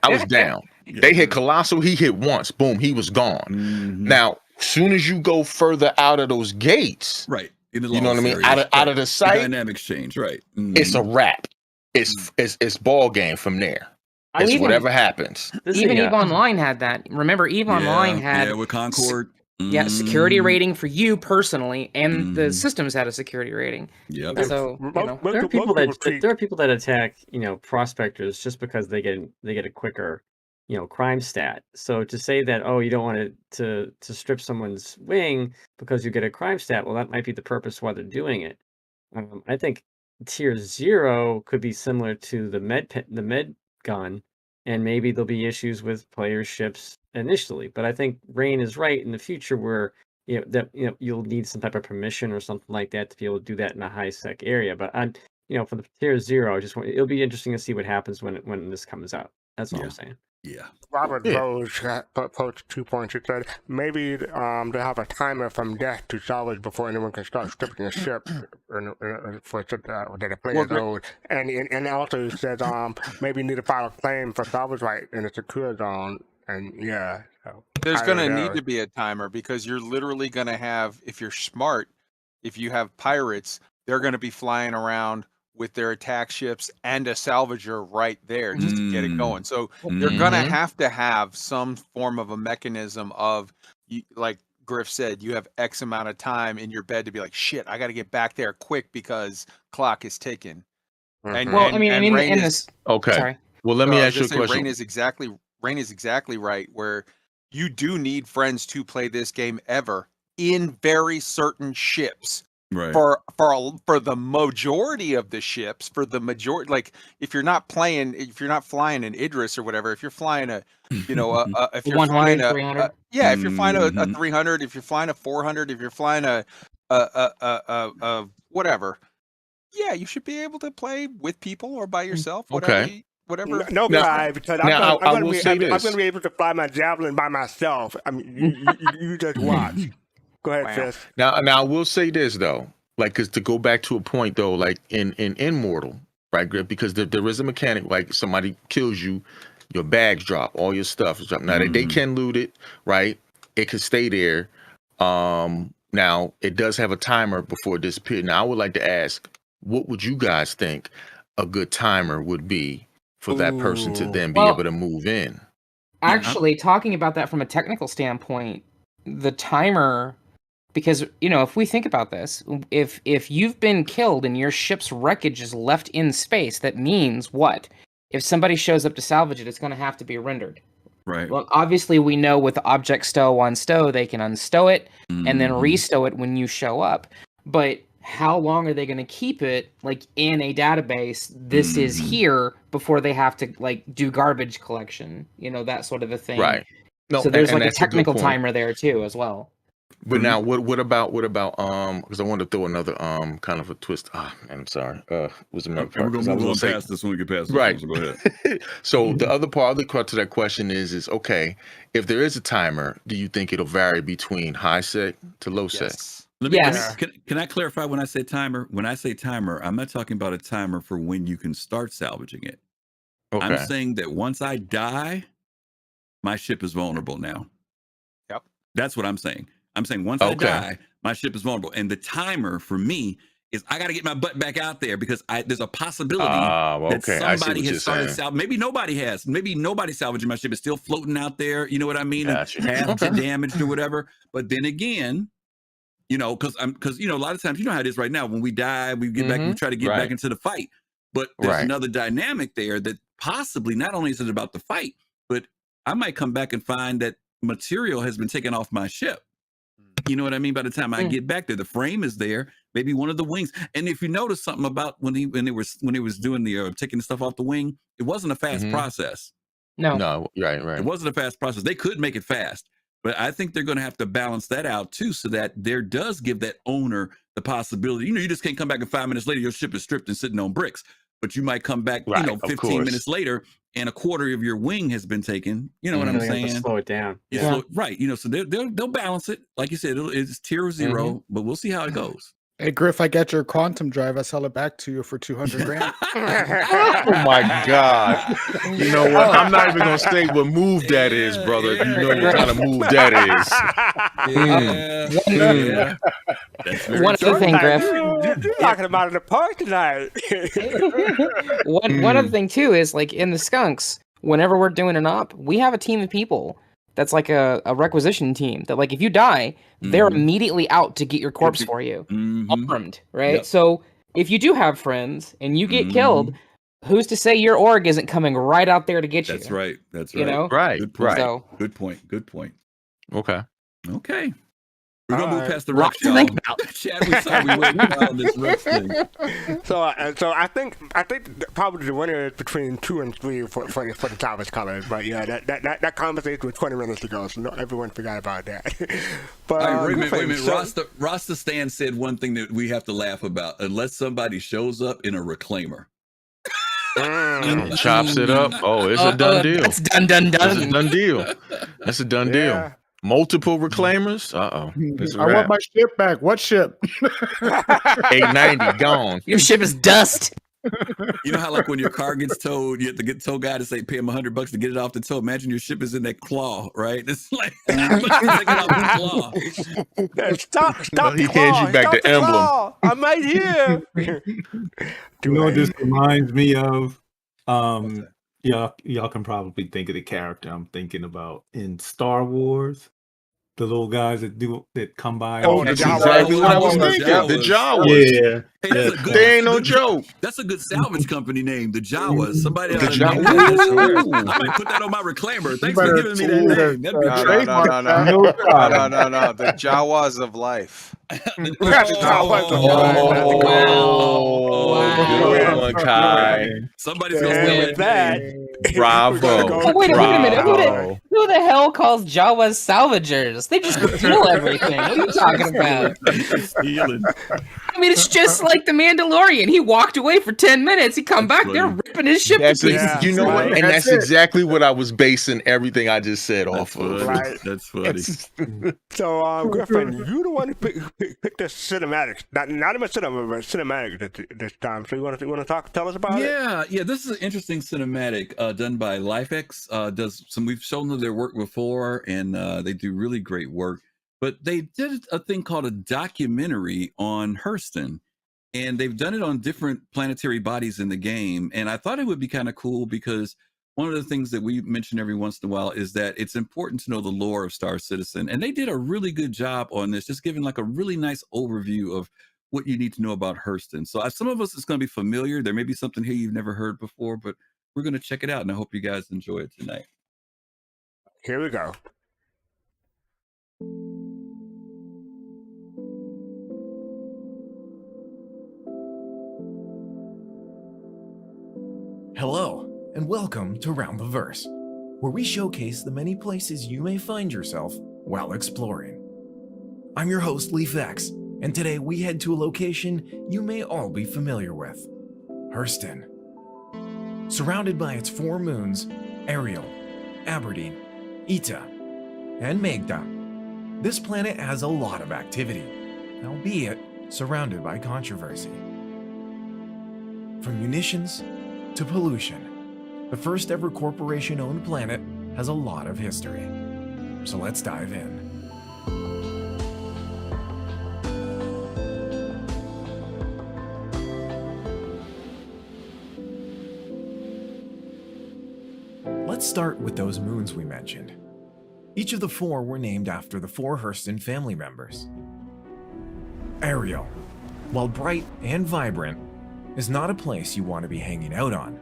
I was down. They hit Colossal. He hit once. Boom. He was gone. Now, soon as you go further out of those gates, right? You know what I mean? Out of the sight, dynamic exchange, right? It's a wrap. It's ball game from there. It's whatever happens. Even EVE Online had that. Remember, EVE Online had with Concord. Security rating for you personally, and the systems had a security rating. Yeah. So there are people that attack, prospectors just because they get a quicker, crime stat. So to say that, oh, you don't want to strip someone's wing because you get a crime stat, well, that might be the purpose why they're doing it. I think tier 0 could be similar to the med gun, and maybe there'll be issues with player ships initially. But I think Rain is right in the future where you'll need some type of permission or something like that to be able to do that in a high sec area. But for the tier 0, it'll be interesting to see what happens when this comes out. That's all I'm saying. Yeah. Robert Rose posted 2 points. He said maybe they have a timer from death to salvage before anyone can start stripping a ship for that a player load. And also he said maybe you need to file a claim for salvage right in a secure zone. And so there's going to need to be a timer because you're literally going to have, if you're smart, if you have pirates, they're going to be flying around with their attack ships and a salvager right there just to get it going. So they're going to have some form of a mechanism of, like Griff said, you have X amount of time in your bed to be like, shit, I got to get back there quick because clock is ticking. And, okay. Sorry. Well, let me ask you a question. Rain is exactly right, where you do need friends to play this game ever in very certain ships. Right. For the majority of the ships, like if you're not flying an Idris or whatever, if you're flying if you're 100, flying a 300. if you're flying a 300, if you're flying a 400, if you're flying a whatever, you should be able to play with people or by yourself. Whatever. No, because I'm going to be able to fly my Javelin by myself. I mean, you just watch. Go ahead, Chris. Now I will say this though, like, because to go back to a point though, like in Immortal, right, Griff? Because there is a mechanic, like somebody kills you, your bags drop, all your stuff is dropped. Now they can loot it, right? It can stay there. Now it does have a timer before it disappears. Now I would like to ask, what would you guys think a good timer would be for that person to then be able to move in? Actually, talking about that from a technical standpoint, the timer, because if we think about this, if you've been killed and your ship's wreckage is left in space, that means what? If somebody shows up to salvage it, it's going to have to be rendered. Right. Well, obviously we know with object stow on stow, they can unstow it and then restow it when you show up. But how long are they going to keep it like in a database? This is here before they have to like do garbage collection, that sort of a thing. Right. No, so there's and like a that's technical good point. timer there too as well. But now what about because I wanted to throw another kind of a twist. I'm sorry. Was another part. We're gonna move on past this when we get past this. Right. So go ahead. So the other part to that question is okay, if there is a timer, do you think it'll vary between high sec to low sec? Can I clarify when I say timer? When I say timer, I'm not talking about a timer for when you can start salvaging it. Okay. I'm saying that once I die, my ship is vulnerable now. Yep. That's what I'm saying. I'm saying once I die, my ship is vulnerable. And the timer for me is I got to get my butt back out there because there's a possibility okay. that I see somebody what has you're started saying. maybe nobody has. Maybe nobody salvaging my ship is still floating out there. You know what I mean? Gotcha. And half Okay. damaged or whatever. But then again, you know, because you know, a lot of times you know how it is right now. When we die, we get back, we try to get back into the fight. But there's another dynamic there that possibly not only is it about the fight, but I might come back and find that material has been taken off my ship. You know what I mean? By the time I get back there, the frame is there, maybe one of the wings. And if you notice something about when he was doing the taking the stuff off the wing, it wasn't a fast process. No, right. It wasn't a fast process. They could make it fast, but I think they're going to have to balance that out too, so that there does give that owner the possibility. You know, you just can't come back and 5 minutes later your ship is stripped and sitting on bricks. But you might come back, you know, 15 minutes later, and a quarter of your wing has been taken. You know what I'm saying? Slow it down. Right. You know, so they'll balance it. Like you said, it's tier 0, but we'll see how it goes. Hey Griff, I get your quantum drive. I sell it back to you for $200 grand. Oh my God! You know what? I'm not even gonna say what move that is, brother. You know what kind of move that is. One other thing, Griff. You're talking about in the park tonight. One other thing too is like in the skunks. Whenever we're doing an op, we have a team of people. That's like a requisition team that like if you die, they're immediately out to get your corpse for you, armed, right? Yep. So if you do have friends and you get killed, who's to say your org isn't coming right out there to get you? That's right. That's right. You know? Right. Good point. So, good point. Good point. Okay. Okay. We're gonna move past the Lots rest, to y'all. think about. Chad, we saw we went on this rest thing. So I think probably the winner is between 2 and 3 for the Salvage colors. But yeah, that conversation was 20 minutes ago, so not everyone forgot about that. But All right, wait a minute. so- Rasta Stan said one thing that we have to laugh about. Unless somebody shows up in a reclaimer. Chops it up. Oh, it's a done deal. That's done. That's a done deal. That's a done deal. Multiple reclaimers. I want my ship back. What ship? 890 gone. Your ship is dust. You know how like when your car gets towed, you have to get the tow guy to say pay him $100 to get it off the tow. Imagine your ship is in that claw, right? It's like how much you take it off the claw. Stop! He the hands claw, you back stop the emblem. claw. I'm right here. You know what this reminds me of? Y'all can probably think of the character I'm thinking about in Star Wars. The little guys that come by. Oh, that's exactly what I was thinking. The Jawas. Yeah. Hey, that's a good, They ain't no joke. That's a good salvage company name, the Jawas. Somebody The ought to name that. Jawas. I might put that on my reclaimer. Thanks for giving me that name. That'd be No, great. the Jawas of life. Good one, Kai. Somebody's gonna with that. Bravo. Oh, wait a minute. Bravo. Who the hell calls Jawas salvagers? They just steal everything. What are you talking about? Stealing. I mean, it's just like the Mandalorian. He walked away for 10 minutes. He come back, they're ripping his ship to pieces. You know what? And that's it. exactly what I was basing everything I just said off of. Right. That's funny. So, Griffin, you the one who picked the cinematics. Not even cinema, but cinematic this time. So you want to tell us about it? Yeah. This is an interesting cinematic done by Liefx. Does some. We've shown them their work before, and they do really great work. But they did a thing called a documentary on Hurston, and they've done it on different planetary bodies in the game. And I thought it would be kind of cool because one of the things that we mention every once in a while is that it's important to know the lore of Star Citizen. And they did a really good job on this, just giving like a really nice overview of what you need to know about Hurston. So some of us, it's going to be familiar. There may be something here you've never heard before, but we're going to check it out. And I hope you guys enjoy it tonight. Here we go. Hello, and welcome to Round the Verse, where we showcase the many places you may find yourself while exploring. I'm your host, Liefx, and today we head to a location you may all be familiar with, Hurston. Surrounded by its 4 moons, Ariel, Aberdeen, Ita, and Megda, this planet has a lot of activity, albeit surrounded by controversy. From munitions to pollution, the first ever corporation-owned planet has a lot of history. So let's dive in. let's start with those moons we mentioned. Each of the 4 were named after the 4 Hurston family members. Ariel, while bright and vibrant, is not a place you want to be hanging out on.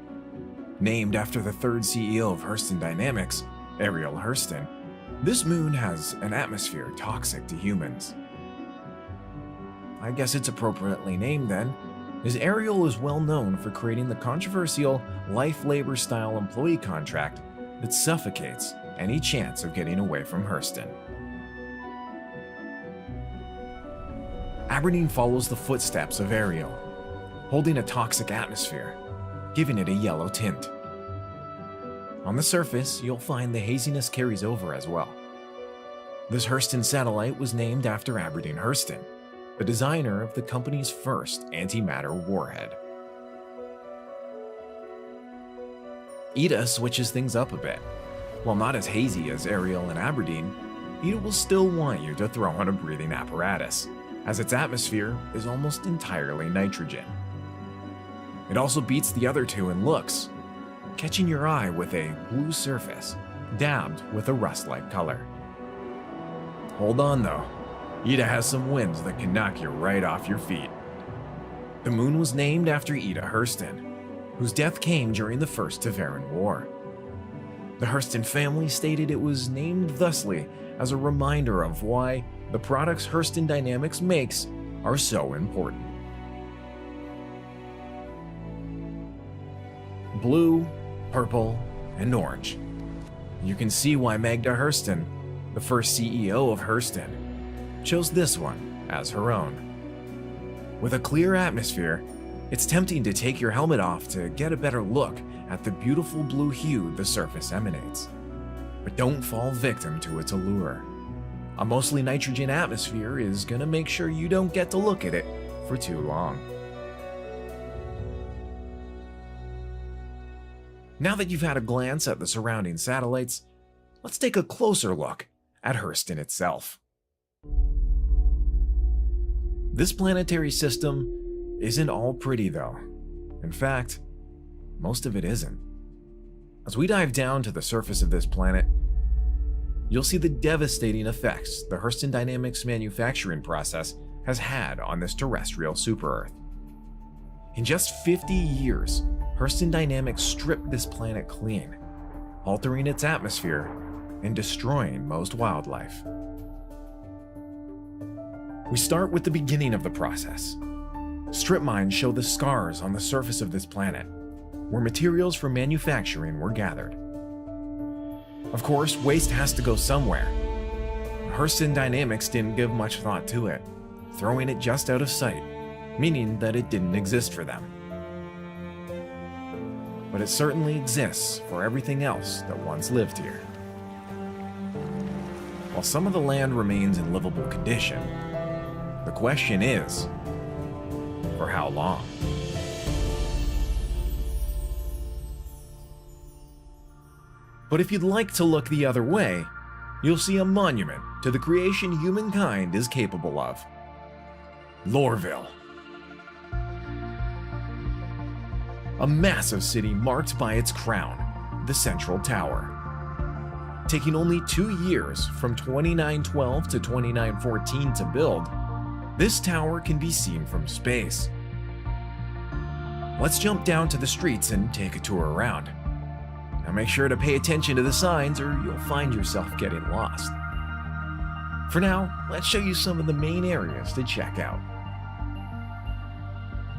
Named after the 3rd CEO of Hurston Dynamics, Ariel Hurston, this moon has an atmosphere toxic to humans. I guess it's appropriately named then, as Ariel is well known for creating the controversial life-labor style employee contract that suffocates any chance of getting away from Hurston. Aberdeen follows the footsteps of Ariel, holding a toxic atmosphere, giving it a yellow tint. On the surface, you'll find the haziness carries over as well. This Hurston satellite was named after Aberdeen Hurston, the designer of the company's first antimatter warhead. Ida switches things up a bit. While not as hazy as Ariel and Aberdeen, Ida will still want you to throw on a breathing apparatus, as its atmosphere is almost entirely nitrogen. It also beats the other 2 in looks, catching your eye with a blue surface, dabbed with a rust-like color. Hold on though, Ida has some winds that can knock you right off your feet. The moon was named after Ida Hurston, whose death came during the First Tevaran War. The Hurston family stated it was named thusly as a reminder of why the products Hurston Dynamics makes are so important. Blue, purple, and orange. You can see why Magda Hurston, the first CEO of Hurston, chose this one as her own. With a clear atmosphere, it's tempting to take your helmet off to get a better look at the beautiful blue hue the surface emanates. But don't fall victim to its allure. A mostly nitrogen atmosphere is going to make sure you don't get to look at it for too long. Now that you've had a glance at the surrounding satellites, let's take a closer look at Hurston itself. This planetary system isn't all pretty though. In fact, most of it isn't. As we dive down to the surface of this planet, you'll see the devastating effects the Hurston Dynamics manufacturing process has had on this terrestrial super-Earth. In just 50 years, Hurston Dynamics stripped this planet clean, altering its atmosphere and destroying most wildlife. We start with the beginning of the process. Strip mines show the scars on the surface of this planet, where materials for manufacturing were gathered. Of course, waste has to go somewhere. Hurston Dynamics didn't give much thought to it, throwing it just out of sight, meaning that it didn't exist for them. But it certainly exists for everything else that once lived here. While some of the land remains in livable condition, the question is, for how long? But if you'd like to look the other way, you'll see a monument to the creation humankind is capable of. Lorville. A massive city marked by its crown, the Central Tower. Taking only 2 years from 2912 to 2914 to build, this tower can be seen from space. Let's jump down to the streets and take a tour around. Now make sure to pay attention to the signs or you'll find yourself getting lost. For now, let's show you some of the main areas to check out.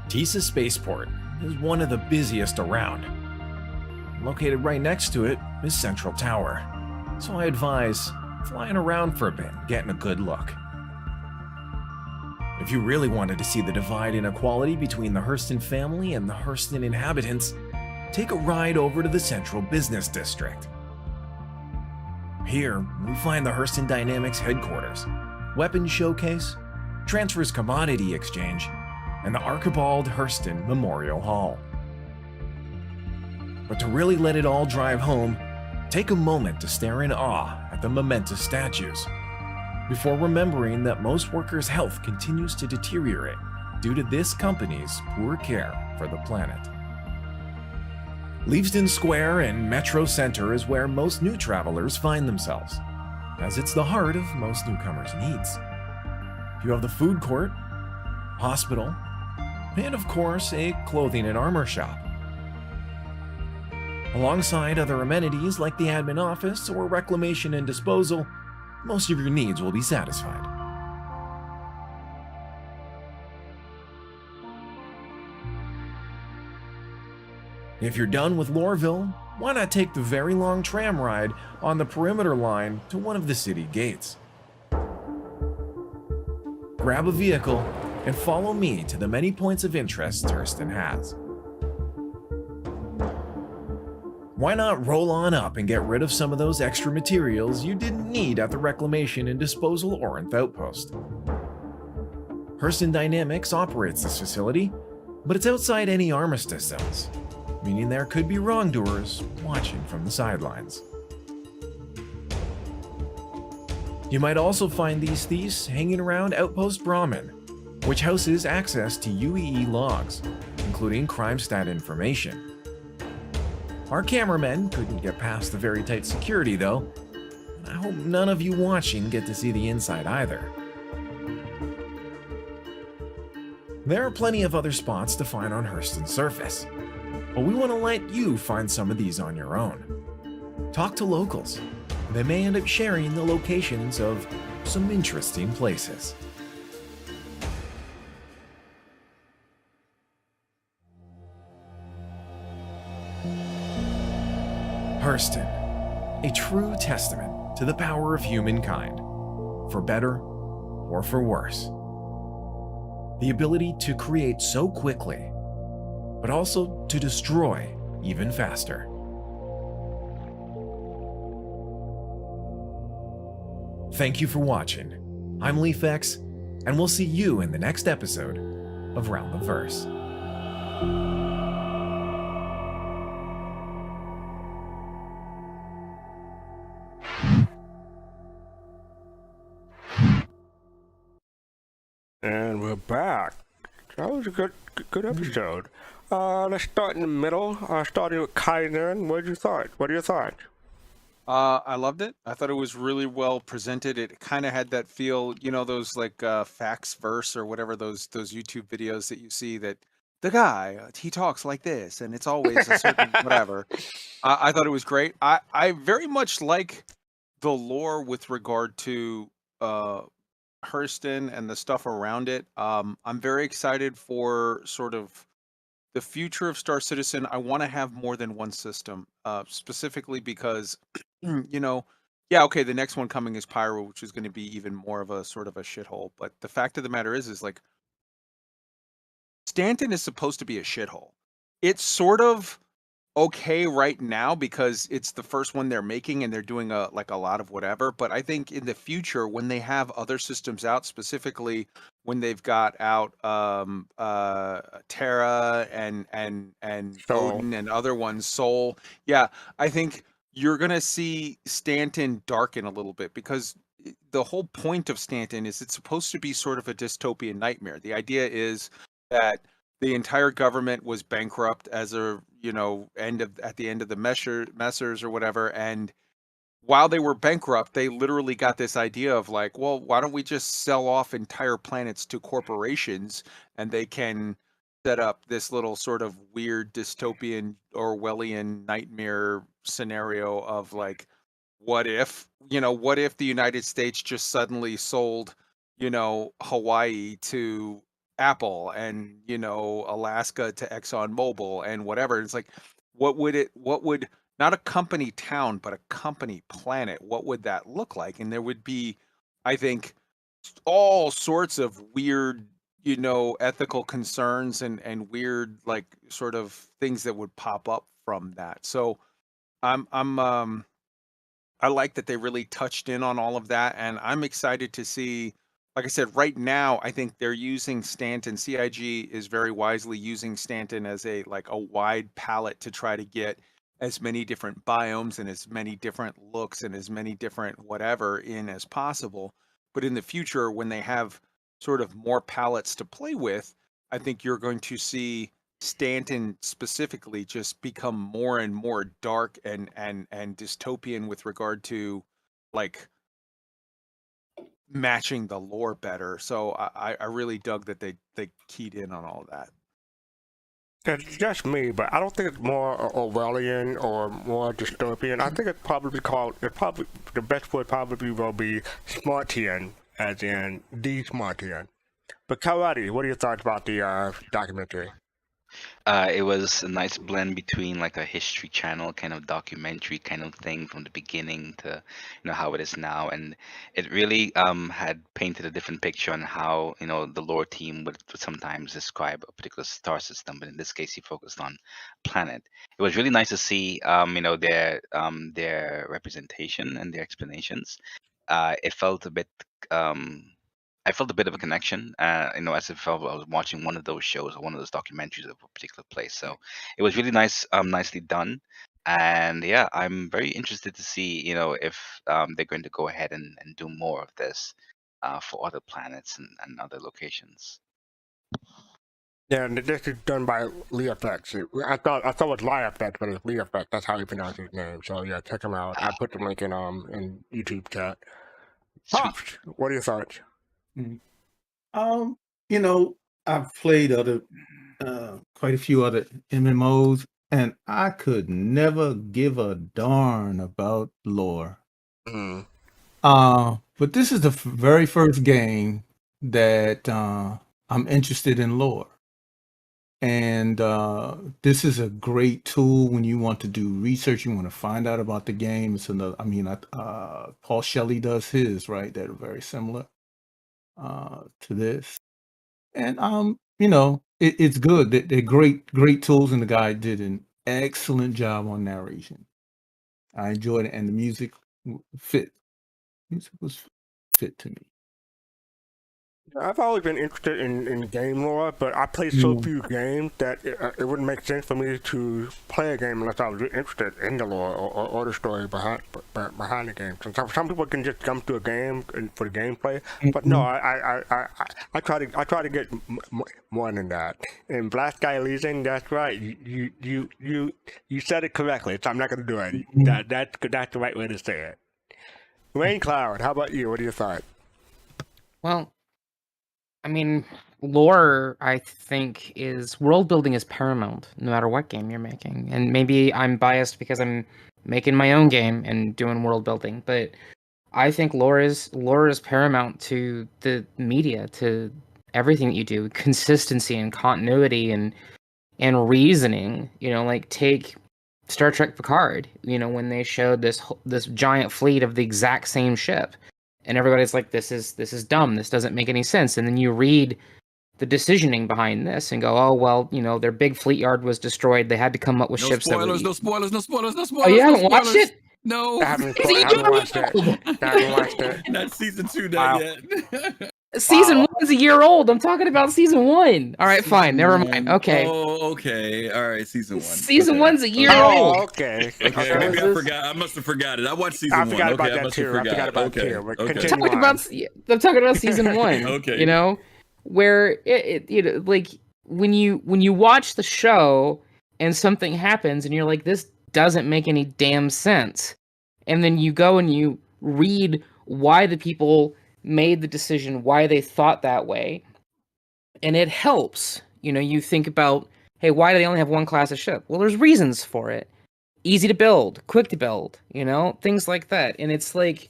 Tisa Spaceport is one of the busiest around. Located right next to it is Central Tower, so I advise flying around for a bit and getting a good look. If you really wanted to see the divide in equality between the Hurston family and the Hurston inhabitants, take a ride over to the Central Business District. Here, we find the Hurston Dynamics headquarters, weapons showcase, transfers commodity exchange, and the Archibald Hurston Memorial Hall. But to really let it all drive home, take a moment to stare in awe at the momentous statues, before remembering that most workers' health continues to deteriorate due to this company's poor care for the planet. Leavesden Square and Metro Center is where most new travelers find themselves, as it's the heart of most newcomers' needs. You have the food court, hospital, and of course, a clothing and armor shop. Alongside other amenities like the admin office or reclamation and disposal, most of your needs will be satisfied. If you're done with Loreville, why not take the very long tram ride on the perimeter line to one of the city gates? Grab a vehicle and follow me to the many points of interest Hurston has. Why not roll on up and get rid of some of those extra materials you didn't need at the Reclamation and Disposal Orinth outpost? Hurston Dynamics operates this facility, but it's outside any armistice zones, meaning there could be wrongdoers watching from the sidelines. You might also find these thieves hanging around Outpost Brahmin, which houses access to UEE logs, including crime stat information. Our cameramen couldn't get past the very tight security though, and I hope none of you watching get to see the inside either. There are plenty of other spots to find on Hurston's surface, but we want to let you find some of these on your own. Talk to locals. They may end up sharing the locations of some interesting places. Hurston, a true testament to the power of humankind, for better or for worse. The ability to create so quickly, but also to destroy even faster. Thank you for watching. I'm Liefx, and we'll see you in the next episode of Round the Verse. And we're back. That was a good episode. Let's start in the middle. Starting with Kaizen. What are your thoughts? I loved it. I thought it was really well presented. It kind of had that feel, you know, those like facts verse or whatever those YouTube videos that you see that the guy he talks like this and it's always a certain whatever. I thought it was great. I very much like the lore with regard to Hurston and the stuff around it. I'm very excited for sort of the future of Star Citizen. I want to have more than one system, specifically because, you know, yeah, okay, the next one coming is Pyro, which is going to be even more of a sort of a shithole. But the fact of the matter is like, Stanton is supposed to be a shithole. It's sort of okay right now because it's the first one they're making and they're doing a lot of whatever, but I think in the future when they have other systems out, specifically when they've got out Terra and Soul. Odin and other ones, Soul, yeah, I think you're gonna see Stanton darken a little bit because the whole point of Stanton is it's supposed to be sort of a dystopian nightmare. The idea is that the entire government was bankrupt as a, you know, at the end of the Messers or whatever. And while they were bankrupt, they literally got this idea of like, well, why don't we just sell off entire planets to corporations and they can set up this little sort of weird dystopian Orwellian nightmare scenario of like, what if the United States just suddenly sold, you know, Hawaii to Apple and, you know, Alaska to ExxonMobil and whatever. It's like, what would not a company town, but a company planet, what would that look like? And there would be, I think, all sorts of weird, you know, ethical concerns and weird, like, sort of things that would pop up from that. So I like that they really touched in on all of that, and I'm excited to see. Like I said, right now, I think they're using Stanton. CIG is very wisely using Stanton as a wide palette to try to get as many different biomes and as many different looks and as many different whatever in as possible. But in the future, when they have sort of more palettes to play with, I think you're going to see Stanton specifically just become more and more dark and dystopian with regard to like matching the lore better. So I really dug that they keyed in on all of that. It's just me, but I don't think it's more Orwellian or more dystopian. I think it's probably the best word probably will be Smartian, as in the Smartian. But Kawadi, what are your thoughts about the documentary? It was a nice blend between like a History Channel kind of documentary kind of thing from the beginning to how it is now, and it really had painted a different picture on how the lore team would sometimes describe a particular star system, but in this case he focused on planet. It was really nice to see their representation and their explanations. It felt a bit I felt a bit of a connection, as if I was watching one of those shows or one of those documentaries of a particular place. So it was really nice, nicely done. And yeah, I'm very interested to see, if they're going to go ahead and do more of this for other planets and other locations. Yeah, and this is done by Liefx. I thought it was Liefx, but it's Liefx. That's how he pronounced his name. So yeah, check him out. I put the link in YouTube chat. Pops, what are your thoughts? I've played other quite a few other MMOs, and I could never give a darn about lore. But this is the very first game that I'm interested in lore. And this is a great tool when you want to do research, you want to find out about the game. It's another, Paul Shelley does his, right? That are very similar to this. And it's good. They're great tools, and the guy did an excellent job on narration. I enjoyed it, and the music fit. Music was fit to me. I've always been interested in game lore, but I play so few games that it wouldn't make sense for me to play a game unless I was really interested in the lore or the story behind the game. So some people can just jump to a game for the gameplay, but no, I try to get more than that. And Black Sky Elysian, that's right. You said it correctly, so I'm not going to do it. That's the right way to say it. Rain Cloud, how about you? What are your thoughts? Well, lore, I think, world building is paramount, no matter what game you're making. And maybe I'm biased because I'm making my own game and doing world building, but I think lore is paramount to the media, to everything that you do. Consistency and continuity and reasoning. Like take Star Trek Picard. When they showed this giant fleet of the exact same ship. And everybody's like, this is dumb. This doesn't make any sense. And then you read the decisioning behind this and go, oh, well, their big fleet yard was destroyed. They had to come up with ships. No spoilers. Oh, you haven't watched it? No. I haven't watched it. Not season 2 done yet. Season 1 is a year old. I'm talking about season 1. All right, fine. Never mind. Okay. Oh, okay. All right, season 1. Season okay. 1's a year old. Okay. Okay, maybe I forgot. I must have forgotten. I watched season 1. I forgot about that too. I forgot about okay. too. Okay. I'm talking about season 1. Okay. Where it like when you watch the show and something happens and you're like, this doesn't make any damn sense, and then you go and you read why the people made the decision, why they thought that way, and it helps. You think about, hey, why do they only have one class of ship? Well, there's reasons for it. Easy to build, quick to build, things like that. And it's like,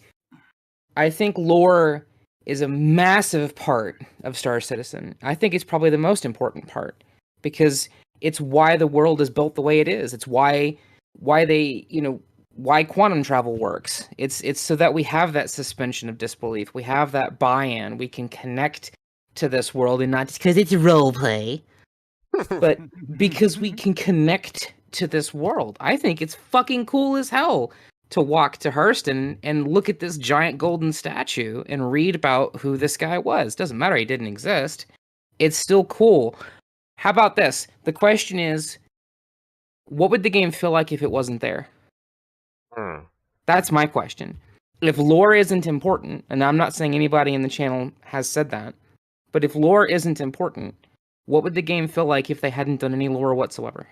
I think lore is a massive part of Star Citizen. I think it's probably the most important part because it's why the world is built the way it is. It's why they, why quantum travel works. It's so that we have that suspension of disbelief. We have that buy-in. We can connect to this world, and not just because it's role play, but because we can connect to this world. I think it's fucking cool as hell to walk to Hurston and look at this giant golden statue and read about who this guy was. Doesn't matter he didn't exist. It's still cool. How about this? The question is, what would the game feel like if it wasn't there? That's my question. If lore isn't important, and I'm not saying anybody in the channel has said that, but if lore isn't important, what would the game feel like if they hadn't done any lore whatsoever?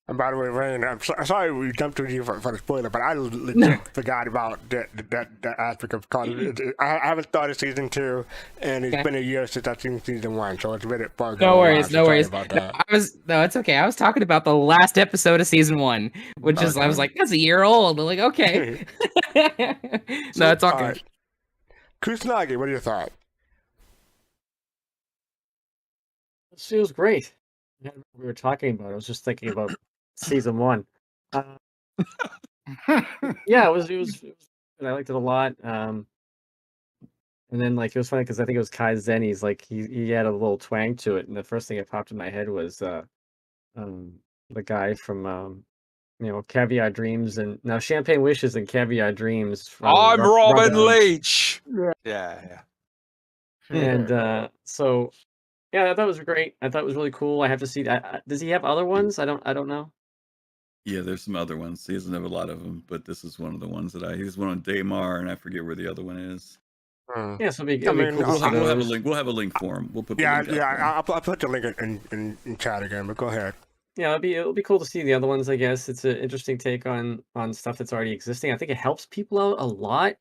And by the way, Rain, sorry we jumped to you for the spoiler, but I legit forgot about that aspect of Cloud. I haven't started season 2, and it's been a year since I've seen season 1, so it's a bit far. No worries, no worries. About that. No, it's okay. I was talking about the last episode of season 1, which is I was like, that's a year old. I'm like, okay. No, it's all good. Right. Kusanagi, what are your thoughts? She was great. We were talking about. I was just thinking about season 1. Yeah, it was. I liked it a lot. And then like it was funny because I think it was Kai Zenny's. Like he had a little twang to it, and the first thing that popped in my head was the guy from Caviar Dreams and now Champagne Wishes and Caviar Dreams. I'm Robin Leach. Yeah. And so. Yeah, I thought it was great. I thought it was really cool. I have to see that. Does he have other ones? I don't know. Yeah, there's some other ones. He doesn't have a lot of them, but this is one of the ones that he's one on Daymar, and I forget where the other one is. Yeah, so it'll be cool. We'll have a link. We'll have a link for him. We'll put the link I'll put the link in chat again. But go ahead. Yeah, it'll be cool to see the other ones. I guess it's an interesting take on stuff that's already existing. I think it helps people out a lot.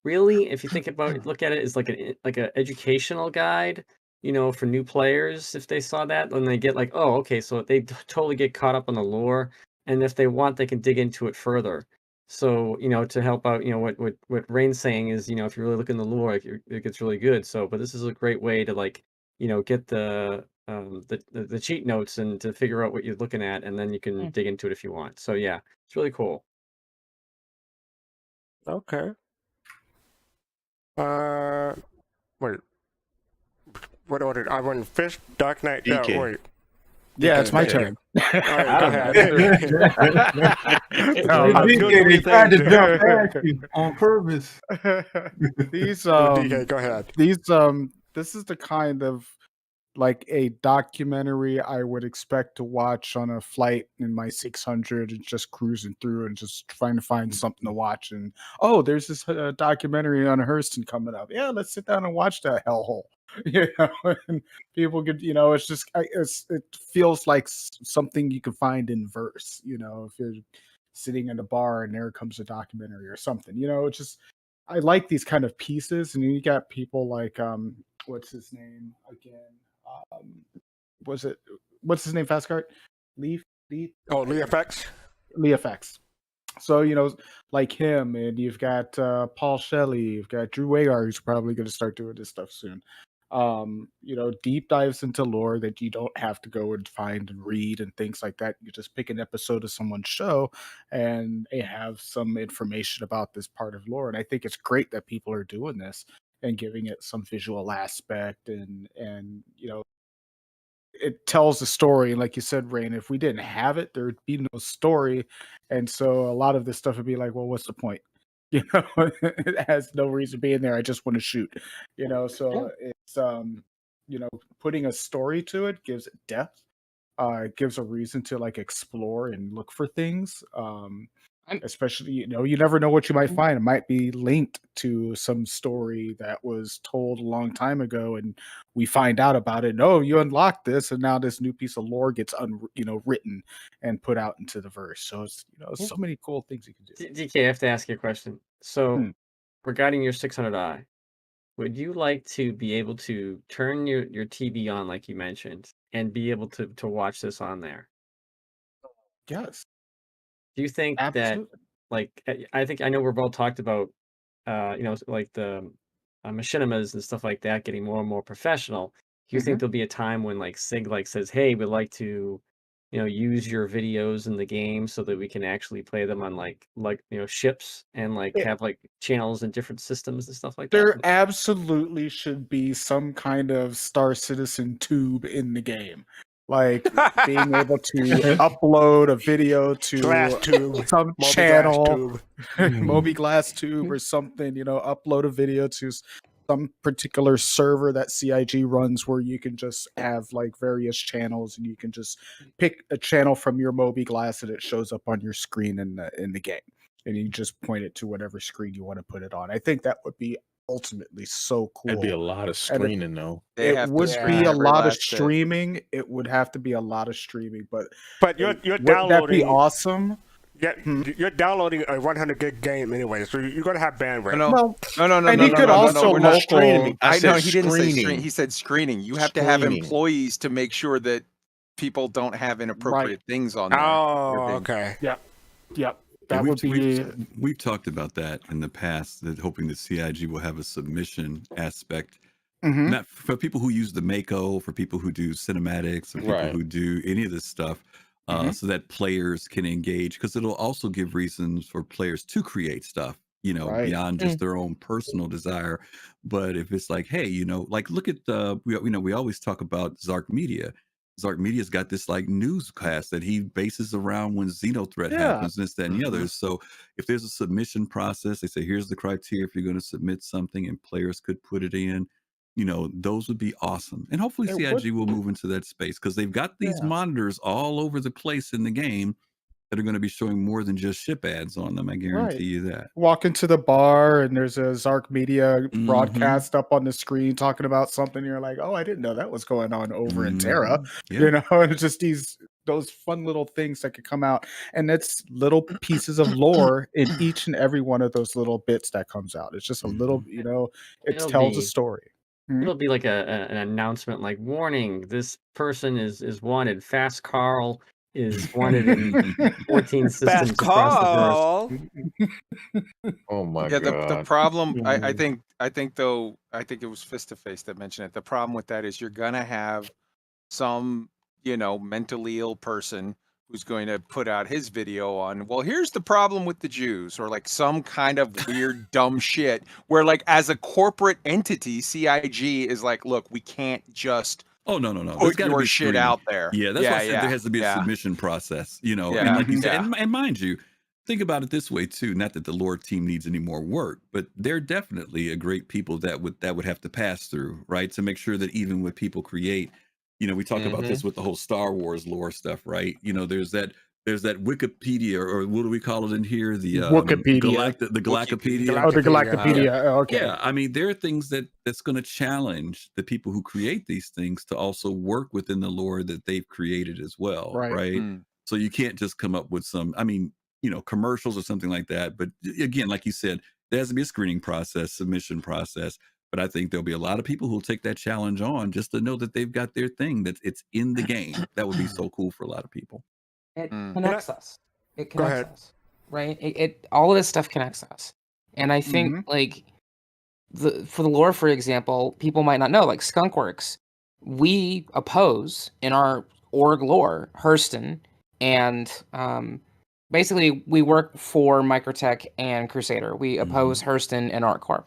Really, if you think about it, look at it as like an educational guide. For new players, if they saw that, then they get like, oh, okay, so they totally get caught up on the lore, and if they want, they can dig into it further. So, to help out, what Rain's saying is, if you really look in the lore, it gets really good. So, but this is a great way to like, get the cheat notes and to figure out what you're looking at, and then you can dig into it if you want. So, yeah, it's really cool. Okay. Wait. What order? I went Fish, Dark Knight. Wait. Yeah, it's my turn. All right, go ahead. DK tried to jump past you on purpose. These DK, go ahead. This is the kind of like a documentary I would expect to watch on a flight in my 600 and just cruising through and just trying to find something to watch. And there's this documentary on Hurston coming up. Yeah, let's sit down and watch that hellhole. And people could, it's just, it feels like something you can find in verse, if you're sitting in a bar and there comes a documentary or something, it's just, I like these kind of pieces. And you got people like, what's his name again? What's his name? Fastcart? Liefx. Liefx. So, like him, and you've got Paul Shelley, you've got Drew Wagar, who's probably going to start doing this stuff soon. Deep dives into lore that you don't have to go and find and read and things like that. You just pick an episode of someone's show and they have some information about this part of lore. And I think it's great that people are doing this and giving it some visual aspect and it tells the story. And like you said, Rain, if we didn't have it, there would be no story. And so a lot of this stuff would be like, well, what's the point? It has no reason being there. I just want to shoot, so it's, putting a story to it gives it depth. It gives a reason to like explore and look for things. Especially, you never know what you might find. It might be linked to some story that was told a long time ago, and we find out about it. No, you unlocked this, and now this new piece of lore gets written and put out into the verse. So it's so many cool things you can do. DK, I have to ask you a question. So, regarding your 600i, would you like to be able to turn your TV on, like you mentioned, and be able to watch this on there? Yes. Do you think that, like, I know we've both talked about, like the machinimas and stuff like that getting more and more professional. Do you think there'll be a time when like SIG like says, "Hey, we'd like to, use your videos in the game so that we can actually play them on like ships and like have like channels and different systems and stuff like that"? There absolutely should be some kind of Star Citizen tube in the game. Like being able to upload a video to some channel, Moby Glass Tube or something, upload a video to some particular server that CIG runs where you can just have like various channels and you can just pick a channel from your Moby Glass and it shows up on your screen in the game. And you just point it to whatever screen you want to put it on. I think that would be ultimately so cool. It'd be a lot of And screening though. They it have to would screen be a every lot of last bit. streaming. It would have to be a lot of streaming, but But you're wouldn't that be downloading. awesome? Yeah, you're downloading a 100 gig game anyway, so you're gonna have bandwidth. No, no. and he could also We're not streaming. local. I I know said he didn't say screening. He said screening. You have to have Screening. employees to make sure that people don't have inappropriate things on there. Oh, okay. Yep. Yeah, That would be we've talked about that in the past, that hoping that CIG will have a submission aspect, Mhm. not for people who use the Mako, for people who do cinematics, or people Right. who do any of this stuff, so that players can engage, because it'll also give reasons for players to create stuff, Right. beyond just their own personal desire. But if it's like, hey, like look at we always talk about Zark Media. Zark Media's got this like newscast that he bases around when Xenothreat Yeah. happens, this, that, and the others. So if there's a submission process, they say, here's the criteria if you're going to submit something, and players could put it in, those would be awesome. And hopefully It CIG would will move into that space, because they've got these Yeah. monitors all over the place in the game that are going to be showing more than just ship ads on them. I guarantee Right. you that. Walk into the bar and there's a Zark Media Mhm. broadcast up on the screen talking about something. You're like, oh, I didn't know that was going on over in Terra. Yeah. And it's just those fun little things that could come out. And it's little pieces of lore in each and every one of those little bits that comes out. It's just a little, it It'll tells a be- story. Hmm? It'll be like an announcement, like warning: this person is wanted. Fast Carl is wanted in 14 systems across the verse. Oh my Yeah, the god. problem, I think it was Fist to Face that mentioned it. The problem with that is you're gonna have some, mentally ill person who's going to put out his video on, well, here's the problem with the Jews, or like some kind of weird dumb shit where, like, as a corporate entity, CIG is like, look, we can't just Oh, no. There's put gotta your be shit screening. out there. Yeah, that's why I said there has to be a yeah. submission process, and Yeah, like you said, yeah. and mind you, think about it this way too. Not that the lore team needs any more work, but they're definitely a great people that would have to pass through, right, to make sure that even when people create, we talk about this with the whole Star Wars lore stuff, right? There's that Wikipedia, or what do we call it in here? The Wikipedia. the Galactopedia. Oh, the Galactopedia. Oh, okay. Yeah, I mean, there are things that's going to challenge the people who create these things to also work within the lore that they've created as well, Right. right? Mm. So you can't just come up with some, commercials or something like that. But again, like you said, there has to be a screening process, submission process. But I think there'll be a lot of people who'll take that challenge on just to know that they've got their thing, that it's in the game. That would be so cool for a lot of people. It connects us. It Go connects ahead. us, right? It all of this stuff connects us, and I think like for the lore, for example, people might not know, like Skunkworks, we oppose in our org lore Hurston, and basically we work for Microtech and Crusader. We oppose Hurston and ArtCorp,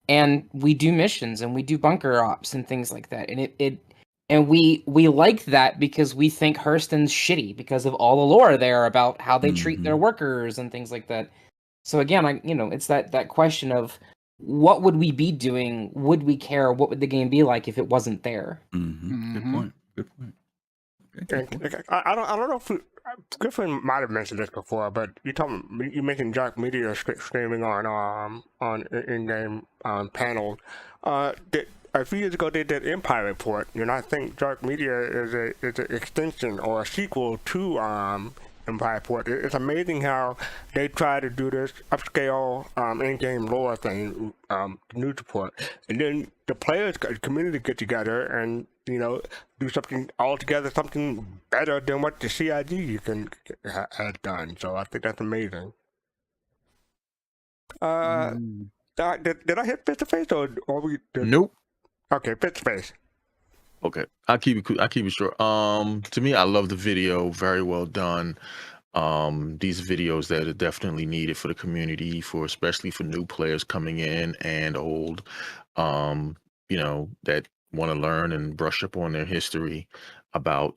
and we do missions and we do bunker ops and things like that, and and we like that because we think Hurston's shitty because of all the lore there about how they treat their workers and things like that. So again, it's that question of what would we be doing? Would we care? What would the game be like if it wasn't there? Good point. Good point. I don't know if Griffin might have mentioned this before, but you mentioned Dark Media streaming on in-game panels. A few years ago, they did Empire Report, and I think Dark Media is an extension or a sequel to Empire Report. It's amazing how they try to do this upscale in-game lore thing, news report, and then the players, community get together and do something altogether, something better than what the CIG has done. So I think that's amazing. Did I hit Fist to Face or we? Nope. Okay, Fist to Face. Okay, I'll keep it short. To me, I love the video. Very well done. These videos that are definitely needed for the community, especially for new players coming in and old, that want to learn and brush up on their history about,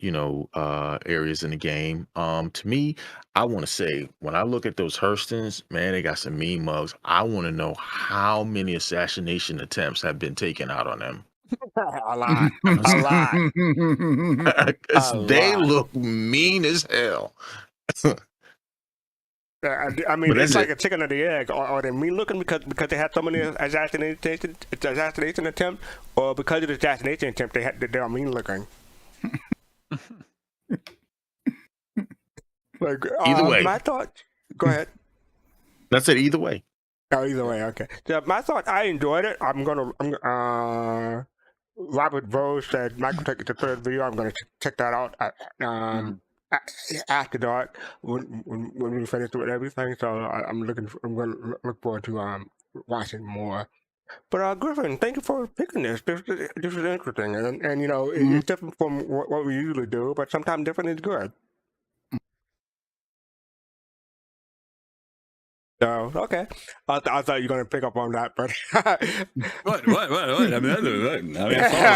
areas in the game. To me, I want to say, when I look at those Hurstons, man, they got some mean mugs. I want to know how many assassination attempts have been taken out on them. A lot. Because they look mean as hell. I mean, But it's is like it? a chicken or the egg. Are they mean looking because they had so many assassination attempts, or because of the assassination attempt they are mean looking? Like, Either way. my thoughts. Go ahead. That's it. Either way. Oh, either way, okay. So my thought, I enjoyed it. Robert Rose said, Michael, take it to the third video. I'm gonna check that out after dark when we finish with everything. So I'm gonna look forward to watching more. But Griffin, thank you for picking this. This is interesting, and you know it's different from what we usually do, but sometimes different is good. So okay, I thought you were gonna pick up on that, but What? I mean, I saw it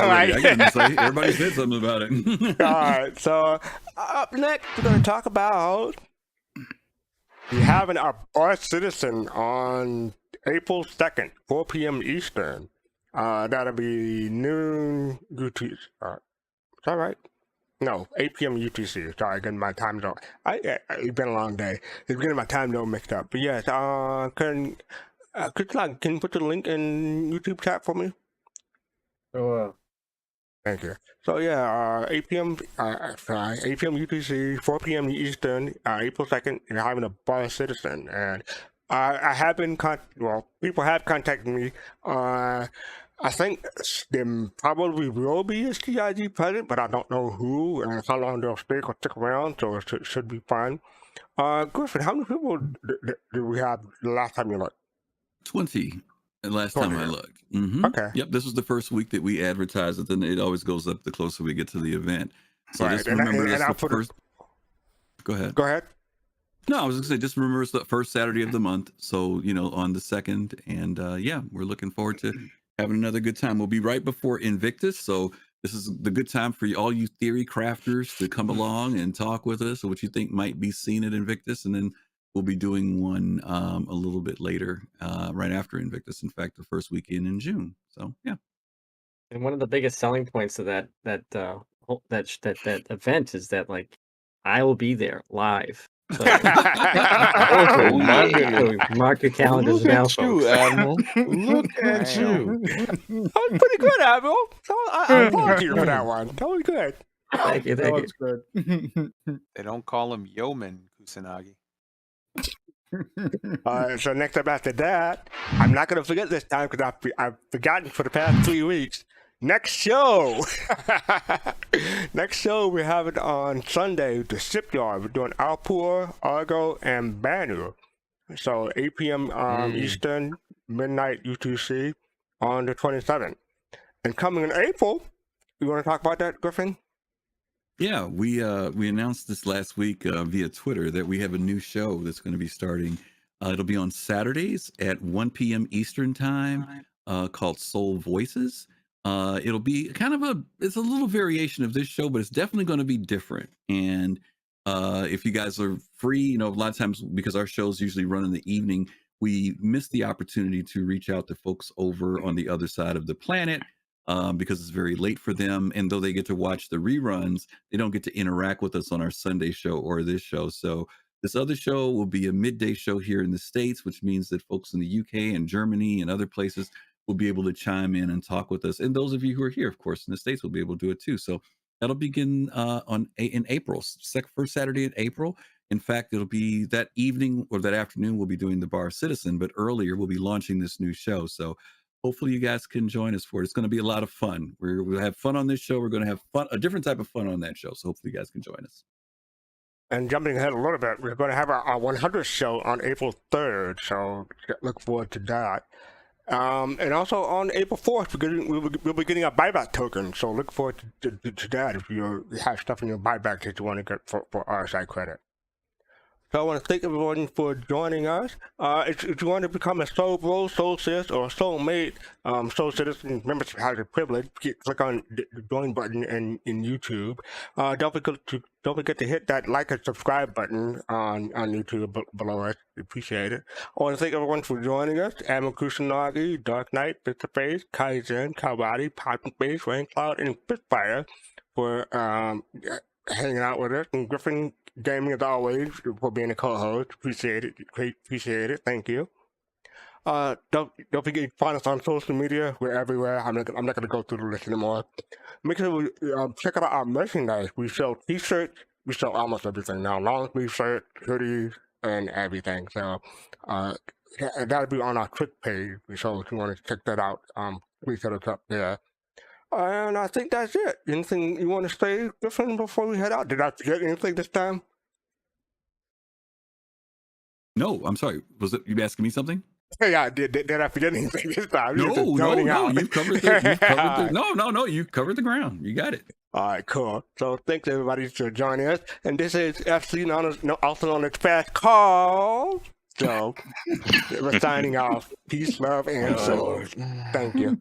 already. I can say everybody said something about it. All right, so up next we're gonna talk about having our Bar Citizen on April 2nd, 4 p.m. Eastern. That'll be noon UTC. Is that right? No, 8 p.m. UTC. Sorry, getting my time zone. It's been a long day. It's getting my time zone mixed up. But yes, can you put the link in YouTube chat for me? Sure. Thank you. So yeah, 8 p.m. 8 p.m. UTC, 4 p.m. Eastern, April 2nd. You're having a Bar Citizen, and I have been people have contacted me. I think there probably will be a CIG present, but I don't know who and how long they'll stick around, so it should be fun. Griffin, how many people did we have the last time you looked? 20. The last time I looked. Okay. Yep, this was the first week that we advertised it. Then it always goes up the closer we get to the event. So Right, just and remember I'll it's the put it- first. Go ahead. Go ahead. No, I was gonna say just remember it's the first Saturday of the month. So on the 2nd, and yeah, we're looking forward to having another good time. We'll be right before Invictus, so this is the good time for all you theory crafters to come along and talk with us. So what you think might be seen at Invictus, and then we'll be doing one a little bit later, right after Invictus. In fact, the first weekend in June. So yeah. And one of the biggest selling points of that event is that like I will be there live. So, mark your calendars Look now, at you, folks. Admiral. Look at you. That was pretty good, Admiral. So I applaud you for that one. That was good. Thank you. That Thank was you. good. They don't call him Yeoman Kusanagi. So next up after that, I'm not going to forget this time because I've forgotten for the past 3 weeks. Next show. Next show we have it on Sunday, the Shipyard. We're doing Alpur, Argo, and Banu. So 8 p.m. Eastern, midnight UTC on the 27th. And coming in April, you want to talk about that, Griffin? Yeah, we announced this last week via Twitter that we have a new show that's going to be starting. It'll be on Saturdays at 1 p.m. Eastern time, called Soul Voices. It'll be it's a little variation of this show, but it's definitely going to be different. And if you guys are free, a lot of times because our shows usually run in the evening, we miss the opportunity to reach out to folks over on the other side of the planet. Because it's very late for them. And though they get to watch the reruns, they don't get to interact with us on our Sunday show or this show. So this other show will be a midday show here in the States, which means that folks in the UK and Germany and other places will be able to chime in and talk with us. And those of you who are here, of course, in the States will be able to do it too. So that'll begin in April, first Saturday in April. In fact, it'll be that evening or that afternoon, we'll be doing the Bar Citizen, but earlier we'll be launching this new show. So hopefully you guys can join us for it. It's going to be a lot of fun. We'll have fun on this show. We're going to have fun, a different type of fun on that show. So hopefully you guys can join us. And jumping ahead a little bit, we're going to have our 100th show on April 3rd. So look forward to that. And also on April 4th, we'll be getting a buyback token. So look forward to that if you have stuff in your buyback that you want to get for RSI credit. So I want to thank everyone for joining us. If you want to become a Soul Bro, Soul Sis, or Soul Mate, Soul Citizen membership has a privilege. Click on the join button in YouTube. Don't forget to hit that like and subscribe button on YouTube below us. We appreciate it. I want to thank everyone for joining us. Admiral Kusanagi, Dark Knight, Mr. Face, Kaizen, Kawadi, Poppin' Face, Rain Cloud, and Spitfire for hanging out with us. And Griffin Gaming, as always, for being a co-host. Appreciate it. Appreciate it. Thank you. Don't forget you can find us on social media. We're everywhere. I'm not going to go through the list anymore. Make sure we check out our merchandise. We sell T-shirts. We sell almost everything now. Long sleeve shirts, hoodies, and everything. So that'll be on our Twitch page. So if you want to check that out, please hit us up there. And I think that's it. Anything you want to say, Griffin, before we head out? Did I forget anything this time? No, I'm sorry. Was it you asking me something? Yeah, did I forget anything this time? No, you've covered the you've covered the ground. You got it. All right, cool. So thanks everybody for joining us. And this is FC, also known as Fast Calls. So we're signing off. Peace, love, and swords. Thank you.